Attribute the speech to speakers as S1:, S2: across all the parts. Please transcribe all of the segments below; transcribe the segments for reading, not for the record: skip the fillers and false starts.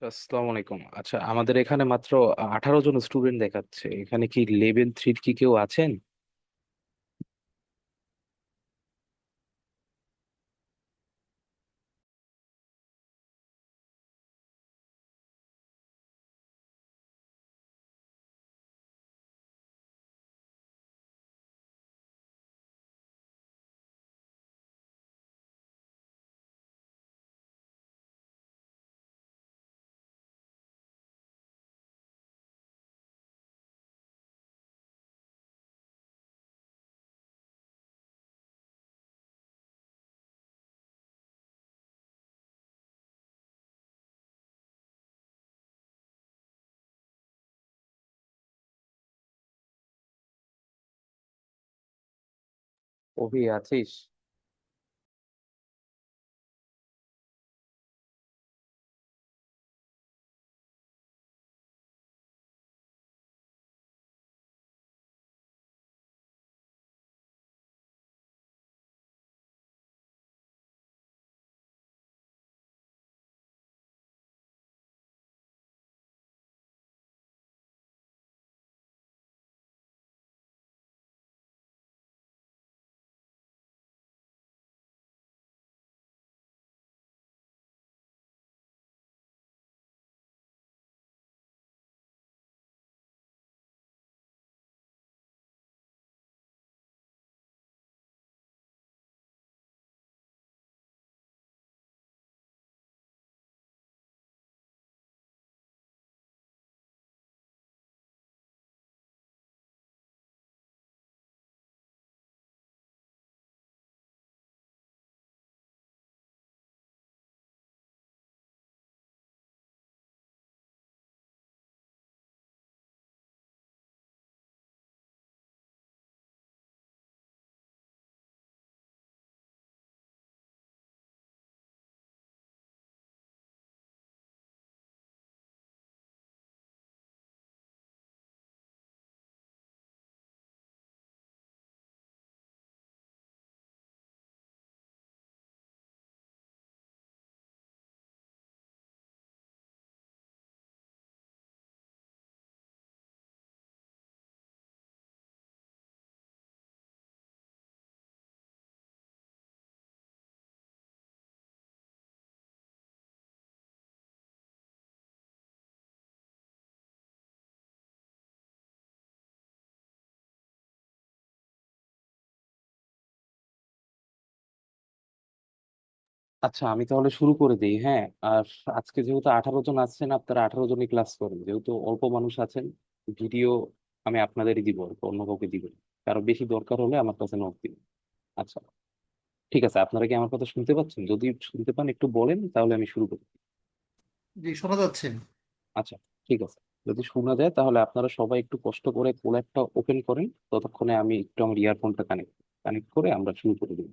S1: আসসালামু আলাইকুম। আচ্ছা, আমাদের এখানে মাত্র 18 জন স্টুডেন্ট দেখাচ্ছে। এখানে কি লেভেল 3 কি কেউ আছেন? অভি, আছিস? আচ্ছা, আমি তাহলে শুরু করে দিই। হ্যাঁ, আর আজকে যেহেতু 18 জন আছেন, আপনারা 18 জনই ক্লাস করেন। যেহেতু অল্প মানুষ আছেন, ভিডিও আমি আপনাদেরই দিব, আর অন্য কাউকে দিব না। কারো বেশি দরকার হলে আমার কাছে নোট দিন। আচ্ছা, ঠিক আছে। আপনারা কি আমার কথা শুনতে পাচ্ছেন? যদি শুনতে পান একটু বলেন, তাহলে আমি শুরু করি।
S2: জি, শোনা যাচ্ছে।
S1: আচ্ছা, ঠিক আছে। যদি শোনা যায় তাহলে আপনারা সবাই একটু কষ্ট করে কোলারটা ওপেন করেন। ততক্ষণে আমি একটু আমার ইয়ারফোনটা কানেক্ট কানেক্ট করে আমরা শুরু করে দিই।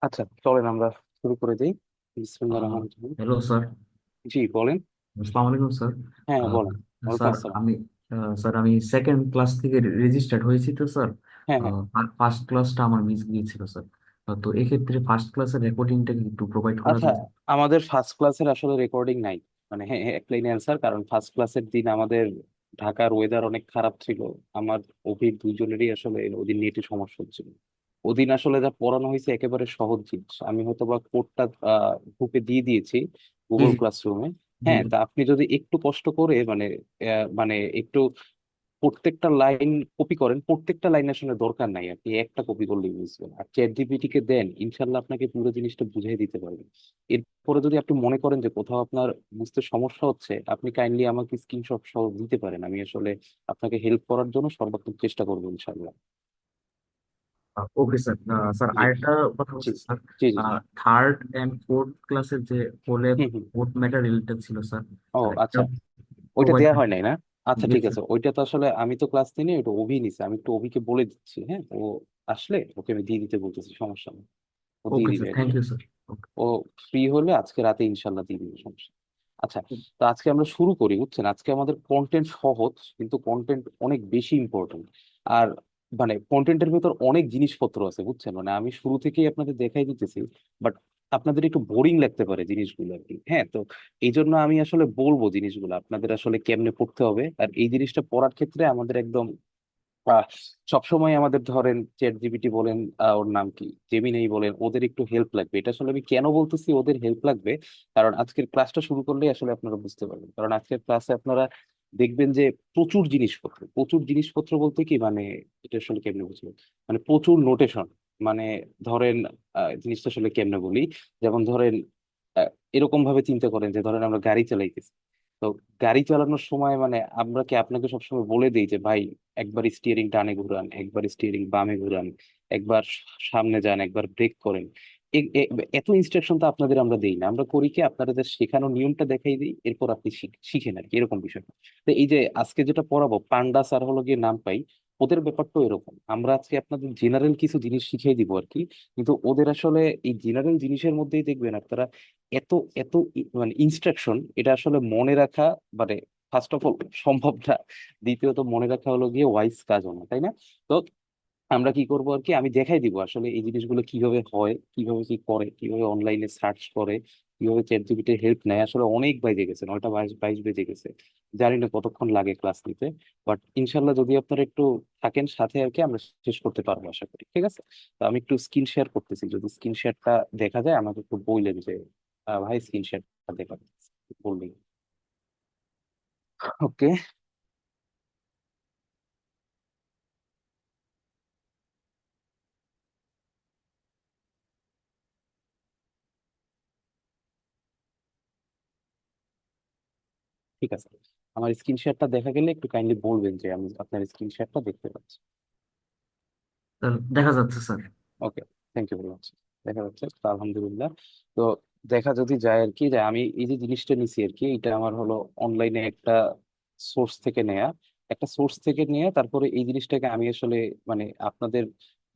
S1: আচ্ছা, চলেন আমরা শুরু করে দিই। বিসমিল্লাহির রহমানির রহিম।
S3: Hello sir.
S1: জি, বলেন।
S3: আসসালামু আলাইকুম স্যার।
S1: হ্যাঁ,
S3: আহ,
S1: বলেন। ওয়ালাইকুম
S3: স্যার
S1: আসসালাম।
S3: আমি স্যার সেকেন্ড ক্লাস থেকে রেজিস্টার্ড হয়েছি তো স্যার।
S1: হ্যাঁ, হ্যাঁ।
S3: ফার্স্ট ক্লাসটা আমার মিস গিয়েছিল স্যার। তো এক্ষেত্রে ফার্স্ট ক্লাসের রেকর্ডিংটা একটু প্রোভাইড করা
S1: আচ্ছা,
S3: যায়?
S1: আমাদের ফার্স্ট ক্লাসের আসলে রেকর্ডিং নাই। মানে হ্যাঁ হ্যাঁ, প্লেন অ্যান্সার, কারণ ফার্স্ট ক্লাসের দিন আমাদের ঢাকার ওয়েদার অনেক খারাপ ছিল। আমার অভির দুইজনেরই আসলে ওদিন নেটে সমস্যা হচ্ছিল। ওদিন আসলে যা পড়ানো হয়েছে একেবারে সহজ জিনিস, আমি হয়তো বা কোডটা গ্রুপে দিয়ে দিয়েছি,
S3: জি
S1: গুগল
S3: জি
S1: ক্লাসরুমে।
S3: জি
S1: হ্যাঁ, তা আপনি যদি একটু কষ্ট করে মানে মানে একটু প্রত্যেকটা লাইন কপি করেন, প্রত্যেকটা লাইন আসলে দরকার নাই, আপনি একটা কপি করলে বুঝবেন, আর চ্যাট জিপিটি কে দেন, ইনশাল্লাহ আপনাকে পুরো জিনিসটা বুঝিয়ে দিতে পারবে। এরপরে যদি আপনি মনে করেন যে কোথাও আপনার বুঝতে সমস্যা হচ্ছে, আপনি কাইন্ডলি আমাকে স্ক্রিনশট সহ দিতে পারেন, আমি আসলে আপনাকে হেল্প করার জন্য সর্বাত্মক চেষ্টা করবো ইনশাল্লাহ।
S3: Okay sir. স্যার
S1: জি
S3: আরেকটা কথা
S1: জি
S3: হচ্ছে স্যার,
S1: জি জি জি।
S3: থার্ড এন্ড ফোর্থ ক্লাসের যে কোলেব
S1: হুম হুম।
S3: কোড ম্যাটেরিয়ালটা ছিল স্যার,
S1: ও
S3: এটা
S1: আচ্ছা, ওইটা
S3: প্রোভাইড।
S1: দেওয়া হয় নাই না? আচ্ছা
S3: জি
S1: ঠিক
S3: স্যার।
S1: আছে, ওইটা তো আসলে আমি তো ক্লাস নিই, ওটা অভি নিছে, আমি একটু অভিকে বলে দিচ্ছি, হ্যাঁ ও আসলে ওকে আমি দিয়ে দিতে বলতেছি, সমস্যা নেই, ও দিয়ে
S3: ওকে
S1: দিবে
S3: স্যার, থ্যাংক
S1: একদম।
S3: You sir. ওকে।
S1: ও ফ্রি হলে আজকে রাতে ইনশাল্লাহ দিয়ে দিবে, সমস্যা নেই। আচ্ছা, তো আজকে আমরা শুরু করি, বুঝছেন? আজকে আমাদের কন্টেন্ট সহজ, কিন্তু কন্টেন্ট অনেক বেশি ইম্পর্টেন্ট। আর মানে কন্টেন্টের ভেতর অনেক জিনিসপত্র আছে, বুঝছেন? মানে আমি শুরু থেকেই আপনাদের দেখাই দিতেছি, বাট আপনাদের একটু বোরিং লাগতে পারে জিনিসগুলো আর কি। হ্যাঁ, তো এই জন্য আমি আসলে বলবো জিনিসগুলো আপনাদের আসলে কেমনে পড়তে হবে, আর এই জিনিসটা পড়ার ক্ষেত্রে আমাদের একদম আহ সবসময় আমাদের ধরেন চ্যাট জিপিটি বলেন, ওর নাম কি, জেমিনাই বলেন, ওদের একটু হেল্প লাগবে। এটা আসলে আমি কেন বলতেছি ওদের হেল্প লাগবে, কারণ আজকের ক্লাসটা শুরু করলেই আসলে আপনারা বুঝতে পারবেন। কারণ আজকের ক্লাসে আপনারা দেখবেন যে প্রচুর জিনিসপত্র, প্রচুর জিনিসপত্র বলতে কি মানে, এটা আসলে কেমনে বুঝবেন, মানে প্রচুর নোটেশন। মানে ধরেন জিনিসটা আসলে কেমনে বলি, যেমন ধরেন এরকম ভাবে চিন্তা করেন যে ধরেন আমরা গাড়ি চালাইতেছি। তো গাড়ি চালানোর সময় মানে আমরা কি আপনাকে সবসময় বলে দিই যে ভাই একবার স্টিয়ারিং ডানে ঘুরান, একবার স্টিয়ারিং বামে ঘুরান, একবার সামনে যান, একবার ব্রেক করেন? এত ইনস্ট্রাকশন তো আপনাদের আমরা দেই না, আমরা করি কি আপনাদের শেখানো নিয়মটা দেখাই দিই, এরপর আপনি শিখেন আর কি, এরকম বিষয়। তো এই যে আজকে যেটা পড়াবো পান্ডাস আর হলো গিয়ে নাম পাই, ওদের ব্যাপারটা এরকম, আমরা আজকে আপনাদের জেনারেল কিছু জিনিস শিখিয়ে দিব আর কি। কিন্তু ওদের আসলে এই জেনারেল জিনিসের মধ্যেই দেখবেন আপনারা এত এত মানে ইনস্ট্রাকশন, এটা আসলে মনে রাখা মানে ফার্স্ট অফ অল সম্ভব না, দ্বিতীয়ত মনে রাখা হলো গিয়ে ওয়াইজ কাজও না, তাই না? তো আমরা কি করবো আর কি, আমি দেখাই দিব আসলে এই জিনিসগুলো কিভাবে হয়, কিভাবে কি করে, কিভাবে অনলাইনে সার্চ করে, কিভাবে চ্যাট জিপিটির হেল্প নেয়। আসলে অনেক বেজে গেছে, 9টা 22 বেজে গেছে, জানি না কতক্ষণ লাগে ক্লাস নিতে। বাট ইনশাল্লাহ যদি আপনারা একটু থাকেন সাথে আর কি, আমরা শেষ করতে পারবো আশা করি, ঠিক আছে? তো আমি একটু স্ক্রিন শেয়ার করতেছি, যদি স্ক্রিন শেয়ারটা দেখা যায় আমাকে একটু বললেন যে ভাই স্ক্রিন শেয়ারটা দেখা যাচ্ছে?" বললেন ওকে। ঠিক আছে, আমার স্ক্রিন শেয়ারটা দেখা গেলে একটু কাইন্ডলি বলবেন যে আমি আপনার স্ক্রিন শেয়ারটা দেখতে পাচ্ছি।
S3: স্যার দেখা যাচ্ছে sir.
S1: Okay, thank you very much. দেখা যাচ্ছে তো, আলহামদুলিল্লাহ। তো দেখা যদি যায় আর কি, যে আমি এই যে জিনিসটা নিছি আর কি, এটা আমার হলো অনলাইনে একটা সোর্স থেকে নেয়া, একটা সোর্স থেকে নিয়ে তারপরে এই জিনিসটাকে আমি আসলে মানে আপনাদের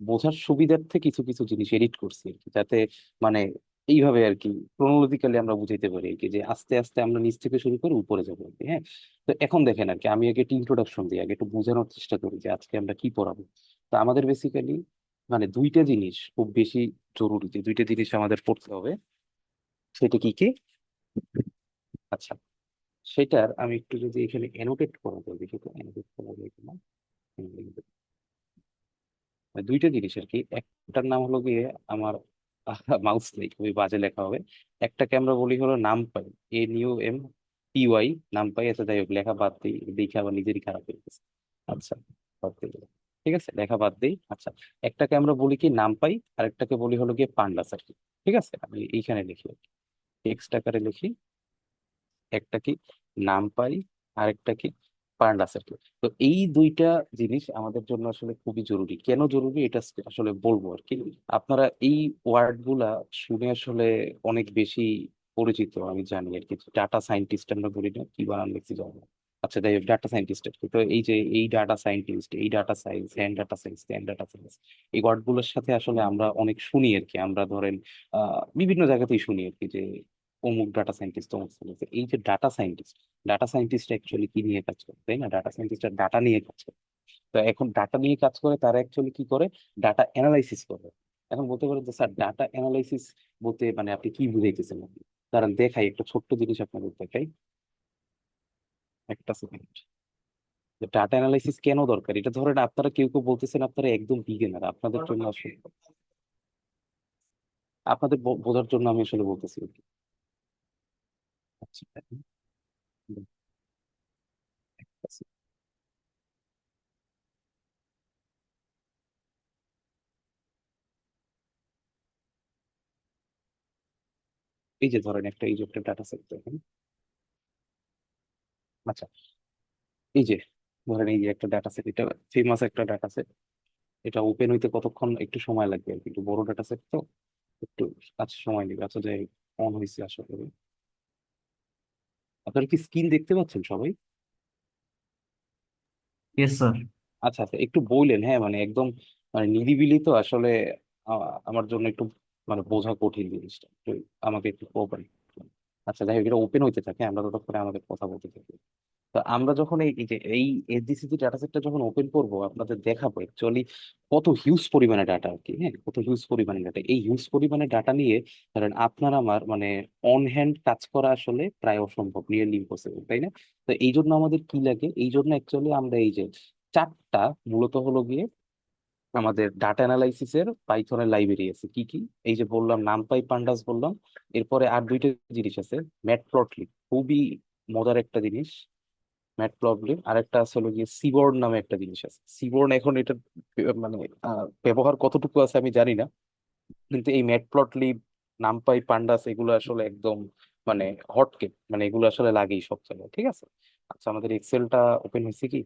S1: বোঝার সুবিধার্থে কিছু কিছু জিনিস এডিট করছি আর কি, যাতে মানে এইভাবে আর কি ক্রোনোলজিক্যালি আমরা বুঝাইতে পারি আর কি, যে আস্তে আস্তে আমরা নিচ থেকে শুরু করে উপরে যাবো আর কি। হ্যাঁ, তো এখন দেখেন আর কি, আমি আগে একটু ইন্ট্রোডাকশন দিই, আগে একটু বোঝানোর চেষ্টা করি যে আজকে আমরা কি পড়াবো। তো আমাদের বেসিক্যালি মানে দুইটা জিনিস খুব বেশি জরুরি, যে দুইটা জিনিস আমাদের পড়তে হবে, সেটা কি কি? আচ্ছা, সেটার আমি একটু যদি এখানে অ্যানোটেট করা যায়, দেখি তো অ্যানোটেট করা যায় কিনা। হুম, দুইটা জিনিস আর কি, একটার নাম হলো গিয়ে আমার মাউস নেই, ওই বাজে লেখা হবে। একটাকে আমরা বলি হলো নাম পাই, NUMPY, নাম পাই। আচ্ছা যাই হোক, লেখা বাদ দিই, দেখে আবার নিজেরই খারাপ হয়ে গেছে। আচ্ছা, বাদ দিই। ঠিক আছে, লেখা বাদ দিই। আচ্ছা, একটাকে আমরা বলি কি নাম পাই, আরেকটাকে বলি হলো গিয়ে পান্ডাস আর কি। ঠিক আছে, আমি এইখানে লিখি, টেক্সট আকারে লিখি, একটা কি নামপাই, আরেকটা কি পান্ডাস আর কি। তো এই দুইটা জিনিস আমাদের জন্য আসলে খুবই জরুরি। কেন জরুরি এটা আসলে বলবো আর কি। আপনারা এই ওয়ার্ড গুলা শুনে আসলে অনেক বেশি পরিচিত, আমি জানি আর কি, ডাটা সায়েন্টিস্ট আমরা বলি না, কি বানান লিখছি জানো না। আচ্ছা যাই হোক, ডাটা সায়েন্টিস্ট আর কি। তো এই যে এই ডাটা সায়েন্টিস্ট, এই data science, hand data science, ত্যান ডাটা সায়েন্স, এই ওয়ার্ড গুলোর সাথে আসলে আমরা অনেক শুনি আর কি। আমরা ধরেন বিভিন্ন জায়গাতেই শুনি আর কি, যে অমুক ডাটা সায়েন্টিস্ট, তমুক scientist। এই যে ডাটা সায়েন্টিস্ট অ্যাকচুয়ালি কি নিয়ে কাজ করে, তাই না? ডাটা সায়েন্টিস্ট ডাটা নিয়ে কাজ করে। তো এখন ডাটা নিয়ে কাজ করে, তারা অ্যাকচুয়ালি কি করে, ডাটা অ্যানালাইসিস করে। এখন বলতে পারেন যে স্যার ডাটা অ্যানালাইসিস বলতে মানে আপনি কি বুঝাইতেছেন আপনি? কারণ দেখাই একটা ছোট্ট জিনিস আপনাদের দেখাই, একটা সেকেন্ড। ডাটা অ্যানালাইসিস কেন দরকার এটা ধরেন আপনারা কেউ কেউ বলতেছেন আপনারা একদম বিগিনার, আপনাদের জন্য আসলে, আপনাদের বোঝার জন্য আমি আসলে বলতেছি আর কি। আচ্ছা, আচ্ছা। এই যে ধরেন একটা, এই যে একটা ডাটা সেট দেখেন। আচ্ছা, এই যে ধরেন এই যে একটা ডাটা সেট, এটা ফেমাস একটা ডাটা সেট। এটা ওপেন হইতে কতক্ষণ একটু সময় লাগবে আর কি, একটু বড় ডাটা সেট তো একটু, আচ্ছা সময় নেবে। আচ্ছা যে অন হয়েছে আশা করি। আপনারা কি স্ক্রিন দেখতে পাচ্ছেন সবাই?
S3: Yes sir.
S1: আচ্ছা আচ্ছা, একটু বললেন হ্যাঁ, মানে একদম মানে নিরিবিলি তো আসলে আমার জন্য একটু মানে বোঝা কঠিন জিনিসটা, একটু আমাকে একটু কোঅপারেট। আচ্ছা যাই হোক, এটা ওপেন হইতে থাকে, আমরা ততক্ষণে আমাদের কথা বলতে থাকি। তো আমরা যখন এই যে এই এসডিসিসি ডাটা সেটটা যখন ওপেন করব আপনাদের দেখাবো অ্যাকচুয়ালি কত হিউজ পরিমাণে ডাটা আর কি। হ্যাঁ, কত হিউজ পরিমাণে ডাটা, এই হিউজ পরিমাণে ডাটা নিয়ে ধরেন আপনার আমার মানে অন হ্যান্ড কাজ করা আসলে প্রায় অসম্ভব, নিয়ারলি ইম্পসিবল, তাই না? তো এই জন্য আমাদের কি লাগে, এই জন্য অ্যাকচুয়ালি আমরা এই যে চারটা মূলত হলো গিয়ে আমাদের ডাটা অ্যানালাইসিস এর পাইথনের লাইব্রেরি আছে। কি কি? এই যে বললাম নামপাই পান্ডাস বললাম, এরপরে আর দুইটা জিনিস আছে। ম্যাটপ্লটলি, খুবই মজার একটা জিনিস ম্যাটপ্লটলিব, আর একটা আছে হলো গিয়ে সিবর্ন নামে একটা জিনিস আছে। সিবর্ন এখন এটা মানে ব্যবহার কতটুকু আছে আমি জানি না, কিন্তু এই ম্যাটপ্লটলিব, নামপাই পান্ডাস এগুলো আসলে একদম মানে হটকেক, মানে এগুলো আসলে লাগেই সব জায়গায়, ঠিক আছে? আচ্ছা আমাদের এক্সেলটা ওপেন হয়েছে কি?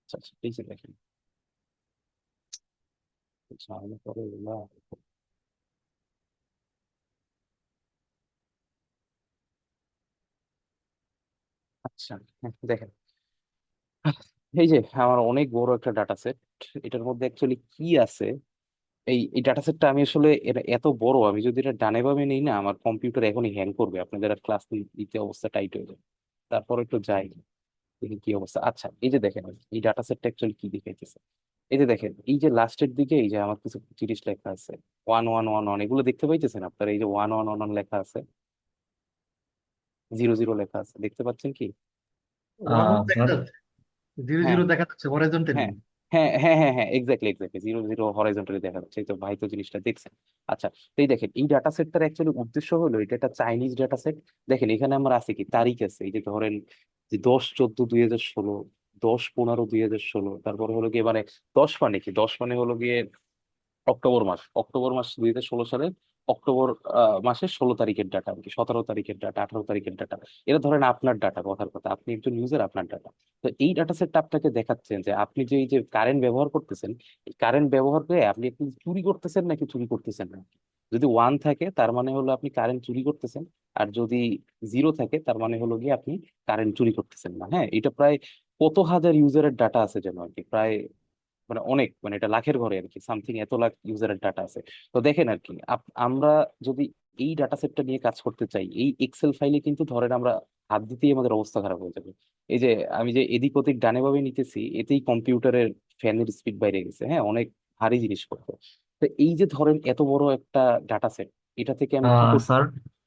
S1: আচ্ছা আচ্ছা, এই যে দেখেন। আচ্ছা, আমি পরে এগুলা, আচ্ছা হ্যাঁ, দেখেন এই যে আমার অনেক বড় একটা ডাটা সেট, এটার মধ্যে অ্যাকচুয়ালি কি আছে, এই ডাটা সেটটা আমি আসলে এটা এত বড়, আমি যদি এটা ডানে বামে নেই না আমার কম্পিউটার এখনই হ্যাং করবে, আপনাদের আর ক্লাস নিতে অবস্থা টাইট হয়ে যাবে। তারপর একটু যাই দেখি কি অবস্থা। আচ্ছা এই যে দেখেন এই ডাটা সেটটা অ্যাকচুয়ালি কি দেখাইতেছে। এই যে দেখেন এই যে লাস্টের দিকে এই যে আমার কিছু জিনিস লেখা আছে, 1111, এগুলো দেখতে পাইতেছেন আপনারা? এই যে 1111 লেখা আছে, 00 লেখা আছে, দেখতে পাচ্ছেন কি?
S2: ওয়ান ওয়ান দেখা
S3: স্যার।
S2: যাচ্ছে, জিরো
S1: হ্যাঁ
S2: জিরো দেখা যাচ্ছে হরাইজন্টালি।
S1: হ্যাঁ হ্যাঁ হ্যাঁ হ্যাঁ হ্যাঁ, এক্স্যাক্টলি এক্স্যাক্টলি, 00 হরাইজন্টালি দেখা যাচ্ছে, এই তো ভাই তো জিনিসটা দেখছেন। আচ্ছা, তো এই দেখেন এই ডাটা সেটটার অ্যাকচুয়ালি উদ্দেশ্য হলো, এটা একটা চাইনিজ ডাটা সেট। দেখেন এখানে আমার আছে কি তারিখ আছে, এই যে ধরেন যে 10/14/2016, 10/15/2016, তারপরে হলো গিয়ে মানে 10 মানে কি, 10 মানে হলো গিয়ে অক্টোবর মাস, অক্টোবর মাস 2016 সালের অক্টোবর মাসের 16 তারিখের ডাটা আর কি, 17 তারিখের ডাটা, 18 তারিখের ডাটা। এটা ধরেন আপনার ডাটা, কথার কথা আপনি একজন ইউজার, আপনার ডাটা। তো এই ডাটা সেটটা আপনাকে দেখাচ্ছেন যে আপনি যে এই যে কারেন্ট ব্যবহার করতেছেন, এই কারেন্ট ব্যবহার করে আপনি একটু চুরি করতেছেন নাকি চুরি করতেছেন না। যদি ওয়ান থাকে তার মানে হলো আপনি কারেন্ট চুরি করতেছেন, আর যদি জিরো থাকে তার মানে হলো গিয়ে আপনি কারেন্ট চুরি করতেছেন না। হ্যাঁ, এটা প্রায় কত হাজার ইউজারের ডাটা আছে যেন আর কি, প্রায় মানে অনেক, মানে এটা লাখের ঘরে আর কি, সামথিং এত লাখ ইউজারের ডাটা আছে। তো দেখেন আর কি আমরা যদি এই ডাটা সেটটা নিয়ে কাজ করতে চাই, এই এক্সেল ফাইলে কিন্তু ধরেন আমরা হাত দিতেই আমাদের অবস্থা খারাপ হয়ে যাবে। এই যে আমি যে এদিক ওদিক ডানে বামে নিতেছি, এতেই কম্পিউটারের ফ্যানের স্পিড বাইরে গেছে, হ্যাঁ অনেক ভারী জিনিস করতে। তো এই যে ধরেন এত বড় একটা ডাটা সেট, এটা থেকে আমি কি করব?
S3: স্যার।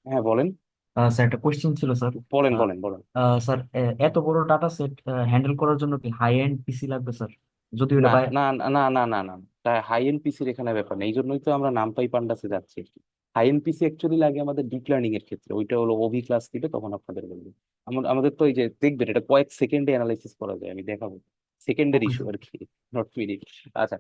S1: হ্যাঁ বলেন,
S3: স্যার একটা কোয়েশ্চেন ছিল স্যার।
S1: বলেন
S3: আহ,
S1: বলেন বলেন।
S3: স্যার, এত বড় ডাটা সেট হ্যান্ডেল করার জন্য কি হাই এন্ড পিসি লাগবে স্যার? যদিও
S1: না
S3: এটা
S1: না না না না না, তাই হাই এন্ড পিসির এখানে ব্যাপার নেই, এই জন্যই তো আমরা নামপাই পান্ডাসে যাচ্ছি আর কি। হাই এন্ড পিসি অ্যাকচুয়ালি লাগে আমাদের ডিপ লার্নিং এর ক্ষেত্রে, ওইটা হলো ওভি ক্লাস দিবে তখন আপনাদের বলবো। আমাদের তো এই যে দেখবেন এটা কয়েক সেকেন্ডে অ্যানালাইসিস করা যায়, আমি দেখাবো, সেকেন্ডের
S3: ওকে
S1: ইস্যু
S3: স্যার।
S1: আর কি, নট মিনিট। আচ্ছা,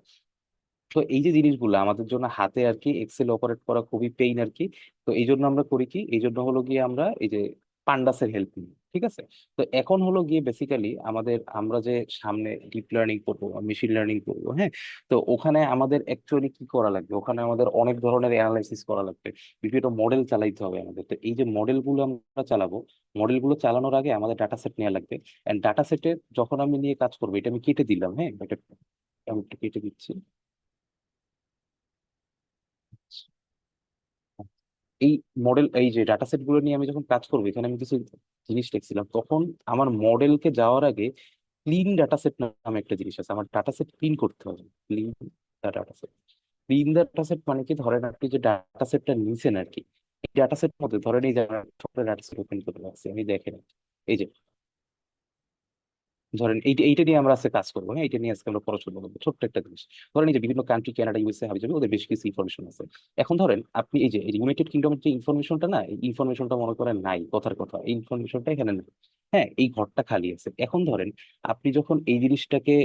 S1: তো এই যে জিনিসগুলো আমাদের জন্য হাতে আর কি এক্সেল অপারেট করা খুবই পেইন আর কি। তো এই জন্য আমরা করি কি, এই জন্য হলো গিয়ে আমরা এই যে পান্ডাসের হেল্প নিই, ঠিক আছে? তো এখন হলো গিয়ে বেসিক্যালি আমাদের, আমরা যে সামনে ডিপ লার্নিং করবো, মেশিন লার্নিং করবো, হ্যাঁ, তো ওখানে আমাদের অ্যাকচুয়ালি কি করা লাগবে, ওখানে আমাদের অনেক ধরনের অ্যানালাইসিস করা লাগবে, বিভিন্ন মডেল চালাইতে হবে আমাদের। তো এই যে মডেলগুলো আমরা চালাবো, মডেলগুলো চালানোর আগে আমাদের ডাটা সেট নেওয়া লাগবে। এন্ড ডাটা সেটে যখন আমি নিয়ে কাজ করবো, এটা আমি কেটে দিলাম, হ্যাঁ এটা আমি একটু কেটে দিচ্ছি। এই মডেল, এই যে ডাটা সেট গুলো নিয়ে আমি যখন কাজ করবো, এখানে আমি কিছু জিনিস লিখছিলাম, তখন আমার মডেলকে যাওয়ার আগে ক্লিন ডাটা সেট নামে একটা জিনিস আছে, আমার ডাটা সেট ক্লিন করতে হবে। Clean the data set. Clean the data set মানে কি, ধরেন আপনি যে ডাটা সেটটা নিছেন আর কি, এই ডাটা সেট মধ্যে ধরেন এই যে ডাটা সেট ওপেন করে রাখছি আমি, দেখেন এই যে ধরেন এইটা এইটা নিয়ে আমরা আজকে কাজ করবো, হ্যাঁ, এটা নিয়ে আজকে আমরা পড়াশোনা করবো, ছোট্ট একটা জিনিস। ধরেন এই যে বিভিন্ন কান্ট্রি, কানাডা, ইউএসএ, হাবি যাবে, ওদের বেশ কিছু ইনফরমেশন আছে। এখন ধরেন আপনি এই যে ইউনাইটেড কিংডমের যে ইনফরমেশনটা, না এই ইনফরমেশনটা মনে করেন নাই, কথার কথা এই ইনফরমেশনটা এখানে নাই, হ্যাঁ, এই ঘরটা খালি আছে। এখন ধরেন আপনি যখন এই জিনিসটাকে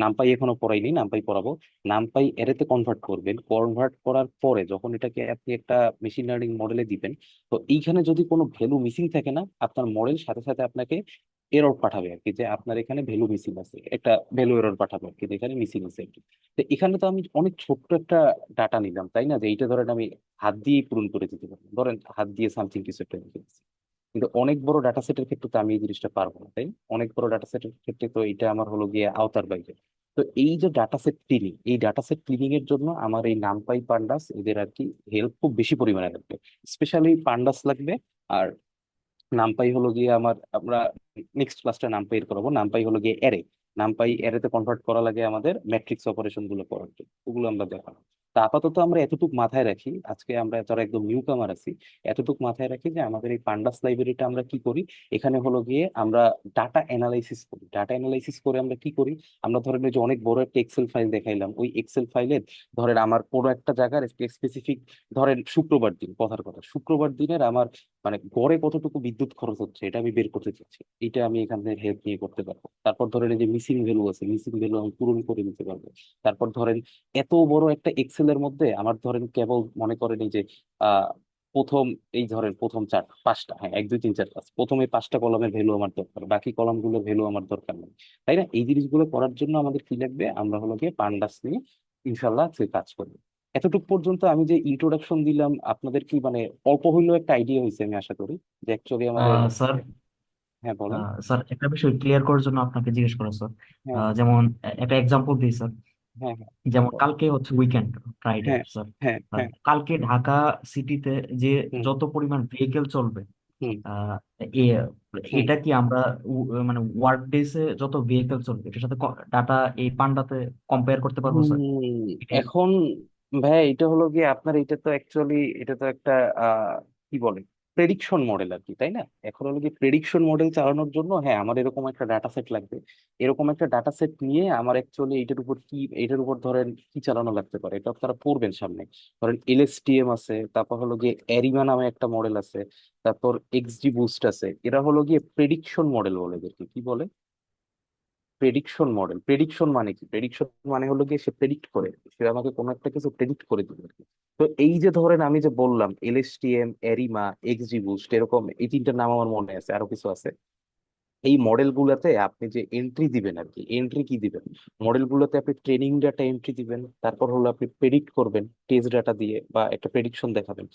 S1: নামপাই এখনো পড়াইনি, নামপাই পড়াবো, নামপাই এরেতে কনভার্ট করবেন, কনভার্ট করার পরে যখন এটাকে আপনি একটা মেশিন লার্নিং মডেলে দিবেন, তো এইখানে যদি কোনো ভ্যালু মিসিং থাকে না, আপনার মডেল সাথে সাথে আপনাকে এরর পাঠাবে আর কি, যে আপনার এখানে ভ্যালু মিসিং আছে, একটা ভ্যালু এরর পাঠাবে আর কি, যে এখানে মিসিং আছে আর কি। তো এখানে তো আমি অনেক ছোট্ট একটা ডাটা নিলাম, তাই না, যে এইটা ধরেন আমি হাত দিয়ে পূরণ করে দিতে পারবো, ধরেন হাত দিয়ে সামথিং কিছু একটা লিখে দিচ্ছি। কিন্তু অনেক বড় ডাটা সেটের ক্ষেত্রে তো আমি এই জিনিসটা পারবো না, তাই না? অনেক বড় ডাটা সেটের ক্ষেত্রে তো এটা আমার হলো গিয়ে আওতার বাইরে। তো এই যে ডাটা সেট ক্লিনিং, এই ডাটা সেট ক্লিনিং এর জন্য আমার এই নামপাই পান্ডাস এদের আর কি হেল্প খুব বেশি পরিমাণে লাগবে। স্পেশালি পান্ডাস লাগবে। আর নামপাই হলো গিয়ে আমার, আমরা নেক্সট ক্লাসটা নামপাই এর করাবো। নামপাই হলো গিয়ে অ্যারে, নামপাই অ্যারেতে কনভার্ট করা লাগে আমাদের ম্যাট্রিক্স অপারেশন গুলো করার জন্য, ওগুলো আমরা দেখাবো। তা আপাতত আমরা এতটুকু মাথায় রাখি, আজকে আমরা যারা একদম নিউ কামার আছি, এতটুকু মাথায় রাখি যে আমাদের এই পান্ডাস লাইব্রেরিটা আমরা কি করি। এখানে হলো গিয়ে আমরা ডাটা অ্যানালাইসিস করি। ডাটা অ্যানালাইসিস করে আমরা কি করি, আমরা ধরেন এই যে অনেক বড় একটা এক্সেল ফাইল দেখাইলাম, ওই এক্সেল ফাইলের ধরেন আমার কোনো একটা জায়গার স্পেসিফিক, ধরেন শুক্রবার দিন, কথার কথা শুক্রবার দিনের আমার মানে গড়ে কতটুকু বিদ্যুৎ খরচ হচ্ছে এটা আমি বের করতে চাচ্ছি, এটা আমি এখান থেকে হেল্প নিয়ে করতে পারবো। তারপর ধরেন এই যে মিসিং ভ্যালু আছে, মিসিং ভ্যালু আমি পূরণ করে দিতে পারবো। তারপর ধরেন এত বড় একটা এক্সেল এর মধ্যে আমার ধরেন কেবল মনে করেন এই যে আহ প্রথম, এই ধরেন প্রথম চার পাঁচটা, হ্যাঁ, 1 2 3 4 5, প্রথমে 5টা কলামের ভ্যালু আমার দরকার, বাকি কলামগুলোর ভ্যালু আমার দরকার নেই, তাই না? এই জিনিসগুলো করার জন্য আমাদের কি লাগবে, আমরা হলো গিয়ে পান্ডাস নিয়ে ইনশাল্লাহ আজকে কাজ করবো। এতটুকু পর্যন্ত আমি যে ইন্ট্রোডাকশন দিলাম আপনাদের কি মানে অল্প হইলেও একটা আইডিয়া হয়েছে আমি আশা করি, যে অ্যাকচুয়ালি আমাদের।
S3: স্যার,
S1: হ্যাঁ বলেন।
S3: স্যার একটা বিষয় ক্লিয়ার করার জন্য আপনাকে জিজ্ঞেস করা স্যার।
S1: হ্যাঁ হ্যাঁ
S3: যেমন একটা এক্সাম্পল দিই স্যার।
S1: হ্যাঁ হ্যাঁ
S3: যেমন কালকে হচ্ছে উইকেন্ড, ফ্রাইডে
S1: হ্যাঁ
S3: স্যার।
S1: হ্যাঁ হ্যাঁ।
S3: কালকে ঢাকা সিটিতে যে
S1: হুম
S3: যত পরিমাণ ভেহিকেল চলবে,
S1: হুম
S3: আহ, এ-
S1: হুম
S3: এটা কি আমরা মানে ওয়ার্ক ডেসে যত ভেহিকেল চলবে এটার সাথে ডাটা এই পান্ডাতে কম্পেয়ার করতে পারবো স্যার? এটাই।
S1: এখন ভাই এটা হলো গিয়ে আপনার, এটা তো অ্যাকচুয়ালি এটা তো একটা কি বলে প্রেডিকশন মডেল আর কি, তাই না? এখন হলো কি প্রেডিকশন মডেল চালানোর জন্য, হ্যাঁ, আমার এরকম একটা ডাটা সেট লাগবে। এরকম একটা ডাটা সেট নিয়ে আমার অ্যাকচুয়ালি এটার উপর কি, এটার উপর ধরেন কি চালানো লাগতে পারে, এটা আপনারা পড়বেন সামনে। ধরেন এলএসটিএম আছে, তারপর হলো গিয়ে অ্যারিমা নামে একটা মডেল আছে, তারপর এক্সজি বুস্ট আছে। এরা হলো গিয়ে প্রেডিকশন মডেল বলে এদেরকে, কি বলে, প্রেডিকশন মডেল। প্রেডিকশন মানে কি, প্রেডিকশন মানে হলো গিয়ে সে প্রেডিক্ট করে, সে আমাকে কোনো একটা কিছু প্রেডিক্ট করে দিবে আর কি। তো এই যে ধরেন আমি যে বললাম এলএসটিএম, এরিমা, এক্সজি বুস্ট, এরকম এই তিনটার নাম আমার মনে আছে, আরো কিছু আছে। এই মডেল গুলাতে আপনি যে এন্ট্রি দিবেন আর কি, এন্ট্রি কি দিবেন, মডেল গুলোতে আপনি ট্রেনিং ডাটা এন্ট্রি দিবেন, তারপর হলো আপনি প্রেডিক্ট করবেন টেস্ট ডাটা দিয়ে বা একটা প্রেডিকশন দেখাবেন।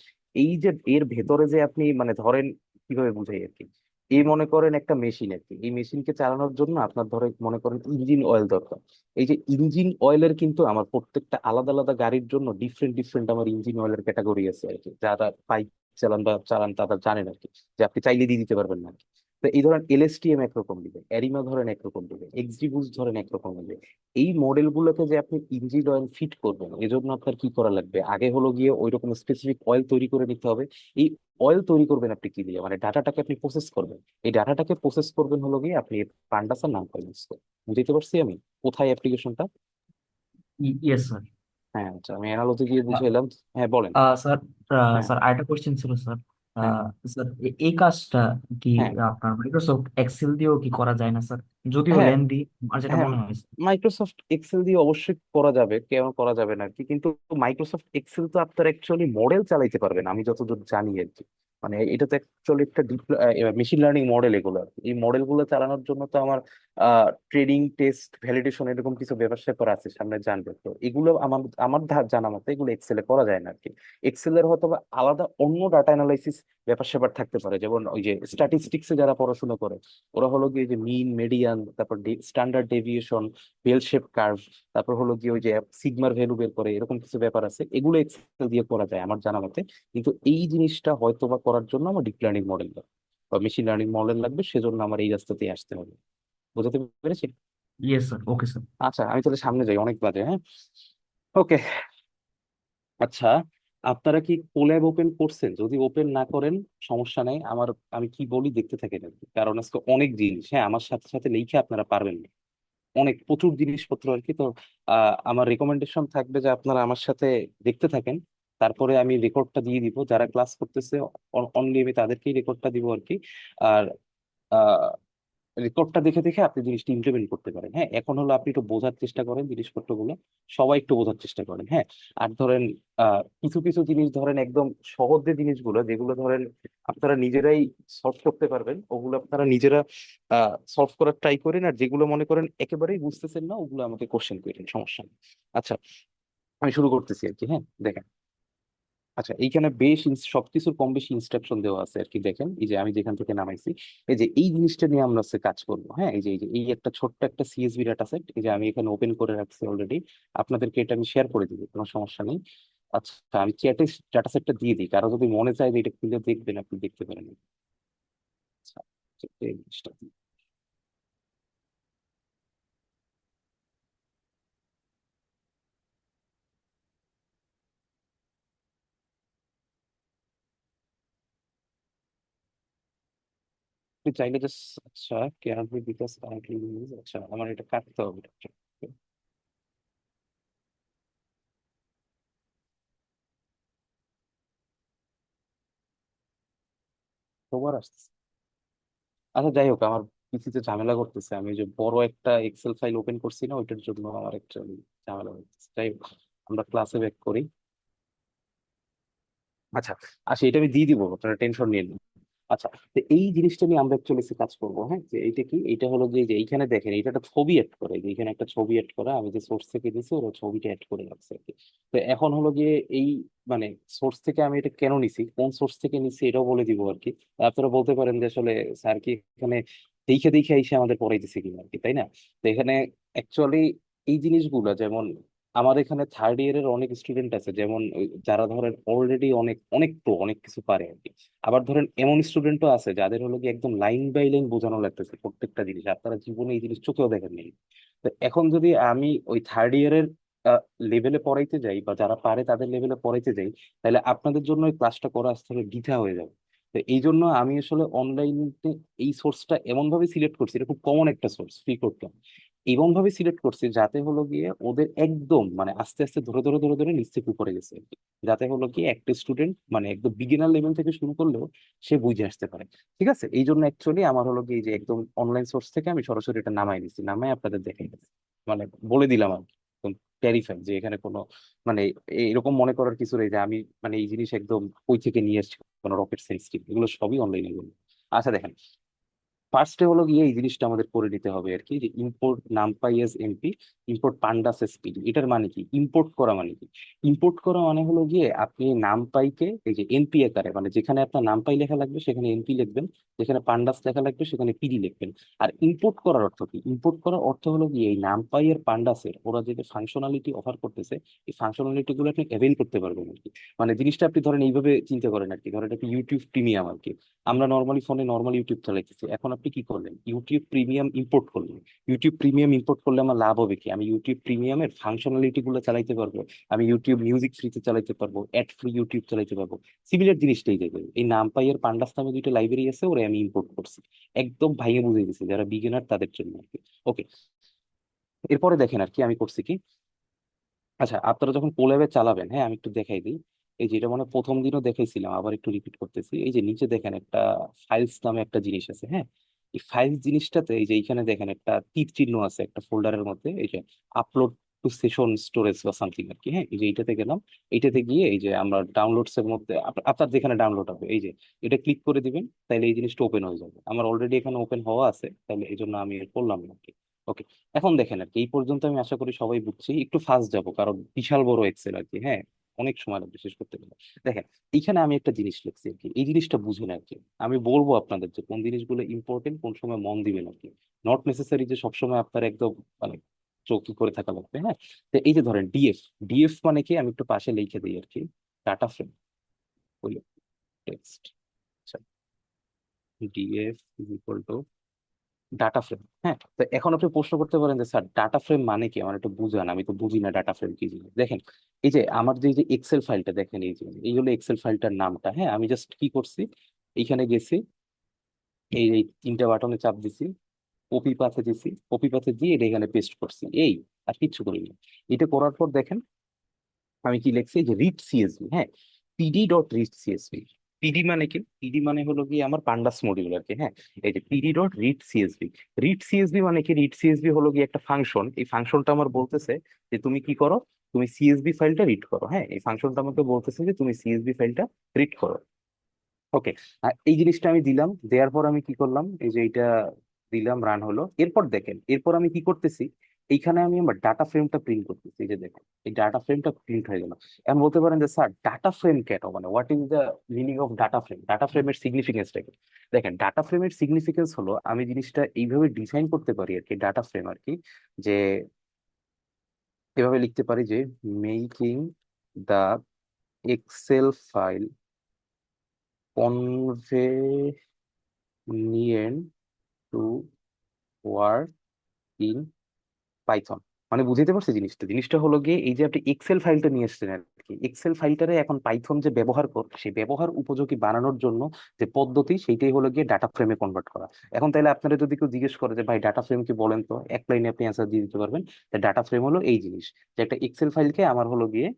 S1: এই যে এর ভেতরে যে আপনি মানে ধরেন কিভাবে বুঝাই আর কি, এই মনে করেন একটা মেশিন আর কি, এই মেশিনকে চালানোর জন্য আপনার ধরে মনে করেন ইঞ্জিন অয়েল দরকার। এই যে ইঞ্জিন অয়েলের কিন্তু আমার প্রত্যেকটা আলাদা আলাদা গাড়ির জন্য ডিফারেন্ট ডিফারেন্ট আমার ইঞ্জিন অয়েলের ক্যাটাগরি আছে আর কি, যারা বাইক চালান বা চালান তারা জানেন আর কি, যে আপনি চাইলে দিয়ে দিতে পারবেন না। তো এই ধরেন এলএসটিএম একরকম দিবে, অ্যারিমা ধরেন একরকম দিবে, এক্সজিবুস ধরেন একরকম দিবে। এই মডেল গুলোকে যে আপনি ইঞ্জিন অয়েল ফিট করবেন, এজন্য আপনার কি করা লাগবে, আগে হলো গিয়ে ওই রকম স্পেসিফিক অয়েল তৈরি করে নিতে হবে। এই অয়েল তৈরি করবেন আপনি কি দিয়ে, মানে ডাটাটাকে আপনি প্রসেস করবেন। এই ডাটাটাকে প্রসেস করবেন হলো গিয়ে আপনি পান্ডাসের নাম পাই ইউজ করে। বুঝতে পারছি আমি কোথায় অ্যাপ্লিকেশনটা?
S3: Yes sir.
S1: হ্যাঁ আচ্ছা, আমি অ্যানালজি দিয়ে বুঝাইলাম। হ্যাঁ বলেন।
S3: স্যার,
S1: হ্যাঁ
S3: স্যার আরেকটা কোশ্চেন ছিল স্যার।
S1: হ্যাঁ
S3: স্যার এই কাজটা কি
S1: হ্যাঁ
S3: আপনার মাইক্রোসফট এক্সেল দিয়েও কি করা যায় না স্যার? যদিও
S1: হ্যাঁ
S3: লেন্দি, আর যেটা
S1: হ্যাঁ
S3: মনে হয় স্যার।
S1: মাইক্রোসফট এক্সেল দিয়ে অবশ্যই করা যাবে, কেন করা যাবে না আর কি, কিন্তু মাইক্রোসফট এক্সেল তো আপনার অ্যাকচুয়ালি মডেল চালাইতে পারবেন আমি যতদূর জানি আর কি। মানে এটা তো অ্যাকচুয়ালি একটা মেশিন লার্নিং মডেল, এগুলো আর কি। এই মডেল গুলো চালানোর জন্য তো আমার ট্রেনিং, টেস্ট, ভ্যালিডেশন এরকম কিছু ব্যাপার স্যাপার আছে, সামনে জানবে। তো এগুলো আমার আমার জানা মতে এগুলো এক্সেলে করা যায় না আর কি। এক্সেলের হয়তো বা আলাদা অন্য ডাটা অ্যানালাইসিস ব্যাপার স্যাপার থাকতে পারে, যেমন ওই যে স্ট্যাটিস্টিক্সে যারা পড়াশোনা করে, ওরা হলো গিয়ে যে মিন, মেডিয়ান, তারপর standard deviation, bell shape curve, তারপর হলো গিয়ে ওই যে সিগমার ভ্যালু বের করে, এরকম কিছু ব্যাপার আছে, এগুলো এক্সেল দিয়ে করা যায় আমার জানা মতে। কিন্তু এই জিনিসটা হয়তো বা করার জন্য আমার ডিপ লার্নিং মডেল লাগবে বা মেশিন লার্নিং মডেল লাগবে, সেজন্য আমার এই রাস্তাতেই আসতে হবে। বুঝতে পেরেছি?
S3: Yes sir, okay sir.
S1: আচ্ছা আমি তাহলে সামনে যাই, অনেক বাজে, হ্যাঁ। ওকে। আচ্ছা, আপনারা কি কোল্যাব ওপেন করছেন? যদি ওপেন না করেন সমস্যা নেই, আমি কি বলি দেখতে থাকেন আর কি। কারণ আজকে অনেক জিনিস, হ্যাঁ, আমার সাথে সাথে লিখে আপনারা পারবেন না, অনেক প্রচুর জিনিসপত্র আর কি। তো আমার রেকমেন্ডেশন থাকবে যে আপনারা আমার সাথে দেখতে থাকেন। তারপরে আমি রেকর্ডটা দিয়ে দিব, যারা ক্লাস করতেছে অনলি আমি তাদেরকেই রেকর্ডটা দিব আর কি। আর রেকর্ডটা দেখে দেখে আপনি জিনিসটা ইমপ্লিমেন্ট করতে পারেন। হ্যাঁ, এখন হলো আপনি একটু বোঝার চেষ্টা করেন জিনিসপত্রগুলো, সবাই একটু বোঝার চেষ্টা করেন। হ্যাঁ, আর ধরেন কিছু কিছু জিনিস ধরেন একদম সহজ যে জিনিসগুলো, যেগুলো ধরেন আপনারা নিজেরাই সলভ করতে পারবেন, ওগুলো আপনারা নিজেরা সলভ করার ট্রাই করেন। আর যেগুলো মনে করেন একেবারেই বুঝতেছেন না, ওগুলো আমাকে কোশ্চেন করেন, সমস্যা নেই। আচ্ছা, আমি শুরু করতেছি আর কি। হ্যাঁ, দেখেন। আচ্ছা, এইখানে সবকিছুর কম বেশি ইনস্ট্রাকশন দেওয়া আছে আর কি। দেখেন, এই যে আমি যেখান থেকে নামাইছি, এই যে এই জিনিসটা নিয়ে আমরা হচ্ছে কাজ করবো। হ্যাঁ, এই একটা ছোট্ট একটা সিএসভি ডাটা সেট, এই যে আমি এখানে ওপেন করে রাখছি অলরেডি। আপনাদেরকে এটা আমি শেয়ার করে দিব, কোনো সমস্যা নেই। আচ্ছা, আমি চ্যাটে ডাটা সেটটা দিয়ে দিই, কারো যদি মনে চায় যে এটা খুলে দেখবেন, আপনি দেখতে পারেন। আচ্ছা, এই জিনিসটা আপনি চাইলে জাস্ট, আচ্ছা, কেয়ার বিকজ কারেন্টলি ইউজ, আচ্ছা আমার এটা কাটতে হবে। খবর আসছে। আচ্ছা, যাই হোক, আমার পিসিতে ঝামেলা করতেছে। আমি ওই যে বড় একটা এক্সেল ফাইল ওপেন করছি না, ওইটার জন্য আমার একটা ঝামেলা করতেছে। যাই হোক, আমরা ক্লাসে ব্যাক করি। আচ্ছা, এটা আমি দিয়ে দিব, আপনারা টেনশন নিয়ে নিন। আচ্ছা, তো এই জিনিসটা নিয়ে আমরা অ্যাকচুয়ালি কাজ করবো। হ্যাঁ, যে এইটা কি, এইটা হলো যে এইখানে দেখেন, এটা একটা ছবি অ্যাড করে, যে এখানে একটা ছবি অ্যাড করা, আমি যে সোর্স থেকে দিছি ওরা ছবিটা অ্যাড করে রাখছে আর কি। তো এখন হলো গিয়ে এই মানে সোর্স থেকে আমি এটা কেন নিছি, কোন সোর্স থেকে নিছি, এটাও বলে দিব আর কি। আপনারা বলতে পারেন যে আসলে স্যার কি এখানে দেখে দেখে এসে আমাদের পড়াইতেছে কিনা আর কি, তাই না? তো এখানে অ্যাকচুয়ালি এই জিনিসগুলো যেমন আমার এখানে থার্ড ইয়ারের অনেক স্টুডেন্ট আছে, যেমন যারা ধরেন অলরেডি অনেক অনেক অনেক কিছু পারে আর কি। আবার ধরেন এমন স্টুডেন্টও আছে যাদের হলো কি একদম লাইন বাই লাইন বোঝানো লাগতেছে প্রত্যেকটা জিনিস, আপনারা জীবনে এই জিনিস চোখেও দেখেননি। তো এখন যদি আমি ওই থার্ড ইয়ারের লেভেলে পড়াইতে যাই, বা যারা পারে তাদের লেভেলে পড়াইতে যাই, তাহলে আপনাদের জন্য এই ক্লাসটা করা আসতে হবে বৃথা হয়ে যাবে। তো এই জন্য আমি আসলে অনলাইনে এই সোর্সটা এমন ভাবে সিলেক্ট করছি, এটা খুব কমন একটা সোর্স, ফ্রি করতাম এমন ভাবে সিলেক্ট করছি যাতে হলো গিয়ে ওদের একদম মানে আস্তে আস্তে ধরে ধরে ধরে ধরে নিচ থেকে উপরে গেছে আর কি। যাতে হলো কি একটা স্টুডেন্ট মানে একদম বিগিনার লেভেল থেকে শুরু করলেও সে বুঝে আসতে পারে। ঠিক আছে, এই জন্য অ্যাকচুয়ালি আমার হলো কি, এই যে একদম অনলাইন সোর্স থেকে আমি সরাসরি এটা নামাই দিচ্ছি, নামাই আপনাদের দেখাই দিচ্ছি, মানে বলে দিলাম আর কি। ক্যারিফাই যে এখানে কোনো মানে এরকম মনে করার কিছু নেই যে আমি মানে এই জিনিস একদম ওই থেকে নিয়ে আসছি, কোনো রকেট সায়েন্স কি, এগুলো সবই অনলাইনে বলবো। আচ্ছা, দেখেন, ফার্স্টে হলো গিয়ে এই জিনিসটা আমাদের করে নিতে হবে আর কি, যে import numpy as np, import pandas as pd. এটার মানে কি, ইম্পোর্ট করা মানে কি? ইম্পোর্ট করা মানে হলো গিয়ে আপনি নামপাইকে এই যে এনপি আকারে, মানে যেখানে আপনার নামপাই লেখা লাগবে সেখানে এনপি লিখবেন, যেখানে পান্ডাস লেখা লাগবে সেখানে পিডি লিখবেন। আর ইম্পোর্ট করার অর্থ কি? ইম্পোর্ট করার অর্থ হলো কি, এই নামপাই এর পান্ডাসের ওরা যে ফাংশনালিটি অফার করতেছে, এই ফাংশনালিটি গুলো আপনি অ্যাভেল করতে পারবেন আর কি। মানে জিনিসটা আপনি ধরেন এইভাবে চিন্তা করেন আর কি, ধরেন একটা ইউটিউব প্রিমিয়াম আর কি। আমরা নর্মালি ফোনে নর্মাল ইউটিউব চালাইতেছি, এখন আপনি কি করলেন, ইউটিউব প্রিমিয়াম ইম্পোর্ট করলেন। ইউটিউব প্রিমিয়াম ইম্পোর্ট করলে আমার লাভ হবে কি, আমি ইউটিউব প্রিমিয়ামের ফাংশনালিটি গুলো চালাইতে পারবো। আমি ইউটিউব মিউজিক ফ্রিতে চালাইতে পারবো, অ্যাড ফ্রি ইউটিউব চালাইতে পারবো। সিমিলার জিনিসটাই দেখবেন, এই নামপাই এর পান্ডাস নামে দুইটা লাইব্রেরি আছে, ওরে আমি ইম্পোর্ট করছি। একদম ভাইয়ে বুঝে গেছি, যারা বিগিনার তাদের জন্য আর কি। ওকে, এরপরে দেখেন আর কি আমি করছি কি। আচ্ছা, আপনারা যখন কোল্যাবে চালাবেন, হ্যাঁ, আমি একটু দেখাই দিই। এই যেটা মানে প্রথম দিনও দেখাইছিলাম, আবার একটু রিপিট করতেছি। এই যে নিচে দেখেন একটা ফাইলস নামে একটা জিনিস আছে। হ্যাঁ, এই ফাইলস জিনিসটাতে এই যে এইখানে দেখেন একটা তীর চিহ্ন আছে একটা ফোল্ডারের মধ্যে, এই যে আপলোড টু সেশন স্টোরেজ বা সামথিং আর কি। হ্যাঁ, এই যে এইটাতে গেলাম, এইটাতে গিয়ে এই যে আমরা ডাউনলোডস এর মধ্যে আপনার যেখানে ডাউনলোড হবে, এই যে এটা ক্লিক করে দিবেন, তাহলে এই জিনিসটা ওপেন হয়ে যাবে। আমার অলরেডি এখানে ওপেন হওয়া আছে, তাহলে এই জন্য আমি আর করলাম না আর কি। ওকে, এখন দেখেন আর কি, এই পর্যন্ত আমি আশা করি সবাই বুঝছি। একটু ফাস্ট যাব কারণ বিশাল বড় এক্সেল আর কি। হ্যাঁ, অনেক সময় লাগবে শেষ করতে গেলে। দেখেন, এইখানে আমি একটা জিনিস লিখছি আর কি, এই জিনিসটা বুঝেন আর কি। আমি বলবো আপনাদের যে কোন জিনিসগুলো ইম্পর্টেন্ট, কোন সময় মন দিবেন আর কি। নট নেসেসারি যে সবসময় আপনার একদম মানে চৌকি করে থাকা লাগবে। হ্যাঁ, তো এই যে ধরেন ডিএফ, ডিএফ মানে কি, আমি একটু পাশে লিখে দিই আর কি। Data frame, text. আচ্ছা, DF is equal to data frame. হ্যাঁ, তো এখন আপনি প্রশ্ন করতে পারেন যে স্যার ডাটা ফ্রেম মানে কি, আমার একটু বুঝান, আমি তো বুঝি না ডাটা ফ্রেম কি জিনিস। দেখেন, এই যে আমার যে এক্সেল ফাইলটা দেখেন, এই হলো এক্সেল ফাইলটার নামটা। হ্যাঁ, আমি জাস্ট কি করছি, এইখানে গেছি, এই তিনটা বাটনে চাপ দিছি, কপি পাথে দিছি, কপি পাথে দিয়ে এটা এখানে পেস্ট করছি, এই আর কিচ্ছু করিনি। এটা করার পর দেখেন আমি কি লিখছি, যে রিড সিএসভি। হ্যাঁ, PD dot read CSV. PD মানে কি, পিডি মানে হলো কি আমার পান্ডাস মডিউল আর কি। হ্যাঁ, এই যে PD dot read CSV. Read CSV মানে কি, রিড সিএসভি হলো কি একটা ফাংশন। এই ফাংশনটা আমার বলতেছে যে তুমি কি করো, তুমি সিএসভি ফাইলটা রিড করো। হ্যাঁ, এই ফাংশনটা আমাকে বলতেছে যে তুমি সিএসভি ফাইলটা রিড করো। ওকে, আর এই জিনিসটা আমি দিলাম, দেওয়ার পর আমি কি করলাম, এই যে এইটা দিলাম, রান হলো। এরপর দেখেন, এরপর আমি কি করতেছি, এইখানে আমি আমার ডাটা ফ্রেমটা প্রিন্ট করতেছি। এই যে দেখেন, এই ডাটা ফ্রেমটা প্রিন্ট হয়ে গেল। এখন বলতে পারেন যে স্যার ডাটা ফ্রেম কেন, মানে what is the meaning of data frame, data ফ্রেমের সিগনিফিকেন্সটা কি? দেখেন, ডাটা ফ্রেমের সিগনিফিকেন্স হলো, আমি জিনিসটা এইভাবে ডিজাইন করতে পারি আর কি, ডাটা ফ্রেম আর কি, যে এভাবে লিখতে পারি যে making the Excel file convenient to work in Python. মানে বুঝতে পারছি জিনিসটা, জিনিসটা হলো গিয়ে এই যে আপনি এক্সেল ফাইলটা নিয়ে এসেছেন আর কি, এক্সেল ফাইলটারে এখন পাইথন যে ব্যবহার কর, সেই ব্যবহার উপযোগী বানানোর জন্য যে পদ্ধতি, সেইটাই হলো গিয়ে ডাটা ফ্রেমে কনভার্ট করা। এখন তাহলে আপনারা যদি কেউ জিজ্ঞেস করে যে ভাই ডাটা ফ্রেম কি বলেন, তো এক লাইনে আপনি অ্যান্সার দিয়ে দিতে পারবেন। ডাটা ফ্রেম হলো এই জিনিস, যে একটা এক্সেল ফাইলকে আমার হলো গিয়ে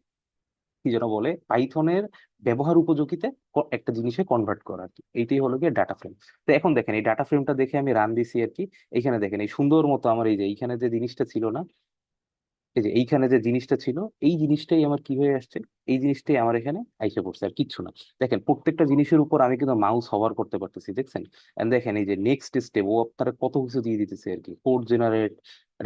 S1: কি যেন বলে, পাইথনের ব্যবহার উপযোগীতে একটা জিনিসে কনভার্ট করা আর কি, এইটাই হলো গিয়ে ডাটা ফ্রেম। তো এখন দেখেন, এই ডাটা ফ্রেমটা দেখে আমি রান দিছি আর কি। এইখানে দেখেন, এই সুন্দর মতো আমার এই যে এইখানে যে জিনিসটা ছিল না, এই যে এইখানে যে জিনিসটা ছিল, এই জিনিসটাই আমার কি হয়ে আসছে, এই জিনিসটাই আমার এখানে আইসা পড়ছে, আর কিচ্ছু না। দেখেন, প্রত্যেকটা জিনিসের উপর আমি কিন্তু মাউস হভার করতে পারতেছি, দেখছেন? And দেখেন, এই যে নেক্সট স্টেপ, ও আপনারা কত কিছু দিয়ে দিতেছে আর কি, কোড জেনারেট,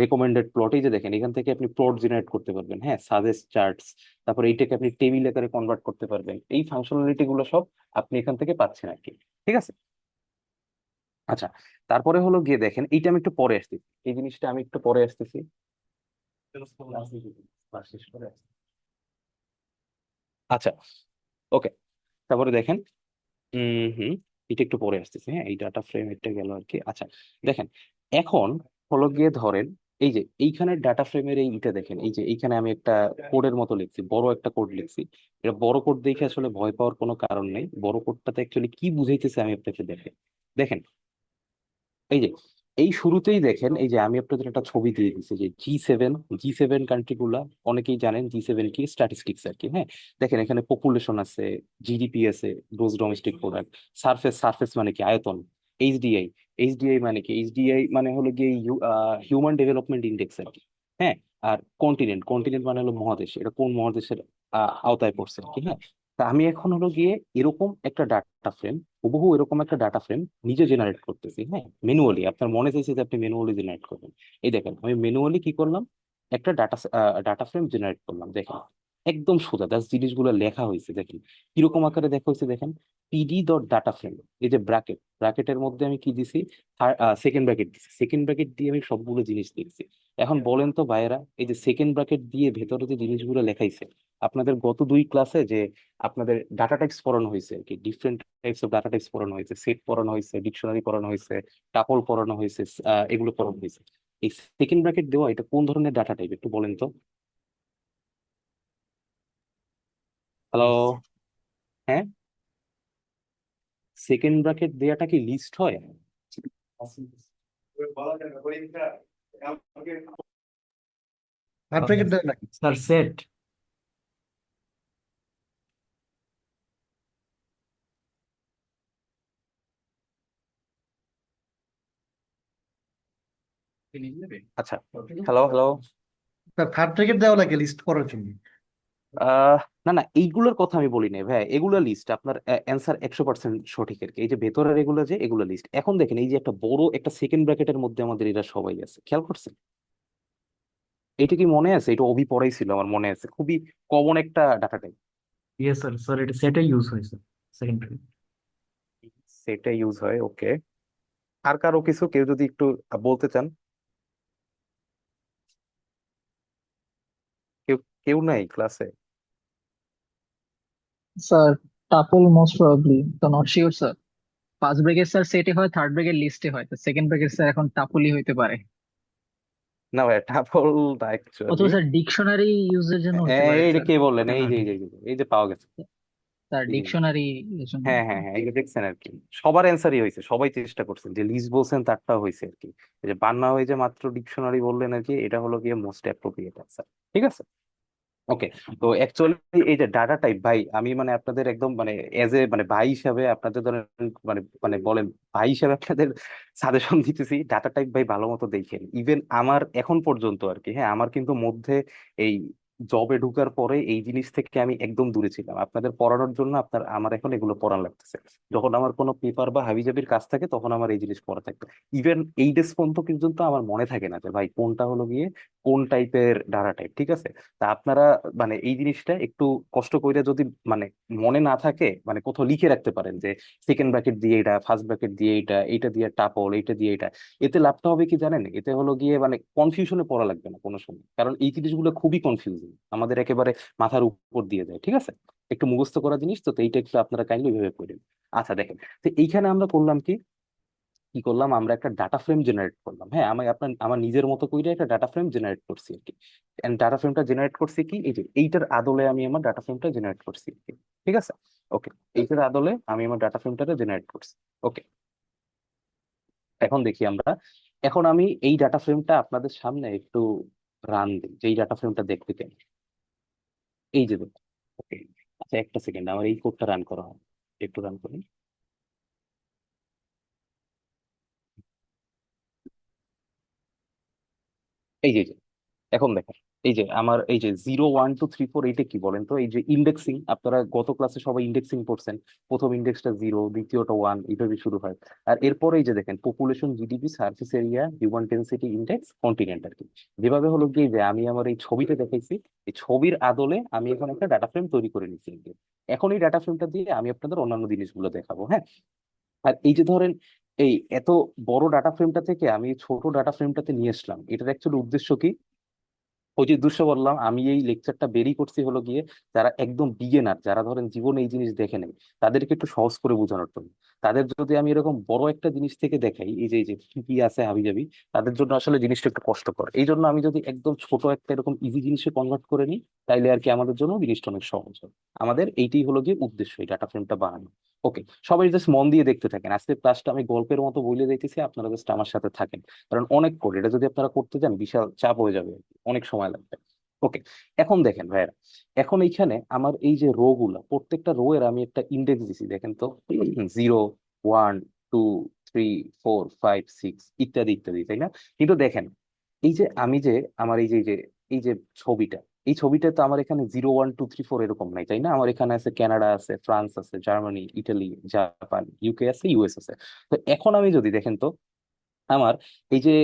S1: রেকমেন্ডেড প্লট। এই যে দেখেন, এখান থেকে আপনি প্লট জেনারেট করতে পারবেন। হ্যাঁ, সাজেস্ট চার্টস, তারপরে এইটাকে আপনি টেবিল আকারে কনভার্ট করতে পারবেন। এই ফাংশনালিটি গুলো সব আপনি এখান থেকে পাচ্ছেন আর কি। ঠিক আছে, আচ্ছা। তারপরে হলো গিয়ে দেখেন, এইটা আমি একটু পরে আসতেছি, এই জিনিসটা আমি একটু পরে আসতেছি। ক্লাস শেষ করে আসতেছি। আচ্ছা, ওকে। তারপরে দেখেন, হুম, এটা একটু পরে আসতেছে। হ্যাঁ, এই ডাটা ফ্রেম এটা গেল আর কি। আচ্ছা, দেখেন, এখন হলো গিয়ে ধরেন, এই যে এইখানে ডাটা ফ্রেমের এইটা দেখেন, এই যে এইখানে আমি একটা কোডের মতো লিখছি, বড় একটা কোড লিখছি। এটা বড় কোড দেখে আসলে ভয় পাওয়ার কোনো কারণ নেই, বড় কোডটাতে অ্যাকচুয়ালি কি বুঝাইতেছে আমি আপনাকে দেখেন। দেখেন, এই যে এই শুরুতেই দেখেন, এই যে আমি আপনাদের একটা ছবি দিয়ে দিচ্ছি, যে জি সেভেন কান্ট্রি গুলা, অনেকেই জানেন জি7 কি, স্ট্যাটিস্টিক্স আর কি। হ্যাঁ, দেখেন এখানে পপুলেশন আছে, জিডিপি আছে, গ্রোস ডোমেস্টিক প্রোডাক্ট, সারফেস মানে কি, আয়তন, এইচডিআই, এইচডিআই মানে কি, এইচডিআই মানে হলো গিয়ে হিউম্যান ডেভেলপমেন্ট ইন্ডেক্স আর কি। হ্যাঁ, আর কন্টিনেন্ট মানে হলো মহাদেশ, এটা কোন মহাদেশের আওতায় পড়ছে আর কি। হ্যাঁ, তা আমি এখন হলো গিয়ে এরকম একটা ডাটা ফ্রেম, হুবহু এরকম একটা ডাটা ফ্রেম নিজে জেনারেট করতেছি। হ্যাঁ, ম্যানুয়ালি, আপনার মনে চাইছে যে আপনি ম্যানুয়ালি জেনারেট করবেন। এই দেখেন, আমি ম্যানুয়ালি কি করলাম, একটা ডাটা ফ্রেম জেনারেট করলাম। দেখেন, একদম সোজা, জাস্ট জিনিসগুলো লেখা হয়েছে। দেখেন কিরকম আকারে দেখা হয়েছে, দেখেন পিডি ডট ডাটা ফ্রেম, এই যে ব্র্যাকেটের মধ্যে আমি কি দিছি, সেকেন্ড ব্র্যাকেট দিছি, সেকেন্ড ব্র্যাকেট দিয়ে আমি সবগুলো জিনিস দেখছি। এখন বলেন তো ভাইয়েরা, এই যে সেকেন্ড ব্র্যাকেট দিয়ে ভেতরে যে জিনিসগুলো লেখাইছে, আপনাদের গত 2 ক্লাসে যে আপনাদের ডাটা টাইপস পড়ানো হয়েছে আর কি, different types of data types পড়ানো হয়েছে, সেট পড়ানো হয়েছে, ডিকশনারি পড়ানো হয়েছে, টাপল পড়ানো হয়েছে, এগুলো পড়ানো হয়েছে। এই সেকেন্ড ব্র্যাকেট দেওয়া এটা কোন ধরনের ডাটা টাইপ একটু বলেন তো। হ্যালো? হ্যাঁ, সেকেন্ড ব্র্যাকেট দেওয়াটা কি লিস্ট হয়?
S2: হার্ট ব্রেকেট দেয় নাকি?
S3: Sir set.
S1: আচ্ছা, হ্যালো।
S2: তার থার্ড ব্রেকেট দেওয়া লাগে লিস্ট করার জন্য।
S1: না না, এইগুলোর কথা আমি বলি নাই ভাই, এগুলো লিস্ট, আপনার অ্যান্সার 100% সঠিক আর কি। এই যে ভেতরের এগুলো, যে এগুলো লিস্ট। এখন দেখেন, এই যে একটা বড় একটা সেকেন্ড ব্র্যাকেটের মধ্যে আমাদের এরা সবাই আছে, খেয়াল করছেন? এটা কি মনে আছে? এটা অভি পড়াই ছিল, আমার মনে আছে, খুবই কমন একটা data type.
S3: Yes sir, sir এটা সেটে ইউজ হয়েছে সেকেন্ডারি।
S1: সেটা ইউজ হয়, ওকে। আর কারো কিছু, কেউ যদি একটু বলতে চান? কেউ কেউ নাই ক্লাসে?
S4: Sir, Tapul most probably. So not sure, sir. First bracket sir সেটে হয়, থার্ড ব্র্যাকেট লিস্টে হয়, তো সেকেন্ড ব্র্যাকেট স্যার এখন টাপুলি হইতে পারে।
S1: না ভাই, টাপল না অ্যাকচুয়ালি।
S4: অথবা স্যার ডিকশনারি ইউজের জন্য হইতে পারে
S1: এইটা
S4: স্যার।
S1: কে বললেন? এই
S3: হুম
S1: যে এই
S3: হুম।
S1: যে এই যে পাওয়া গেছে।
S4: স্যার
S1: এই যে
S4: ডিকশনারি এর জন্য
S1: হ্যাঁ
S4: হইতে
S1: হ্যাঁ
S4: পারে।
S1: হ্যাঁ, এই যে দেখছেন আর কি, সবার অ্যান্সারই হয়েছে, সবাই চেষ্টা করছেন, যে লিস্ট বলছেন তারটা হয়েছে আর কি। এই যে বান্না হয়ে যে মাত্র ডিকশনারি বললেন আর কি, এটা হলো গিয়ে মোস্ট অ্যাপ্রোপ্রিয়েট অ্যান্সার। ঠিক আছে, ওকে। তো অ্যাকচুয়ালি এই যে ডাটা টাইপ ভাই, আমি মানে আপনাদের একদম মানে এজ এ মানে ভাই হিসাবে আপনাদের ধরেন মানে মানে বলেন ভাই হিসাবে আপনাদের সাজেশন দিতেছি, ডাটা টাইপ ভাই ভালো মতো দেখেন। ইভেন আমার এখন পর্যন্ত আর কি, হ্যাঁ, আমার কিন্তু মধ্যে এই জবে ঢুকার পরে এই জিনিস থেকে আমি একদম দূরে ছিলাম। আপনাদের পড়ানোর জন্য আপনার আমার এখন এগুলো পড়ান লাগতেছে। যখন আমার কোনো পেপার বা হাবিজাবির কাজ থাকে তখন আমার এই জিনিস পড়া থাকে। ইভেন এই ডেস পর্যন্ত আমার মনে থাকে না যে ভাই কোনটা হলো গিয়ে কোন টাইপের ডাটা টাইপ। ঠিক আছে, তা আপনারা মানে এই জিনিসটা একটু কষ্ট করে যদি মানে মনে না থাকে মানে কোথাও লিখে রাখতে পারেন যে সেকেন্ড ব্র্যাকেট দিয়ে এটা, ফার্স্ট ব্র্যাকেট দিয়ে এটা, এইটা দিয়ে টাপল, এইটা দিয়ে এটা। এতে লাভটা হবে কি জানেন? এতে হলো গিয়ে মানে কনফিউশনে পড়া লাগবে না কোনো সময়, কারণ এই জিনিসগুলো খুবই কনফিউজিং, আমাদের একেবারে মাথার উপর দিয়ে যায়। ঠিক আছে, একটু মুখস্থ করা জিনিস তো, তো এইটা একটু আপনারা কাইন্ডলি ভেবে পড়েন। আচ্ছা দেখেন, তো এইখানে আমরা করলাম কি, কি করলাম, আমরা একটা ডাটা ফ্রেম জেনারেট করলাম। হ্যাঁ, আমি আপনার আমার নিজের মতো করে একটা ডাটা ফ্রেম জেনারেট করছি আর কি। ডাটা ফ্রেমটা জেনারেট করছি কি, এই যে এইটার আদলে আমি আমার ডাটা ফ্রেমটা জেনারেট করছি আর কি। ঠিক আছে, ওকে, এইটার আদলে আমি আমার ডাটা ফ্রেমটা জেনারেট করছি। ওকে, এখন দেখি আমরা, এখন আমি এই ডাটা ফ্রেমটা আপনাদের সামনে একটু রান দিই, যে এই ডাটা ফ্রেমটা দেখতে চাই। এই যে দেখুন, ওকে। আচ্ছা একটা সেকেন্ড, আমার এই কোডটা রান করা হয়, একটু রান করি। এই যে এখন দেখেন, এই যে আমার এই যে 0 1 2 3 4, এইটা কি বলেন তো? এই যে ইন্ডেক্সিং, আপনারা গত ক্লাসে সবাই ইন্ডেক্সিং পড়ছেন। প্রথম ইন্ডেক্সটা 0, দ্বিতীয়টা 1, এইভাবে শুরু হয়। আর এরপরে এই যে দেখেন population, GDP, surface area, human density index, continent আর কি। যেভাবে হলো কি যে আমি আমার এই ছবিটা দেখাইছি, এই ছবির আদলে আমি এখন একটা ডাটা ফ্রেম তৈরি করে নিচ্ছি আর কি। এখন এই ডাটা ফ্রেমটা দিয়ে আমি আপনাদের অন্যান্য জিনিসগুলো দেখাবো, হ্যাঁ। আর এই যে ধরেন এই এত বড় ডাটা ফ্রেমটা থেকে আমি এই ছোট ডাটা ফ্রেমটাতে নিয়ে আসলাম, এটার অ্যাকচুয়ালি উদ্দেশ্য কি? ওই যে দৃশ্য বললাম, আমি এই লেকচারটা বেরি করছি হলো গিয়ে যারা একদম বিগিনার, যারা ধরেন জীবনে এই জিনিস দেখে নেই, তাদেরকে একটু সহজ করে বোঝানোর জন্য। তাদের যদি আমি এরকম বড় একটা জিনিস থেকে দেখাই, এই যে কি কি আছে হাবিজাবি, তাদের জন্য আসলে জিনিসটা একটু কষ্টকর। এই জন্য আমি যদি একদম ছোট একটা এরকম ইজি জিনিসে কনভার্ট করে নিই, তাইলে আর কি আমাদের জন্য জিনিসটা অনেক সহজ হয়। আমাদের এইটাই হলো গিয়ে উদ্দেশ্য, এই ডাটা ফ্রেমটা বানানো। ওকে, সবাই জাস্ট মন দিয়ে দেখতে থাকেন। আজকে ক্লাসটা আমি গল্পের মতো বলে দিতেছি, আপনারা জাস্ট আমার সাথে থাকেন, কারণ অনেক কোড, এটা যদি আপনারা করতে যান বিশাল চাপ হয়ে যাবে আর কি, অনেক সময় লাগবে। ওকে, এখন দেখেন ভাইয়ারা, এখন এইখানে আমার এই যে রো গুলা, প্রত্যেকটা রো এর আমি একটা ইন্ডেক্স দিছি, দেখেন তো। 0 1 2 3 4 5 6 ইত্যাদি ইত্যাদি, তাই না? কিন্তু দেখেন, এই যে আমি যে আমার এই যে ছবিটা, এই ছবিটা তো আমার এখানে 0 1 2 3 4 এরকম নাই, তাই না? আমার এখানে আছে কানাডা, আছে ফ্রান্স, আছে জার্মানি, ইটালি, জাপান, ইউকে আছে, ইউএস আছে। তো এখন আমি যদি দেখেন তো, আমার এই যে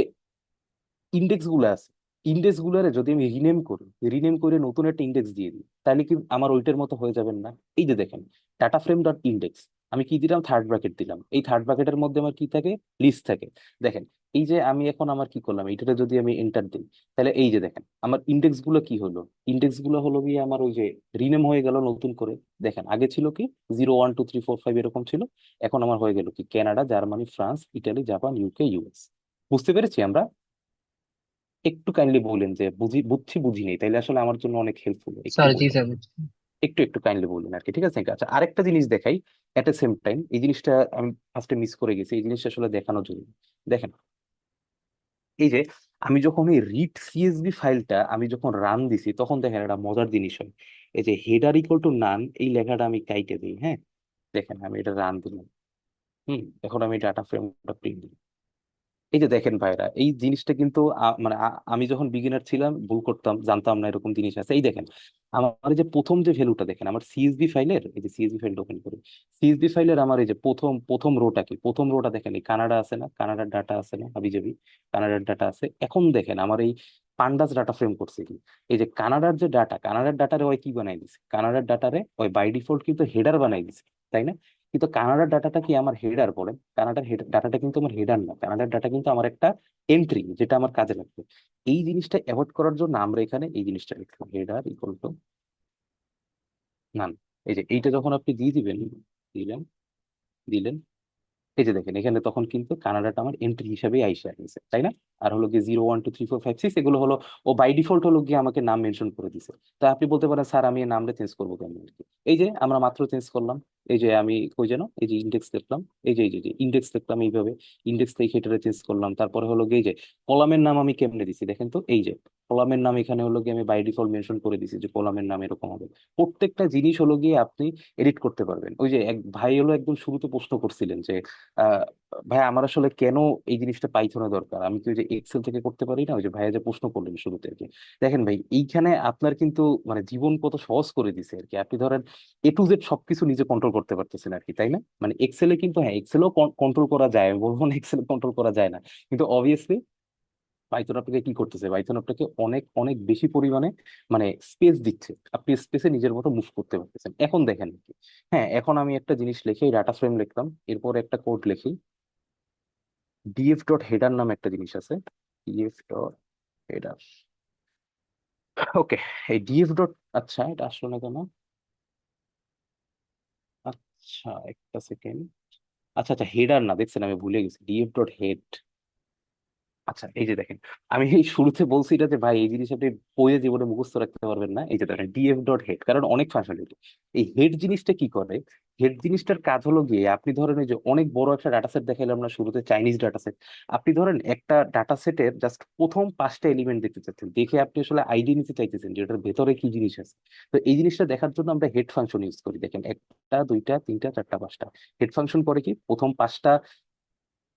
S1: ইন্ডেক্স গুলো আছে, ইন্ডেক্স গুলারে যদি আমি রিনেম করি, রিনেম করে নতুন একটা ইন্ডেক্স দিয়ে দিই, তাহলে কি আমার ওইটার মতো হয়ে যাবেন না? এই যে দেখেন, ডাটা ফ্রেম ডট ইন্ডেক্স, আমি কি দিলাম? থার্ড ব্র্যাকেট দিলাম। এই থার্ড ব্র্যাকেটের মধ্যে আমার কি থাকে? লিস্ট থাকে। দেখেন, এই যে আমি এখন আমার কি করলাম, এইটাতে যদি আমি এন্টার দিই, তাহলে এই যে দেখেন আমার ইন্ডেক্স গুলো কি হলো, ইন্ডেক্স গুলো হলো গিয়ে আমার ওই যে রিনেম হয়ে গেল নতুন করে। দেখেন আগে ছিল কি, 0 1 2 3 4 5 এরকম ছিল, এখন আমার হয়ে গেল কি Canada, Germany, France, Italy, Japan, UK, US. বুঝতে পেরেছি আমরা? একটু কাইন্ডলি বলেন যে বুঝছি বুঝি নেই, তাইলে আসলে আমার জন্য অনেক হেল্পফুল, একটু
S4: স্যার জি
S1: বলবেন।
S4: স্যার বুঝছি।
S1: একটু একটু কাইন্ডলি বলবেন আর কি, ঠিক আছে? আচ্ছা, আরেকটা জিনিস দেখাই এট এ সেম টাইম, এই জিনিসটা আমি ফার্স্টে মিস করে গেছি, এই জিনিসটা আসলে দেখানো জরুরি। দেখেন, এই যে আমি যখন এই রিড সিএসভি ফাইলটা আমি যখন রান দিছি, তখন দেখেন একটা মজার জিনিস হয়। এই যে হেডার ইকুয়াল টু নান, এই লেখাটা আমি কাইটে দিই, হ্যাঁ। দেখেন আমি এটা রান দিলাম, এখন আমি ডাটা ফ্রেমটা প্রিন্ট দিই। এই যে দেখেন ভাইরা, এই জিনিসটা কিন্তু মানে আমি যখন বিগিনার ছিলাম ভুল করতাম, জানতাম না এরকম জিনিস আছে। এই দেখেন আমার এই যে প্রথম যে ভ্যালুটা, দেখেন আমার সিএসভি ফাইলের, এই যে সিএসভি ফাইলটা ওপেন করি, সিএসভি ফাইলের আমার এই যে প্রথম প্রথম রোটা কি, প্রথম রোটা দেখেন এই কানাডা আছে না, কানাডার ডাটা আছে না, হাবিজাবি কানাডার ডাটা আছে। এখন দেখেন আমার এই পান্ডাস ডাটা ফ্রেম করছে কি, এই যে কানাডার যে ডাটা, কানাডার ডাটারে ওই কি বানাই দিছে, কানাডার ডাটারে ওই বাই ডিফল্ট কিন্তু হেডার বানাই দিছে, তাই না? কিন্তু কানাডার ডাটাটা কি আমার হেডার? বলেন, কানাডার ডাটাটা কিন্তু আমার হেডার না, কানাডার ডাটা কিন্তু আমার একটা এন্ট্রি, যেটা আমার কাজে লাগবে। এই জিনিসটা অ্যাভয়েড করার জন্য আমরা এখানে এই জিনিসটা লিখবো, হেডার ইকুয়াল টু নান। এই যে এইটা যখন আপনি দিয়ে দিবেন, দিলেন, দিলেন, এই যে দেখেন এখানে তখন কিন্তু কানাডাটা আমার এন্ট্রি হিসাবে আইসা গেছে, তাই না? আর হলো গিয়ে 0 1 2 3 4 5 6 এগুলো হলো ও বাই ডিফল্ট হলো গিয়ে আমাকে নাম মেনশন করে দিছে। তা আপনি বলতে পারেন স্যার আমি এই নামটা চেঞ্জ করবো কেমন আর কি। এই যে আমরা মাত্র চেঞ্জ করলাম, এই যে আমি কই যেন এই যে ইন্ডেক্স দেখলাম, এই যে ইন্ডেক্স দেখলাম এইভাবে, ইন্ডেক্স থেকে এটারে চেঞ্জ করলাম। তারপরে হলো গিয়ে এই যে কলামের নাম আমি কেমনে দিছি দেখেন তো, এই যে কলামের নাম এখানে হলো গিয়ে আমি বাই ডিফল্ট মেনশন করে দিছি যে কলামের নাম এরকম হবে। প্রত্যেকটা জিনিস হলো গিয়ে আপনি এডিট করতে পারবেন। ওই যে এক ভাই হলো একদম শুরুতে প্রশ্ন করছিলেন যে আহ ভাই আমার আসলে কেন এই জিনিসটা পাইথনে দরকার, আমি কি ওই যে এক্সেল থেকে করতে পারি না? ওই যে ভাইয়া যে প্রশ্ন করলেন শুরুতে আর কি। দেখেন ভাই এইখানে আপনার কিন্তু মানে জীবন কত সহজ করে দিছে আর কি। আপনি ধরেন A to Z সবকিছু নিজে কন্ট্রোল করতে পারতেছেন আর কি, তাই না? মানে এক্সেলে কিন্তু, হ্যাঁ এক্সেলও কন্ট্রোল করা যায়, আমি বলবো না এক্সেল কন্ট্রোল করা যায় না, কিন্তু অবভিয়াসলি পাইথন আপনাকে কি করতেছে, পাইথন আপনাকে অনেক অনেক বেশি পরিমাণে মানে স্পেস দিচ্ছে, আপনি স্পেসে নিজের মতো মুভ করতে পারতেছেন। এখন দেখেন কি, হ্যাঁ এখন আমি একটা জিনিস লিখে ডাটা ফ্রেম লিখলাম, এরপর একটা কোড লিখি, ডিএফ ডট হেডার নামে একটা জিনিস আছে, ডিএফ ডট হেডার। ওকে, এই ডিএফ ডট, আচ্ছা এটা আসলো না কেন? আচ্ছা একটা সেকেন্ড, আচ্ছা আচ্ছা হেডার না, দেখছেন আমি ভুলে গেছি, ডিএফ ডট হেড। আচ্ছা এই যে দেখেন, আমি এই শুরুতে বলছি এটা যে ভাই এই জিনিস আপনি পড়ে জীবনে মুখস্থ রাখতে পারবেন না। এই যে দেখেন ডিএফ ডট হেড, কারণ অনেক ফাংশনালিটি। এই হেড জিনিসটা কি করে, হেড জিনিসটার কাজ হলো গিয়ে আপনি ধরেন এই যে অনেক বড় একটা ডাটা সেট দেখাইলাম না শুরুতে, চাইনিজ ডাটা সেট। আপনি ধরেন একটা ডাটা সেটের জাস্ট প্রথম 5টা এলিমেন্ট দেখতে চাচ্ছেন, দেখে আপনি আসলে আইডি নিতে চাইতেছেন যে এটার ভেতরে কি জিনিস আছে। তো এই জিনিসটা দেখার জন্য আমরা হেড ফাংশন ইউজ করি। দেখেন একটা দুইটা তিনটা চারটা পাঁচটা, হেড ফাংশন করে কি প্রথম 5টা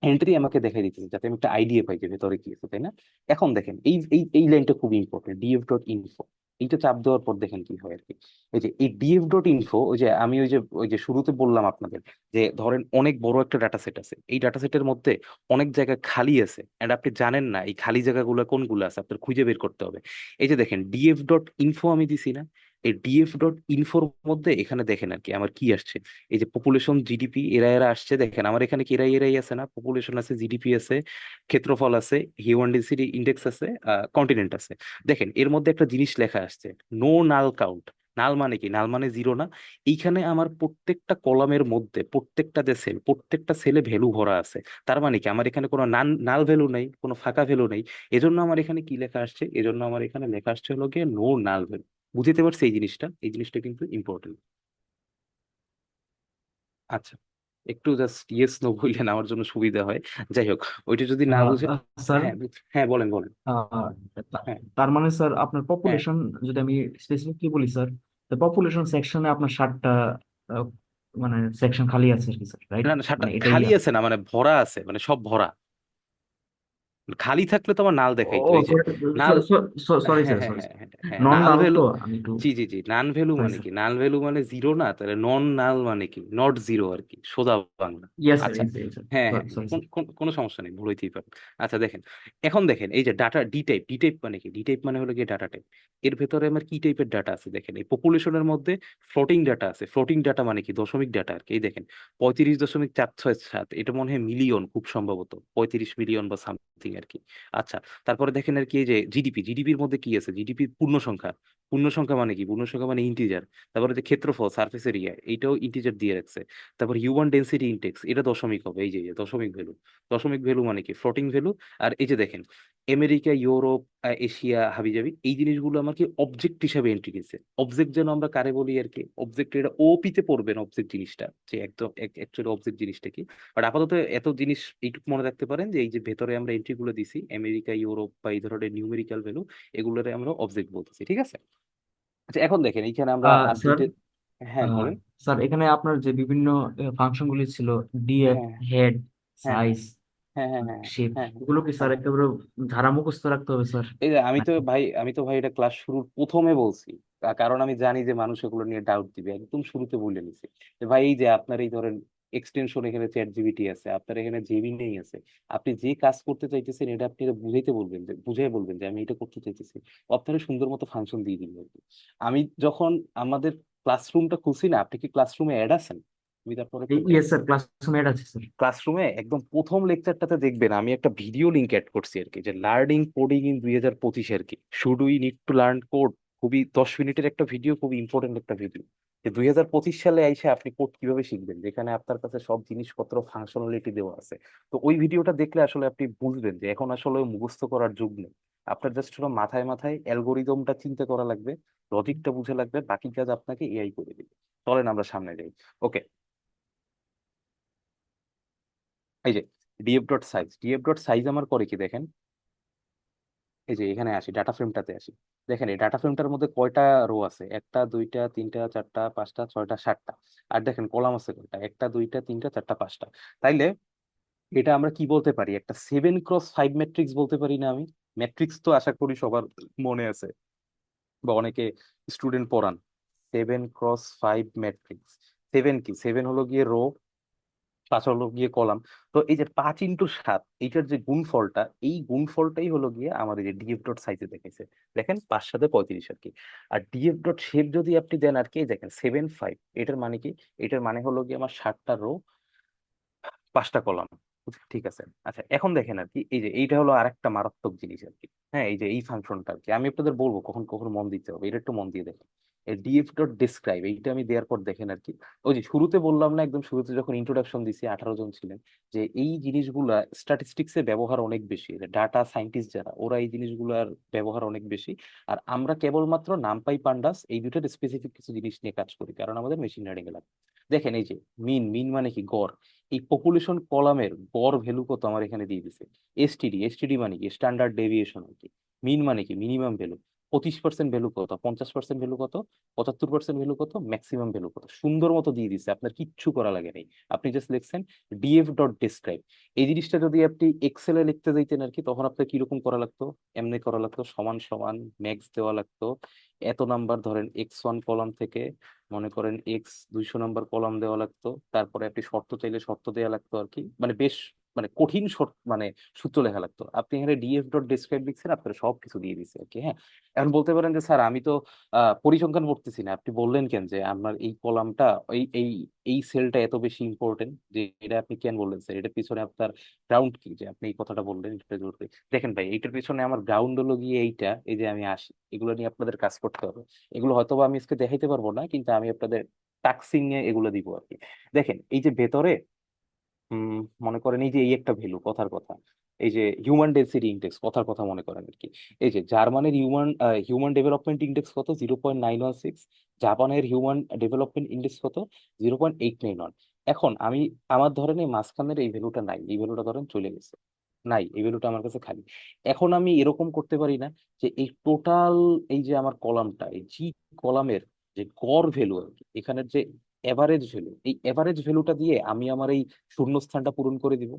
S1: এন্ট্রি আমাকে দেখাই দিতেছে যাতে আমি একটা আইডিয়া পাই যে ভেতরে কি আছে, তাই না? এখন দেখেন এই এই এই লাইনটা খুব ইম্পর্টেন্ট, ডিএফ ডট ইনফো। এইটা চাপ দেওয়ার পর দেখেন কি হয় আর কি। এই যে এই ডিএফ ডট ইনফো, ওই যে আমি ওই যে শুরুতে বললাম আপনাদের যে ধরেন অনেক বড় একটা ডাটা সেট আছে, এই ডাটা সেটের মধ্যে অনেক জায়গা খালি আছে এন্ড আপনি জানেন না এই খালি জায়গাগুলো কোনগুলো আছে, আপনার খুঁজে বের করতে হবে। এই যে দেখেন ডিএফ ডট ইনফো আমি দিছি না, এই ডিএফ ডট ইনফোর মধ্যে এখানে দেখেন আর কি আমার কি আসছে। এই যে পপুলেশন জিডিপি এরা এরা আসছে, দেখেন আমার এখানে কি এরাই এরাই আছে না, পপুলেশন আছে, জিডিপি আছে, ক্ষেত্রফল আছে, হিউম্যান ডেন্সিটি ইন্ডেক্স আছে, কন্টিনেন্ট আছে। দেখেন এর মধ্যে একটা জিনিস লেখা আসছে, নো নাল কাউন্ট। নাল মানে কি? নাল মানে জিরো না। এইখানে আমার প্রত্যেকটা কলামের মধ্যে প্রত্যেকটা যে সেল, প্রত্যেকটা সেলে ভ্যালু ভরা আছে। তার মানে কি আমার এখানে কোনো নাল ভ্যালু নেই, কোনো ফাঁকা ভ্যালু নেই। এজন্য আমার এখানে কি লেখা আসছে, এজন্য আমার এখানে লেখা আসছে হলো গিয়ে নো নাল ভ্যালু। বুঝতে পারছি এই জিনিসটা, এই জিনিসটা কিন্তু ইম্পর্টেন্ট। আচ্ছা, একটু জাস্ট ইয়েস নো বললেন আমার জন্য সুবিধা হয়। যাই হোক, ওইটা যদি না বুঝেন,
S3: স্যার,
S1: হ্যাঁ হ্যাঁ বলেন বলেন। হ্যাঁ
S3: তার মানে স্যার আপনার
S1: হ্যাঁ,
S3: পপুলেশন, যদি আমি স্পেসিফিকলি বলি স্যার, পপুলেশন সেকশনে আপনার 60টা মানে সেকশন খালি আছে আর কি স্যার, রাইট?
S1: না না সাতটা
S3: মানে এটাই
S1: খালি আছে না, মানে ভরা আছে, মানে সব ভরা। খালি থাকলে তো আমার নাল
S3: ও
S1: দেখাইতো, এই যে নাল।
S3: সরি সরি
S1: হ্যাঁ
S3: স্যার,
S1: হ্যাঁ
S3: সরি
S1: হ্যাঁ
S3: স্যার,
S1: হ্যাঁ হ্যাঁ,
S3: নন
S1: নাল
S3: নাল
S1: ভ্যালু।
S3: তো আমি একটু
S1: জি জি জি, নান ভ্যালু
S3: সরি
S1: মানে
S3: স্যার।
S1: কি? নাল ভ্যালু মানে জিরো না, তাহলে নন নাল মানে কি? নট জিরো আর কি, সোজা বাংলা।
S3: ইয়েস স্যার,
S1: আচ্ছা,
S3: ইয়েস স্যার,
S1: হ্যাঁ হ্যাঁ হ্যাঁ,
S3: সরি স্যার।
S1: কোনো সমস্যা নেই, ভুল হইতেই পারে। আচ্ছা দেখেন, এখন দেখেন এই যে data D type, D type মানে কি? ডি টাইপ মানে হলো গিয়ে ডাটা টাইপ। এর ভেতরে আমার কি টাইপের ডাটা আছে দেখেন, এই পপুলেশনের মধ্যে ফ্লোটিং ডাটা আছে। ফ্লোটিং ডাটা মানে কি? দশমিক ডাটা আর কি। এই দেখেন 35.467, এটা মনে হয় মিলিয়ন, খুব সম্ভবত 35 মিলিয়ন বা সামথিং আর কি। আচ্ছা, তারপরে দেখেন আর কি এই যে জিডিপি, জিডিপির মধ্যে কি আছে? জিডিপি পূর্ণ সংখ্যা। পূর্ণ সংখ্যা মানে কি? পূর্ণ সংখ্যা মানে ইন্টিজার। তারপরে যে ক্ষেত্রফল, সারফেস এরিয়া, এইটাও ইন্টিজার দিয়ে রাখছে। তারপর হিউম্যান ডেন্সিটি ইন্ডেক্স, এটা দশমিক হবে, এই যে দশমিক ভ্যালু। দশমিক ভ্যালু মানে কি? Floating value. আর এই যে দেখেন আমেরিকা, ইউরোপ, এশিয়া, হাবিজাবি, এই জিনিসগুলো আমার কি অবজেক্ট হিসাবে এন্ট্রি দিচ্ছে। অবজেক্ট যেন আমরা কারে বলি আর কি, অবজেক্ট, এটা ওপি তে পড়বেন অবজেক্ট জিনিসটা, যে একদম অ্যাকচুয়ালি অবজেক্ট জিনিসটা কি। বাট আপাতত এত জিনিস এইটুকু মনে রাখতে পারেন যে এই যে ভেতরে আমরা এন্ট্রি গুলো দিছি, আমেরিকা, ইউরোপ বা এই ধরনের নিউমেরিক্যাল ভ্যালু, এগুলোরে আমরা অবজেক্ট বলতেছি, ঠিক আছে? আচ্ছা এখন দেখেন এইখানে আমরা আর
S3: স্যার,
S1: ডিটেল, হ্যাঁ বলেন।
S3: স্যার এখানে আপনার যে বিভিন্ন ফাংশন গুলি ছিল, ডিএফ,
S1: হ্যাঁ
S3: হেড,
S1: হ্যাঁ হ্যাঁ
S3: সাইজ,
S1: হ্যাঁ হ্যাঁ হ্যাঁ
S3: শেপ,
S1: হ্যাঁ
S3: এগুলো কি
S1: হ্যাঁ
S3: স্যার
S1: হ্যাঁ।
S3: একেবারে ধারা মুখস্থ রাখতে হবে স্যার?
S1: এই যে আমি তো
S3: নাকি
S1: ভাই, এটা ক্লাস শুরুর প্রথমে বলছি, কারণ আমি জানি যে মানুষ এগুলো নিয়ে ডাউট দিবে, একদম শুরুতে বলে নিছি যে ভাই এই যে আপনার এই ধরেন এক্সটেনশন, এখানে চ্যাট জিপিটি আছে, আপনার এখানে জেমিনি আছে, আপনি যে কাজ করতে চাইতেছেন এটা আপনি এটা বুঝাইতে বলবেন, যে বুঝাই বলবেন যে আমি এটা করতে চাইতেছি, ও আপনারা সুন্দর মতো ফাংশন দিয়ে দিবেন আর কি। আমি যখন আমাদের ক্লাসরুমটা খুলছি না, আপনি কি ক্লাসরুমে অ্যাড আছেন? আমি তারপরে একটু
S3: ইয়েস স্যার, ক্লাসরুমে এটা আছে স্যার।
S1: ক্লাসরুমে একদম প্রথম লেকচারটাতে দেখবেন আমি একটা ভিডিও লিংক অ্যাড করছি আর কি, যে লার্নিং কোডিং ইন 2025 আর কি, should we need to learn code. খুবই 10 মিনিটের একটা ভিডিও, খুবই ইম্পর্টেন্ট একটা ভিডিও। যে 2025 সালে এসে আপনি কোড কিভাবে শিখবেন, যেখানে আপনার কাছে সব জিনিসপত্র ফাংশনালিটি দেওয়া আছে। তো ওই ভিডিওটা দেখলে আসলে আপনি বুঝবেন যে এখন আসলে মুখস্থ করার যুগ নেই। আপনার জাস্ট হলো মাথায় মাথায় অ্যালগোরিদমটা চিন্তা করা লাগবে, লজিকটা বুঝে লাগবে, বাকি কাজ আপনাকে এআই করে দিবে। চলেন আমরা সামনে যাই। ওকে, এই যে ডিএফ ডট সাইজ আমার করে কি দেখেন। এই যে এখানে আসি, ডাটা ফ্রেমটাতে আসি। দেখেন এই ডাটা ফ্রেমটার মধ্যে কয়টা রো আছে, একটা দুইটা তিনটা চারটা পাঁচটা ছয়টা সাতটা। আর দেখেন কলাম আছে কয়টা, একটা দুইটা তিনটা চারটা পাঁচটা। তাইলে এটা আমরা কি বলতে পারি, একটা 7x5 ম্যাট্রিক্স বলতে পারি না আমি? ম্যাট্রিক্স তো আশা করি সবার মনে আছে, বা অনেকে স্টুডেন্ট পড়ান। 7x5 matrix. সেভেন কি, সেভেন হলো গিয়ে রো, পাঁচ হলো গিয়ে কলাম। তো এই যে 5x7, এইটার যে গুণফলটা, এই গুণফলটাই হলো গিয়ে আমাদের যে ডিএফ ডট সাইজে দেখেছে। দেখেন 5×7 = 35 আর কি। আর ডিএফ ডট শেপ যদি আপনি দেন আর কি, এই দেখেন 7 5, এটার মানে কি, এটার মানে হলো গিয়ে আমার 7টা রো, 5টা কলাম। ঠিক আছে। আচ্ছা এখন দেখেন আর কি, এই যে এইটা হলো আরেকটা মারাত্মক জিনিস আর কি। হ্যাঁ, এই যে এই ফাংশনটা আর কি আমি আপনাদের বলবো কখন কখন মন দিতে হবে, এটা একটু মন দিয়ে দেখেন। এই ডিএফ ডট ডিসক্রাইব, এইটা আমি দেওয়ার পর দেখেন আর কি, ওই যে শুরুতে বললাম না, একদম শুরুতে যখন ইন্ট্রোডাকশন দিছি 18 জন ছিলেন, যে এই জিনিসগুলা স্ট্যাটিস্টিক্স এ ব্যবহার অনেক বেশি, ডাটা সায়েন্টিস্ট যারা ওরা এই জিনিসগুলার ব্যবহার অনেক বেশি। আর আমরা কেবলমাত্র নামপাই পান্ডাস এই দুটোর স্পেসিফিক কিছু জিনিস নিয়ে কাজ করি, কারণ আমাদের মেশিন লার্নিং এ লাগে। দেখেন এই যে মিন, মিন মানে কি, গড়। এই পপুলেশন কলামের গড় ভ্যালু কত আমার এখানে দিয়ে দিছে। এসটিডি, এসটিডি মানে কি, স্ট্যান্ডার্ড ডেভিয়েশন আর কি। মিন মানে কি, মিনিমাম ভ্যালু। 25% ভ্যালু কত, 50% ভ্যালু কত, 75% ভ্যালু কত, ম্যাক্সিমাম ভ্যালু কত, সুন্দর মতো দিয়ে দিছে, আপনার কিচ্ছু করা লাগে নাই। আপনি জাস্ট লিখছেন ডিএফ ডট ডিসক্রাইব। এই জিনিসটা যদি আপনি এক্সেলে লিখতে যাইতেন আর কি, তখন আপনার কিরকম করা লাগতো, এমনি করা লাগতো, সমান সমান ম্যাক্স দেওয়া লাগতো, এত নাম্বার ধরেন X1 কলাম থেকে মনে করেন X 200 নাম্বার কলাম দেওয়া লাগতো, তারপরে আপনি শর্ত চাইলে শর্ত দেওয়া লাগতো আর কি, মানে বেশ মানে কঠিন শর্ত, মানে সূত্র লেখা লাগতো। আপনি এখানে ডিএফ ডট ডিসক্রাইব লিখছেন, আপনার সব কিছু দিয়ে দিছে আর কি। হ্যাঁ, এখন বলতে পারেন যে স্যার আমি তো পরিসংখ্যান পড়তেছি না, আপনি বললেন কেন যে আপনার এই কলামটা, এই এই এই সেলটা এত বেশি ইম্পর্টেন্ট, যে এটা আপনি কেন বললেন স্যার, এটার পিছনে আপনার গ্রাউন্ড কি যে আপনি এই কথাটা বললেন, এটা জরুরি। দেখেন ভাই, এইটার পিছনে আমার গ্রাউন্ড হলো গিয়ে এইটা, এই যে আমি আসি, এগুলো নিয়ে আপনাদের কাজ করতে হবে। এগুলো হয়তো বা আমি আজকে দেখাইতে পারবো না, কিন্তু আমি আপনাদের টাক্সিং এ এগুলো দিব আর কি। দেখেন এই যে ভেতরে উম মনে করেন এই যে এই একটা ভ্যালু, কথার কথা, এই যে হিউম্যান ডেন্সিটি ইন্ডেক্স, কথার কথা মনে করেন আর কি। এই যে জার্মানির হিউম্যান ডেভেলপমেন্ট ইন্ডেক্স কত, 0.916। জাপানের হিউম্যান ডেভেলপমেন্ট ইন্ডেক্স কত, 0.891। এখন আমি, আমার ধরেন এই মাঝখানের এই ভ্যালুটা নাই, এই ভ্যালুটা ধরেন চলে গেছে, নাই, এই ভ্যালুটা আমার কাছে খালি। এখন আমি এরকম করতে পারি না যে এই টোটাল, এই যে আমার কলামটা, এই জি কলামের যে গড় ভ্যালু আর কি, এখানের যে এভারেজ ভ্যালু, এই এভারেজ ভ্যালুটা দিয়ে আমি আমার এই শূন্যস্থানটা পূরণ করে দিব?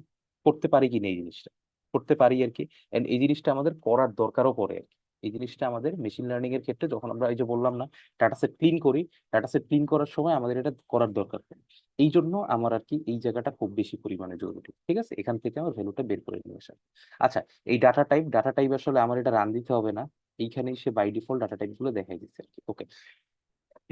S1: করতে পারি কি না এই জিনিসটা? করতে পারি আর কি। And এই জিনিসটা আমাদের করার দরকারও পড়ে আর কি। এই জিনিসটা আমাদের মেশিন লার্নিং এর ক্ষেত্রে, যখন আমরা এই যে বললাম না ডাটা সেট ক্লিন করি, ডাটা সেট ক্লিন করার সময় আমাদের এটা করার দরকার পড়ে। এই জন্য আমার আর কি এই জায়গাটা খুব বেশি পরিমাণে জরুরি। ঠিক আছে, এখান থেকে আমার ভ্যালুটা বের করে নিয়ে আসা। আচ্ছা, এই ডাটা টাইপ আসলে আমার এটা রান দিতে হবে না, এইখানেই সে বাই ডিফল্ট ডাটা টাইপ গুলো দেখাই দিচ্ছে আর কি। ওকে,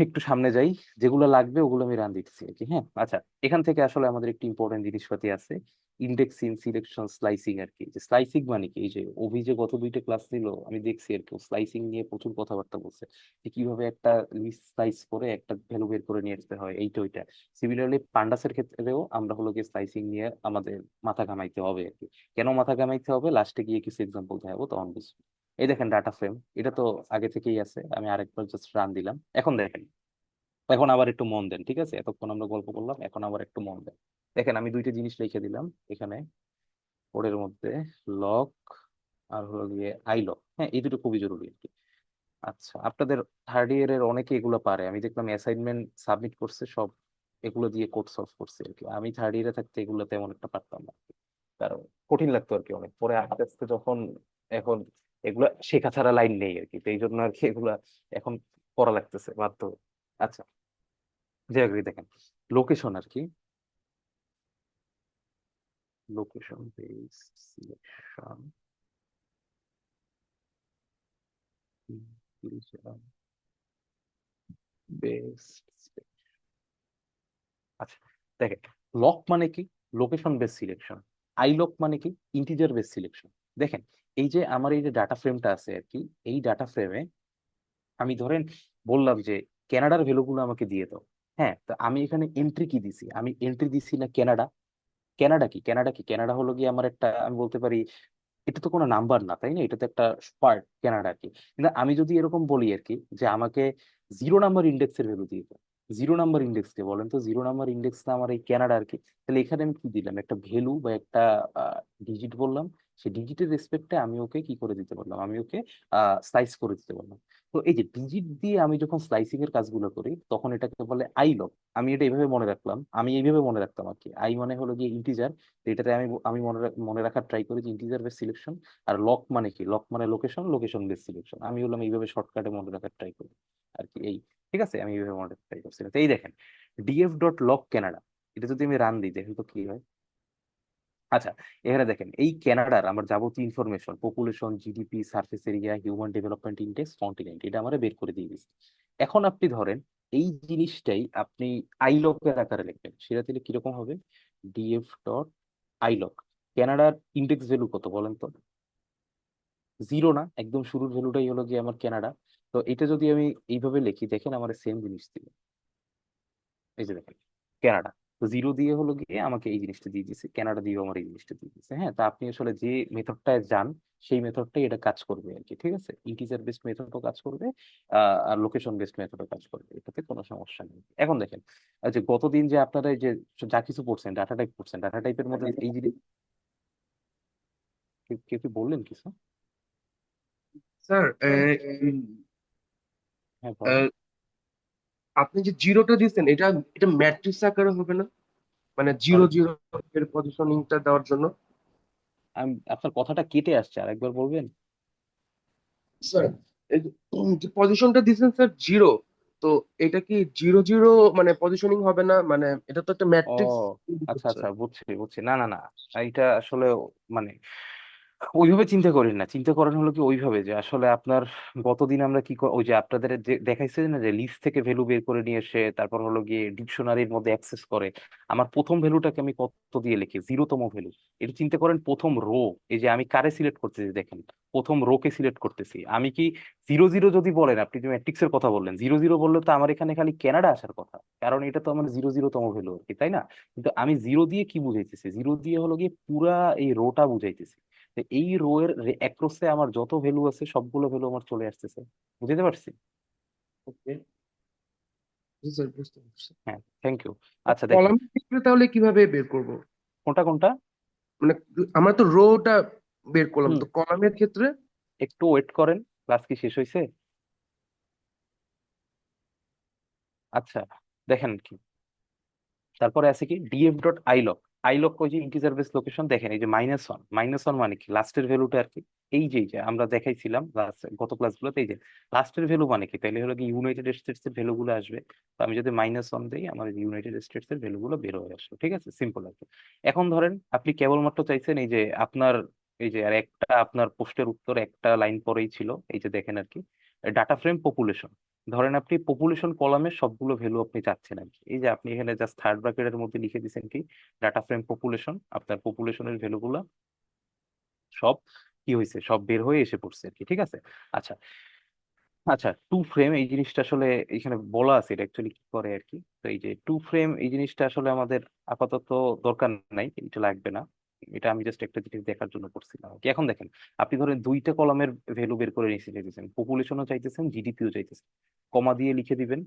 S1: একটু সামনে যাই, যেগুলো লাগবে ওগুলো আমি রান দিতেছি আর কি। হ্যাঁ, আচ্ছা, এখান থেকে আসলে আমাদের একটি ইম্পর্টেন্ট জিনিসপাতি আছে, ইন্ডেক্সিং, সিলেকশন, স্লাইসিং আর কি। যে স্লাইসিং মানে কি, এই যে অভি যে গত দুইটা ক্লাস নিল, আমি দেখছি আর কি স্লাইসিং নিয়ে প্রচুর কথাবার্তা বলছে, যে কিভাবে একটা লিস্ট স্লাইস করে একটা ভ্যালু বের করে নিয়ে আসতে হয়, এইটা ওইটা। সিমিলারলি পান্ডাসের ক্ষেত্রেও আমরা হলো গিয়ে স্লাইসিং নিয়ে আমাদের মাথা ঘামাইতে হবে আর কি। কেন মাথা ঘামাইতে হবে, লাস্টে গিয়ে কিছু এক্সাম্পল দেখাবো, তখন বুঝবো। এই দেখেন ডাটা ফ্রেম, এটা তো আগে থেকেই আছে, আমি আরেকবার জাস্ট রান দিলাম। এখন দেখেন, এখন আবার একটু মন দেন, ঠিক আছে, এতক্ষণ আমরা গল্প করলাম, এখন আবার একটু মন দেন। দেখেন আমি দুইটা জিনিস লিখে দিলাম এখানে কোডের মধ্যে, লক আর হলো গিয়ে আই লক। হ্যাঁ, এই দুটো খুবই জরুরি আর কি। আচ্ছা, আপনাদের থার্ড ইয়ারের অনেকে এগুলো পারে, আমি দেখলাম অ্যাসাইনমেন্ট সাবমিট করছে সব, এগুলো দিয়ে কোড সলভ করছে আর কি। আমি থার্ড ইয়ারে থাকতে এগুলো তেমন একটা পারতাম না, কারণ কঠিন লাগতো আর কি অনেক, পরে আস্তে আস্তে যখন, এখন এগুলো শেখা ছাড়া লাইন নেই আর কি, তো এই জন্য আর কি এগুলা এখন করা লাগতেছে বাধ্য হয়ে। আচ্ছা, যে দেখেন লোকেশন আর কি, লোকেশন বেসড সিলেকশন, বেসড। আচ্ছা, দেখেন লক মানে কি, location base selection. I lock মানে কি, ইন্টিজার বেস সিলেকশন। দেখেন এই যে আমার এই যে ডাটা ফ্রেমটা আছে আর কি, এই ডাটা ফ্রেমে আমি ধরেন বললাম যে ক্যানাডার ভ্যালুগুলো আমাকে দিয়ে দাও। হ্যাঁ, তো আমি এখানে এন্ট্রি কি দিছি? আমি এন্ট্রি দিছি না ক্যানাডা। ক্যানাডা কি, ক্যানাডা কি, ক্যানাডা হলো গিয়ে আমার একটা, আমি বলতে পারি এটা তো কোনো নাম্বার না, তাই না? এটা তো একটা পার্ট ক্যানাডা আর কি। কিন্তু আমি যদি এরকম বলি আর কি যে আমাকে 0 নাম্বার ইন্ডেক্সের ভ্যালু দিয়ে দাও, 0 নাম্বার ইন্ডেক্স কে বলেন তো, 0 নাম্বার ইন্ডেক্স আমার এই ক্যানাডা আর কি। তাহলে এখানে আমি কি দিলাম? একটা ভ্যালু বা একটা ডিজিট বললাম। সেই ডিজিটের রেসপেক্টে আমি ওকে কি করে দিতে পারলাম? আমি ওকে স্লাইস করে দিতে পারলাম। তো এই যে ডিজিট দিয়ে আমি যখন স্লাইসিং এর কাজগুলো করি তখন এটাকে বলে আই লগ। আমি এটা এইভাবে মনে রাখলাম, আমি এইভাবে মনে রাখতাম আর কি। আই মানে হলো গিয়ে ইন্টিজার। এটাতে আমি আমি মনে রাখার ট্রাই করি যে ইন্টিজার বেস সিলেকশন। আর লক মানে কি? লক মানে লোকেশন, লোকেশন বেস সিলেকশন। আমি বললাম এইভাবে শর্টকাটে মনে রাখার ট্রাই করি আর কি। এই ঠিক আছে, আমি এইভাবে মনে রাখার ট্রাই করছিলাম। তো এই দেখেন, ডিএফ ডট লক ক্যানাডা, এটা যদি আমি রান দিই দেখেন তো কি হয়। আচ্ছা, এখানে দেখেন এই ক্যানাডার আমার যাবতীয় information, population, GDP, surface area, human development index, continent, এটা আমার বের করে দিয়ে দিচ্ছে। এখন আপনি ধরেন এই জিনিসটাই আপনি আইলকের আকারে লিখবেন, সেটা দিলে কিরকম হবে? ডিএফ ডট আইলক, ক্যানাডার ইন্ডেক্স ভ্যালু কত বলেন তো? 0 না, একদম শুরুর ভ্যালুটাই হলো গিয়ে আমার ক্যানাডা। তো এটা যদি আমি এইভাবে লিখি দেখেন আমার সেম জিনিস দিবে। এই যে দেখেন ক্যানাডা, তো 0 দিয়ে হলো গিয়ে আমাকে এই জিনিসটা দিয়ে দিচ্ছে, ক্যানাডা দিয়েও আমার এই জিনিসটা দিয়ে দিচ্ছে। হ্যাঁ, তা আপনি আসলে যে মেথডটায় যান সেই মেথডটাই এটা কাজ করবে আর কি। ঠিক আছে, ইন্টিজার বেসড মেথডও কাজ করবে, আর লোকেশন বেসড মেথডও কাজ করবে, এটাতে কোনো সমস্যা নেই। এখন দেখেন যে গতদিন যে আপনারা এই যে যা কিছু পড়ছেন, ডাটা টাইপ পড়ছেন, ডাটা টাইপের মধ্যে এই জিনিস কেউ কি বললেন কিছু?
S5: স্যার
S1: হ্যাঁ বলেন।
S5: আপনি যে জিরোটা দিচ্ছেন এটা এটা ম্যাট্রিক্স আকারে হবে না, মানে জিরো
S1: সরি,
S5: জিরো এর পজিশনিংটা দেওয়ার জন্য?
S1: আমি আপনার কথাটা কেটে আসছে, আরেকবার বলবেন?
S5: স্যার এই যে পজিশনটা দিচ্ছেন স্যার জিরো, তো এটা কি জিরো জিরো মানে পজিশনিং হবে না? মানে এটা তো একটা
S1: ও
S5: ম্যাট্রিক্স
S1: আচ্ছা
S5: হচ্ছে।
S1: আচ্ছা, বুঝছি বুঝছি। না না না, এটা আসলে মানে ওইভাবে চিন্তা করেন না। চিন্তা করেন হলো কি ওইভাবে যে আসলে আপনার গতদিন আমরা কি ওই যে আপনাদের যে দেখাইছে না যে লিস্ট থেকে ভ্যালু বের করে নিয়ে এসে তারপর হলো গিয়ে ডিকশনারির মধ্যে অ্যাক্সেস করে। আমার প্রথম ভ্যালুটাকে আমি কত দিয়ে লিখি? 0তম ভ্যালু। এটা চিন্তা করেন প্রথম রো, এই যে আমি কারে সিলেক্ট করতেছি দেখেন, প্রথম রো কে সিলেক্ট করতেছি আমি কি 0 0 যদি বলেন, আপনি যে ম্যাট্রিক্স এর কথা বললেন 0 0 বললে তো আমার এখানে খালি ক্যানাডা আসার কথা, কারণ এটা তো আমার 0 0তম ভ্যালু আর কি, তাই না? কিন্তু আমি 0 দিয়ে কি বুঝাইতেছি? 0 দিয়ে হলো গিয়ে পুরা এই রোটা বুঝাইতেছি। তো এই রো এর অ্যাক্রসে আমার যত ভ্যালু আছে সবগুলো ভ্যালু আমার চলে আসতেছে। বুঝতে পারছি?
S5: ওকে, জি স্যার, বুঝতে পারছি।
S1: হ্যাঁ, থ্যাংক ইউ। আচ্ছা দেখেন,
S5: কলামের ক্ষেত্রে তাহলে কিভাবে বের করব?
S1: কোনটা কোনটা?
S5: মানে আমরা তো রোটা বের করলাম,
S1: হুম,
S5: তো কলামের ক্ষেত্রে?
S1: একটু ওয়েট করেন, ক্লাস কি শেষ হয়েছে? আচ্ছা দেখেন কি, তারপরে আছে কি ডিএফ ডট আইলক। আইলক ওই যে ইন্টিজার বেস লোকেশন, দেখেন এই যে -1, -1 মানে কি? লাস্টের ভ্যালুটা আর কি। এই যে আমরা দেখাইছিলাম গত ক্লাসগুলোতে, এই যে লাস্টের ভ্যালু মানে কি, তাইলে হলো কি ইউনাইটেড স্টেটস এর ভ্যালু গুলো আসবে। তো আমি যদি -1 দিই আমার ইউনাইটেড স্টেটস এর ভ্যালু গুলো বের হয়ে আসবে। ঠিক আছে, সিম্পল আর কি। এখন ধরেন আপনি কেবলমাত্র চাইছেন এই যে আপনার এই যে আর একটা আপনার পোস্টের উত্তর একটা লাইন পরেই ছিল, এই যে দেখেন আর কি ডাটা ফ্রেম পপুলেশন। ধরেন আপনি পপুলেশন কলামের সবগুলো ভ্যালু আপনি চাচ্ছেন আর কি। এই যে আপনি এখানে জাস্ট থার্ড ব্র্যাকেটের মধ্যে লিখে দিচ্ছেন কি ডাটা ফ্রেম পপুলেশন, আপনার পপুলেশনের ভ্যালুগুলো সব কি হয়েছে, সব বের হয়ে এসে পড়ছে আর কি। ঠিক আছে, আচ্ছা আচ্ছা, টু ফ্রেম এই জিনিসটা আসলে এখানে বলা আছে এটা অ্যাকচুয়ালি কি করে আর কি। তো এই যে টু ফ্রেম এই জিনিসটা আসলে আমাদের আপাতত দরকার নাই, এটা লাগবে না। এটা আমি জাস্ট একটা জিনিস দেখার জন্য করছিলাম আর কি। এখন দেখেন আপনি ধরেন দুইটা কলামের ভ্যালু বের করে নিয়ে চাইতেছেন, পপুলেশনও চাইতেছেন, জিডিপিও চাইতেছেন, কমা দিয়ে লিখে দিবেন,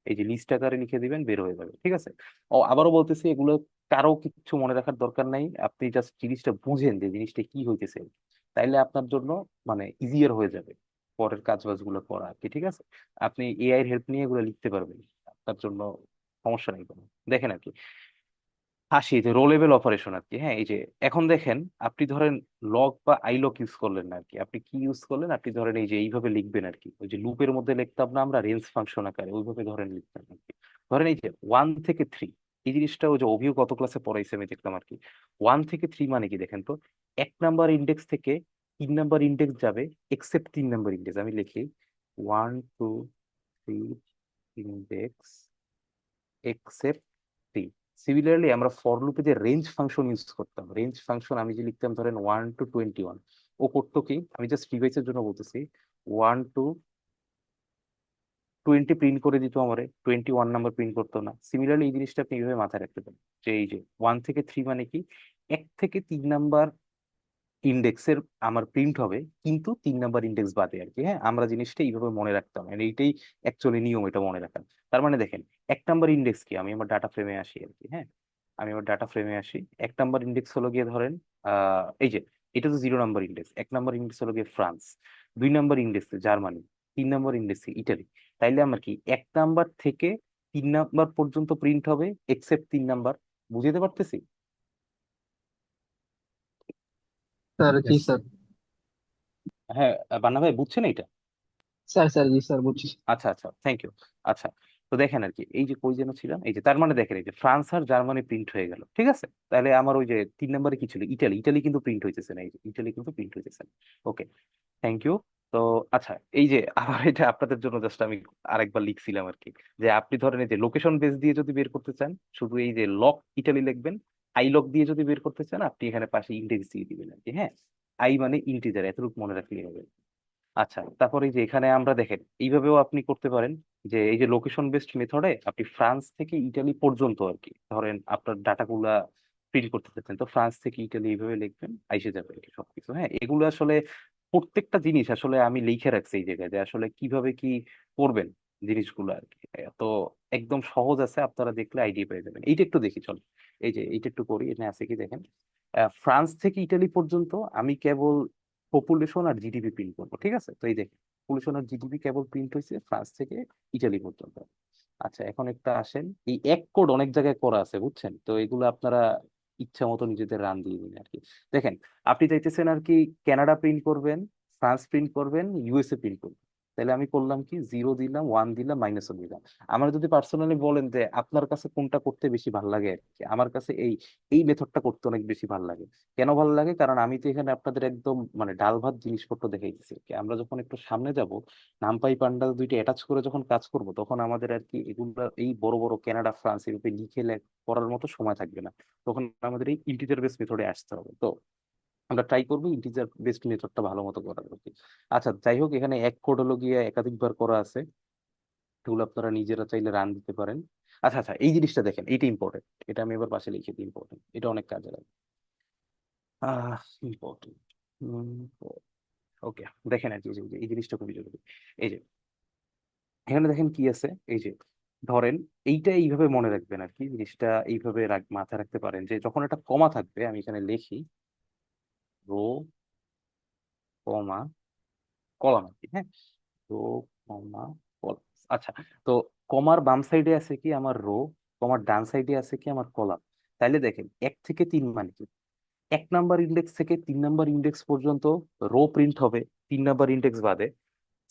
S1: এই যে লিস্ট আকারে লিখে দিবেন, বের হয়ে যাবে। ঠিক আছে, ও আবারও বলতেছি এগুলো কারো কিছু মনে রাখার দরকার নাই, আপনি জাস্ট জিনিসটা বুঝেন যে জিনিসটা কি হইতেছে, তাইলে আপনার জন্য মানে ইজিয়ার হয়ে যাবে পরের কাজ বাজগুলো করা আর কি। ঠিক আছে, আপনি এআই এর হেল্প নিয়ে এগুলো লিখতে পারবেন, আপনার জন্য সমস্যা নেই কোনো। দেখেন আর কি হাসি যে রো লেভেল অপারেশন আর কি। হ্যাঁ, এই যে এখন দেখেন আপনি ধরেন লগ বা আইলক ইউজ করলেন না আর কি, আপনি কি ইউজ করলেন? আপনি ধরেন এই যে এইভাবে লিখবেন আর কি, ওই যে লুপের মধ্যে লিখতাম না আমরা রেঞ্জ ফাংশন আকারে, ওইভাবে ধরেন লিখতেন আর কি। ধরেন এই যে 1 থেকে 3, এই জিনিসটা ওই যে অভিও গত ক্লাসে পড়াইছে আমি দেখলাম আর কি। 1 থেকে 3 মানে কি দেখেন তো, 1 নাম্বার ইন্ডেক্স থেকে 3 নাম্বার ইন্ডেক্স যাবে, এক্সেপ্ট 3 নাম্বার ইন্ডেক্স। আমি লিখি 1 2 3 ইন্ডেক্স এক্সেপ্ট 3। সিমিলারলি আমরা ফর লুপে যে রেঞ্জ ফাংশন ইউজ করতাম, রেঞ্জ ফাংশন আমি যে লিখতাম ধরেন 1 to 21, ও করতো কি, আমি জাস্ট ডিভাইসের জন্য বলতেছি, 1 to 20 প্রিন্ট করে দিত আমারে, 21 নাম্বার প্রিন্ট করতো না। সিমিলারলি এই জিনিসটা আপনি এইভাবে মাথায় রাখতে পারেন যে এই যে 1 থেকে 3 মানে কি, 1 থেকে 3 নাম্বার ইন্ডেক্সের আমার প্রিন্ট হবে, কিন্তু 3 নাম্বার ইন্ডেক্স বাদে আর কি। হ্যাঁ, আমরা জিনিসটা এইভাবে মনে রাখতাম, মানে এইটাই অ্যাকচুয়ালি নিয়ম, এটা মনে রাখার। তার মানে দেখেন, 1 নাম্বার ইন্ডেক্স কি, আমি আমার ডাটা ফ্রেমে আসি আর কি। হ্যাঁ, আমি আমার ডাটা ফ্রেমে আসি। 1 নাম্বার ইন্ডেক্স হলো গিয়ে ধরেন এই যে এটা তো 0 নাম্বার ইন্ডেক্স। 1 নাম্বার ইন্ডেক্স হলো গিয়ে France, 2 number index Germany, 3 number index Italy. তাইলে আমার কি 1 নাম্বার থেকে 3 নাম্বার পর্যন্ত প্রিন্ট হবে, এক্সেপ্ট 3 নাম্বার। বুঝতে পারতেছি?
S4: স্যার জি
S2: Yes.
S4: স্যার।
S1: হ্যাঁ, বান্না ভাই বুঝছেন এটা?
S4: স্যার জি স্যার বুঝছি।
S1: আচ্ছা আচ্ছা, থ্যাংক ইউ। আচ্ছা, তো দেখেন আর কি, এই যে কই যেন ছিলাম, এই যে তার মানে দেখেন এই যে ফ্রান্স আর জার্মানি প্রিন্ট হয়ে গেল, ঠিক আছে। তাহলে আমার ওই যে 3 নাম্বারে কি ছিল, ইটালি। ইটালি কিন্তু প্রিন্ট হইতেছে না, এই যে ইটালি কিন্তু প্রিন্ট হইতেছে না। ওকে, থ্যাংক ইউ। তো আচ্ছা, এই যে আবার এটা আপনাদের জন্য জাস্ট আমি আরেকবার লিখছিলাম আর কি, যে আপনি ধরেন এই যে লোকেশন বেস দিয়ে যদি বের করতে চান, শুধু এই যে লক ইটালি লিখবেন। আই লক দিয়ে যদি বের করতে চান, আপনি এখানে পাশে ইন্ডেক্স দিয়ে দিবেন আর কি। হ্যাঁ, আই মানে ইন্টিজার, এতটুকু মনে রাখলেই হবে। আচ্ছা, তারপরে এই যে এখানে আমরা দেখেন এইভাবেও আপনি করতে পারেন, যে এই যে লোকেশন বেসড মেথডে আপনি ফ্রান্স থেকে ইটালি পর্যন্ত আর কি, ধরেন আপনার ডাটাগুলা প্রিন্ট করতে চাচ্ছেন, তো ফ্রান্স থেকে ইটালি এইভাবে লিখবেন, আইসে যাবে আর কি সবকিছু। হ্যাঁ, এগুলো আসলে প্রত্যেকটা জিনিস আসলে আমি লিখে রাখছি এই জায়গায়, যে আসলে কিভাবে কি করবেন জিনিসগুলো আর কি। তো একদম সহজ আছে, আপনারা দেখলে আইডিয়া পেয়ে যাবেন। এইটা একটু দেখি চলো, এই যে এইটা একটু করি, এখানে আছে কি দেখেন, ফ্রান্স থেকে ইটালি পর্যন্ত আমি কেবল পপুলেশন আর জিডিপি প্রিন্ট করবো, ঠিক আছে। তো এই দেখেন, পপুলেশন আর জিডিপি কেবল প্রিন্ট হয়েছে ফ্রান্স থেকে ইটালি পর্যন্ত। আচ্ছা, এখন একটা আসেন, এই এক কোড অনেক জায়গায় করা আছে বুঝছেন, তো এগুলো আপনারা ইচ্ছা মতো নিজেদের রান দিয়ে দিন আর কি। দেখেন, আপনি চাইতেছেন আর কি কানাডা প্রিন্ট করবেন, ফ্রান্স প্রিন্ট করবেন, ইউএসএ প্রিন্ট করবেন। তাহলে আমি করলাম কি, 0 দিলাম, 1 দিলাম, -1 দিলাম। আমার যদি পার্সোনালি বলেন যে আপনার কাছে কোনটা করতে বেশি ভালো লাগে আর কি, আমার কাছে এই এই মেথডটা করতে অনেক বেশি ভালো লাগে। কেন ভালো লাগে, কারণ আমি তো এখানে আপনাদের একদম মানে ডাল ভাত জিনিসপত্র দেখাইতেছি আর কি। আমরা যখন একটু সামনে যাব, নামপাই পান্ডাল দুইটা অ্যাটাচ করে যখন কাজ করব, তখন আমাদের আর কি এগুলো এই বড় বড় কানাডা ফ্রান্স ইউরোপে লিখে করার মতো সময় থাকবে না। তখন আমাদের এই ইন্টিজার বেস মেথডে আসতে হবে। তো আমরা ট্রাই করবো ইন্টিজার বেসড মেথডটা ভালো মতো করার আর কি। আচ্ছা, যাই হোক, এখানে এক কোড হলো গিয়ে একাধিকবার করা আছে, এগুলো আপনারা নিজেরা চাইলে রান দিতে পারেন। আচ্ছা আচ্ছা, এই জিনিসটা দেখেন, এইটা ইম্পর্টেন্ট, এটা আমি এবার পাশে লিখে দিই, ইম্পর্টেন্ট, এটা অনেক কাজে লাগে। ইম্পর্টেন্ট। ওকে, দেখেন আর কি, এই জিনিসটা খুবই জরুরি। এই যে এখানে দেখেন কি আছে, এই যে ধরেন এইটা এইভাবে মনে রাখবেন আর কি, জিনিসটা এইভাবে মাথায় রাখতে পারেন, যে যখন একটা কমা থাকবে, আমি এখানে লিখি রো, কমা, কলাম আর কি। হ্যাঁ, রো, কমা, কলাম। আচ্ছা, তো কমার বাম সাইডে আছে কি আমার রো, কমার ডান সাইডে আছে কি আমার কলাম। তাইলে দেখেন 1 থেকে 3 মানে কি, 1 নাম্বার ইন্ডেক্স থেকে 3 নাম্বার ইন্ডেক্স পর্যন্ত রো প্রিন্ট হবে, 3 নাম্বার ইন্ডেক্স বাদে।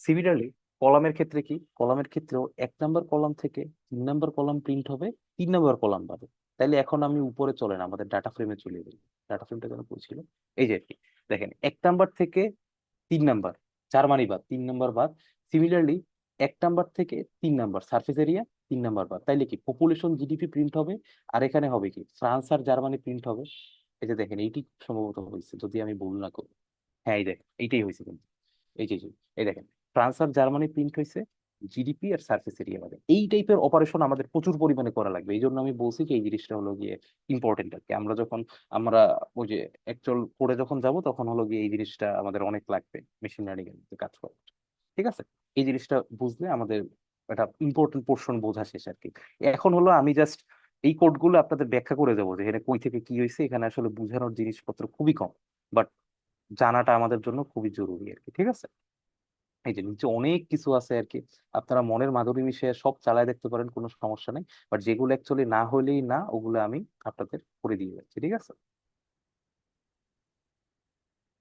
S1: সিমিলারলি কলামের ক্ষেত্রে কি, কলামের ক্ষেত্রেও 1 নাম্বার কলাম থেকে 3 নাম্বার কলাম প্রিন্ট হবে, 3 নাম্বার কলাম বাদে। তাইলে এখন আমি উপরে চলেন, আমাদের ডাটা ফ্রেমে চলে গেল। ডাটা ফ্রেমটা যেন পড়ছিল, এই যে আর কি। দেখেন 1 নাম্বার থেকে 3 নাম্বার, জার্মানি বাদ, 3 নাম্বার বাদ। সিমিলারলি 1 নাম্বার থেকে 3 নাম্বার সার্ফেস এরিয়া, 3 নাম্বার বাদ। তাইলে কি পপুলেশন জিডিপি প্রিন্ট হবে, আর এখানে হবে কি ফ্রান্স আর জার্মানি প্রিন্ট হবে। এই যে দেখেন, এইটি সম্ভবত হয়েছে যদি আমি ভুল না করি। হ্যাঁ, এই দেখেন, এইটাই হয়েছে কিন্তু। এই যে এই দেখেন, ফ্রান্স আর জার্মানি প্রিন্ট হয়েছে, জিডিপি আর সার্ফেস এরিয়া বাদে। এই টাইপের অপারেশন আমাদের প্রচুর পরিমাণে করা লাগবে। এই জন্য আমি বলছি যে এই জিনিসটা হলো গিয়ে ইম্পর্টেন্ট আর কি। আমরা ওই যে অ্যাকচুয়াল কোডে যখন যাব, তখন হলো গিয়ে এই জিনিসটা আমাদের অনেক লাগবে মেশিন লার্নিং এর মধ্যে কাজ করা। ঠিক আছে, এই জিনিসটা বুঝলে আমাদের একটা ইম্পর্টেন্ট পোর্শন বোঝা শেষ আর কি। এখন হলো আমি জাস্ট এই কোডগুলো আপনাদের ব্যাখ্যা করে দেবো, যে এখানে কই থেকে কি হয়েছে। এখানে আসলে বোঝানোর জিনিসপত্র খুবই কম, বাট জানাটা আমাদের জন্য খুবই জরুরি আর কি। ঠিক আছে, এই যে নিচে অনেক কিছু আছে আর কি, আপনারা মনের মাধুরী মিশিয়ে সব চালায় দেখতে পারেন, কোনো সমস্যা নেই। বাট যেগুলো অ্যাকচুয়ালি না হলেই না, ওগুলো আমি আপনাদের করে দিয়ে যাচ্ছি, ঠিক আছে।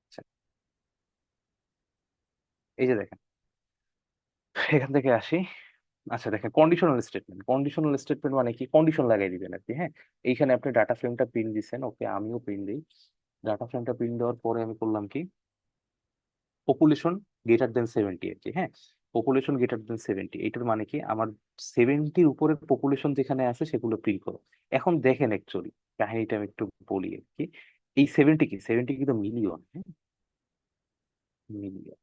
S1: আচ্ছা, এই যে দেখেন, এখান থেকে আসি। আচ্ছা দেখেন, কন্ডিশনাল স্টেটমেন্ট। কন্ডিশনাল স্টেটমেন্ট মানে কি, কন্ডিশন লাগাই দিবেন আর কি। হ্যাঁ, এইখানে আপনি ডাটা ফ্রেমটা প্রিন্ট দিচ্ছেন, ওকে, আমিও প্রিন্ট দিই। ডাটা ফ্রেমটা প্রিন্ট দেওয়ার পরে আমি করলাম কি, পপুলেশন গ্রেটার দেন 70 আর কি। হ্যাঁ, পপুলেশন গ্রেটার দেন 70, এটার মানে কি আমার 70-র উপরের পপুলেশন যেখানে আছে সেগুলো প্রিন্ট করো। এখন দেখেন অ্যাকচুয়ালি কাহিনীটা আমি একটু বলি আর কি। এই 70 কি তো মিলিয়ন, হ্যাঁ, মিলিয়ন।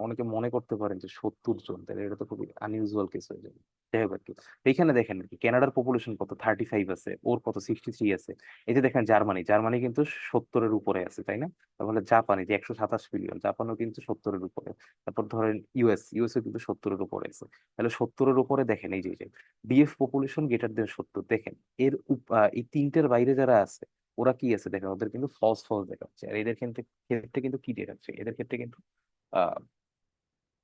S1: অনেকে মনে করতে পারেন যে 70 জন, তাহলে এটা তো খুবই আনইউজুয়াল কেস হয়ে যাবে। যাই হোক আর কি, এইখানে দেখেন আর কি কানাডার পপুলেশন কত, 35 আছে, ওর কত 63 আছে। এই যে দেখেন জার্মানি, জার্মানি কিন্তু 70-এর উপরে আছে, তাই না? তাহলে জাপান, এই যে 127 মিলিয়ন, জাপানও কিন্তু 70-এর উপরে। তারপর ধরেন ইউএসও কিন্তু 70-এর উপরে আছে। তাহলে 70-এর উপরে দেখেন এই যে ডিএফ পপুলেশন গ্রেটার দেন 70, দেখেন এর এই তিনটের বাইরে যারা আছে ওরা কি আছে দেখেন, ওদের কিন্তু ফলস ফলস দেখাচ্ছে। আর এদের ক্ষেত্রে কিন্তু কি দেখাচ্ছে, এদের ক্ষেত্রে কিন্তু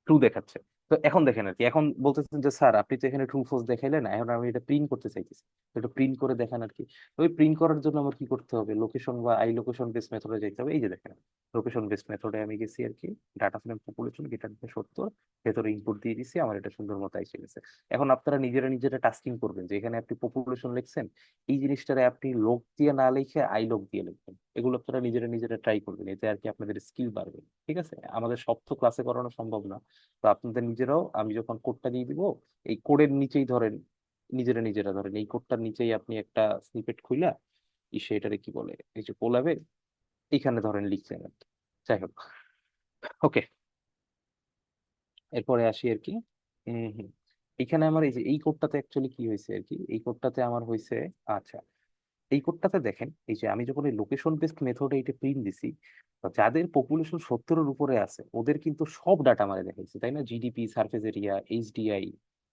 S1: ট্রু দেখাচ্ছে। তো এখন দেখেন আর কি, এখন বলতেছেন যে স্যার আপনি তো এখানে ট্রু ফলস দেখাইলেন, এখন আমি এটা প্রিন্ট করতে চাইতেছি। তো এটা প্রিন্ট করে দেখান আর কি। তো ওই প্রিন্ট করার জন্য আমার কি করতে হবে, লোকেশন বা আই লোকেশন বেস মেথডে যেতে হবে। এই যে দেখেন লোকেশন বেস মেথডে আমি গেছি আর কি, data frame population greater than 70, ভেতরে ইনপুট দিয়ে দিছি, আমার এটা সুন্দর মতো এসে গেছে। এখন আপনারা নিজেরা নিজেরা টাস্কিং করবেন যে এখানে আপনি পপুলেশন লিখছেন, এই জিনিসটারে আপনি লোক দিয়ে না লিখে আই লোক দিয়ে লিখবেন। এগুলো আপনারা নিজেরা নিজেরা ট্রাই করবেন, এতে আর কি আপনাদের স্কিল বাড়বে। ঠিক আছে, আমাদের সব তো ক্লাসে করানো সম্ভব না। তো আপনাদের নিজেরাও, আমি যখন কোডটা দিয়ে দিব, এই কোডের নিচেই ধরেন নিজেরা নিজেরা ধরেন এই কোডটার নিচেই আপনি একটা স্নিপেট খুইলা এটারে কি বলে, এই যে কোলাবে, এইখানে ধরেন লিখলেন আর কি। যাই হোক, ওকে, এরপরে আসি আর কি। হম, এখানে আমার এই যে এই কোডটাতে অ্যাকচুয়ালি কি হয়েছে আর কি, এই কোডটাতে আমার হয়েছে, আচ্ছা এই কোডটাতে দেখেন এই যে আমি যখন এই লোকেশন বেসড মেথডে এটা প্রিন্ট দিছি, তো যাদের পপুলেশন 70-এর উপরে আছে ওদের কিন্তু সব ডাটা আমারে দেখাইছে, তাই না? জিডিপি, সার্ফেস এরিয়া, এইচডিআই,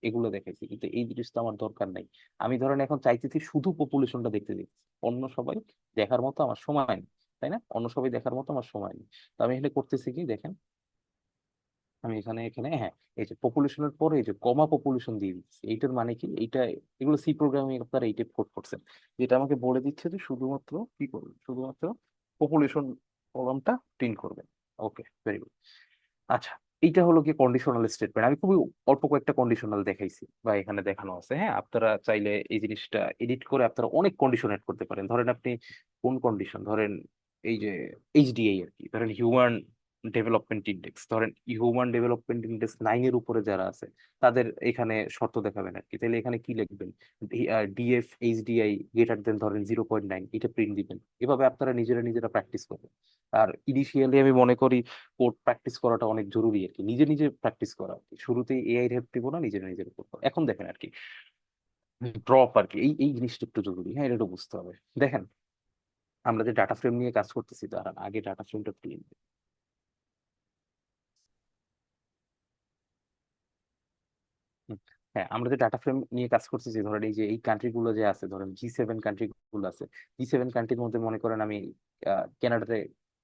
S1: এগুলো দেখাইছে। কিন্তু এই জিনিস তো আমার দরকার নাই। আমি ধরেন এখন চাইতেছি শুধু পপুলেশনটা দেখতে দিচ্ছি, অন্য সবাই দেখার মতো আমার সময় নেই, তাই না? অন্য সবাই দেখার মতো আমার সময় নেই। তো আমি এখানে করতেছি কি দেখেন, আমি এখানে এখানে হ্যাঁ, এই যে পপুলেশনের পরে এই যে কমা পপুলেশন দিয়ে দিচ্ছি। এইটার মানে কি, এইটা এগুলো সি প্রোগ্রামিং আপনারা এই টাইপ কোড করছেন, যেটা আমাকে বলে দিচ্ছে যে শুধুমাত্র কি করবেন, শুধুমাত্র পপুলেশন কলামটা প্রিন্ট করবেন। ওকে, ভেরি গুড। আচ্ছা, এইটা হলো কি কন্ডিশনাল স্টেটমেন্ট। আমি খুবই অল্প কয়েকটা কন্ডিশনাল দেখাইছি বা এখানে দেখানো আছে। হ্যাঁ, আপনারা চাইলে এই জিনিসটা এডিট করে আপনারা অনেক কন্ডিশন এড করতে পারেন। ধরেন আপনি কোন কন্ডিশন, ধরেন এই যে এইচডিআই আর কি, ধরেন হিউম্যান ডেভেলপমেন্ট ইন্ডেক্স, ধরেন হিউম্যান ডেভেলপমেন্ট ইন্ডেক্স 9-এর উপরে যারা আছে তাদের এখানে শর্ত দেখাবেন আর কি। তাহলে এখানে কি লিখবেন, ডিএফ এইচডিআই গ্রেটার দেন ধরেন 0.9, এটা প্রিন্ট দিবেন। এভাবে আপনারা নিজেরা নিজেরা প্র্যাকটিস করবেন। আর ইনিশিয়ালি আমি মনে করি কোড প্র্যাকটিস করাটা অনেক জরুরি আর কি, নিজে নিজে প্র্যাকটিস করা আর কি। শুরুতেই এআই হেল্প দিব না, নিজের নিজের উপর করা। এখন দেখেন আর কি ড্রপ আর কি, এই এই জিনিসটা একটু জরুরি। হ্যাঁ, এটা একটু বুঝতে হবে। দেখেন আমরা যে ডাটা ফ্রেম নিয়ে কাজ করতেছি, তার আগে ডাটা ফ্রেমটা ক্লিন। হ্যাঁ, আমরা যে ডাটা ফ্রেম নিয়ে কাজ করতেছি, ধরেন এই যে এই কান্ট্রি গুলো যে আছে, ধরেন G7 কান্ট্রি গুলো আছে, G7 কান্ট্রির মধ্যে মনে করেন আমি কানাডাতে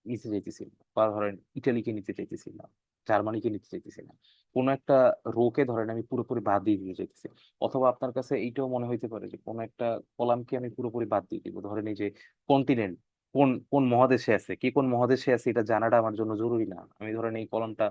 S1: নিতে চাইতেছি না, বা ধরেন ইটালিকে নিতে চাইতেছি না, জার্মানিকে নিতে চাইতেছি না। কোনো একটা রোকে ধরেন আমি পুরোপুরি বাদ দিয়ে দিতে চাইতেছি। অথবা আপনার কাছে এইটাও মনে হইতে পারে যে কোনো একটা কলামকে আমি পুরোপুরি বাদ দিয়ে দিব। ধরেন এই যে কন্টিনেন্ট, কোন কোন মহাদেশে আছে, কে কোন মহাদেশে আছে, এটা জানাটা আমার জন্য জরুরি না, আমি ধরেন এই কলামটা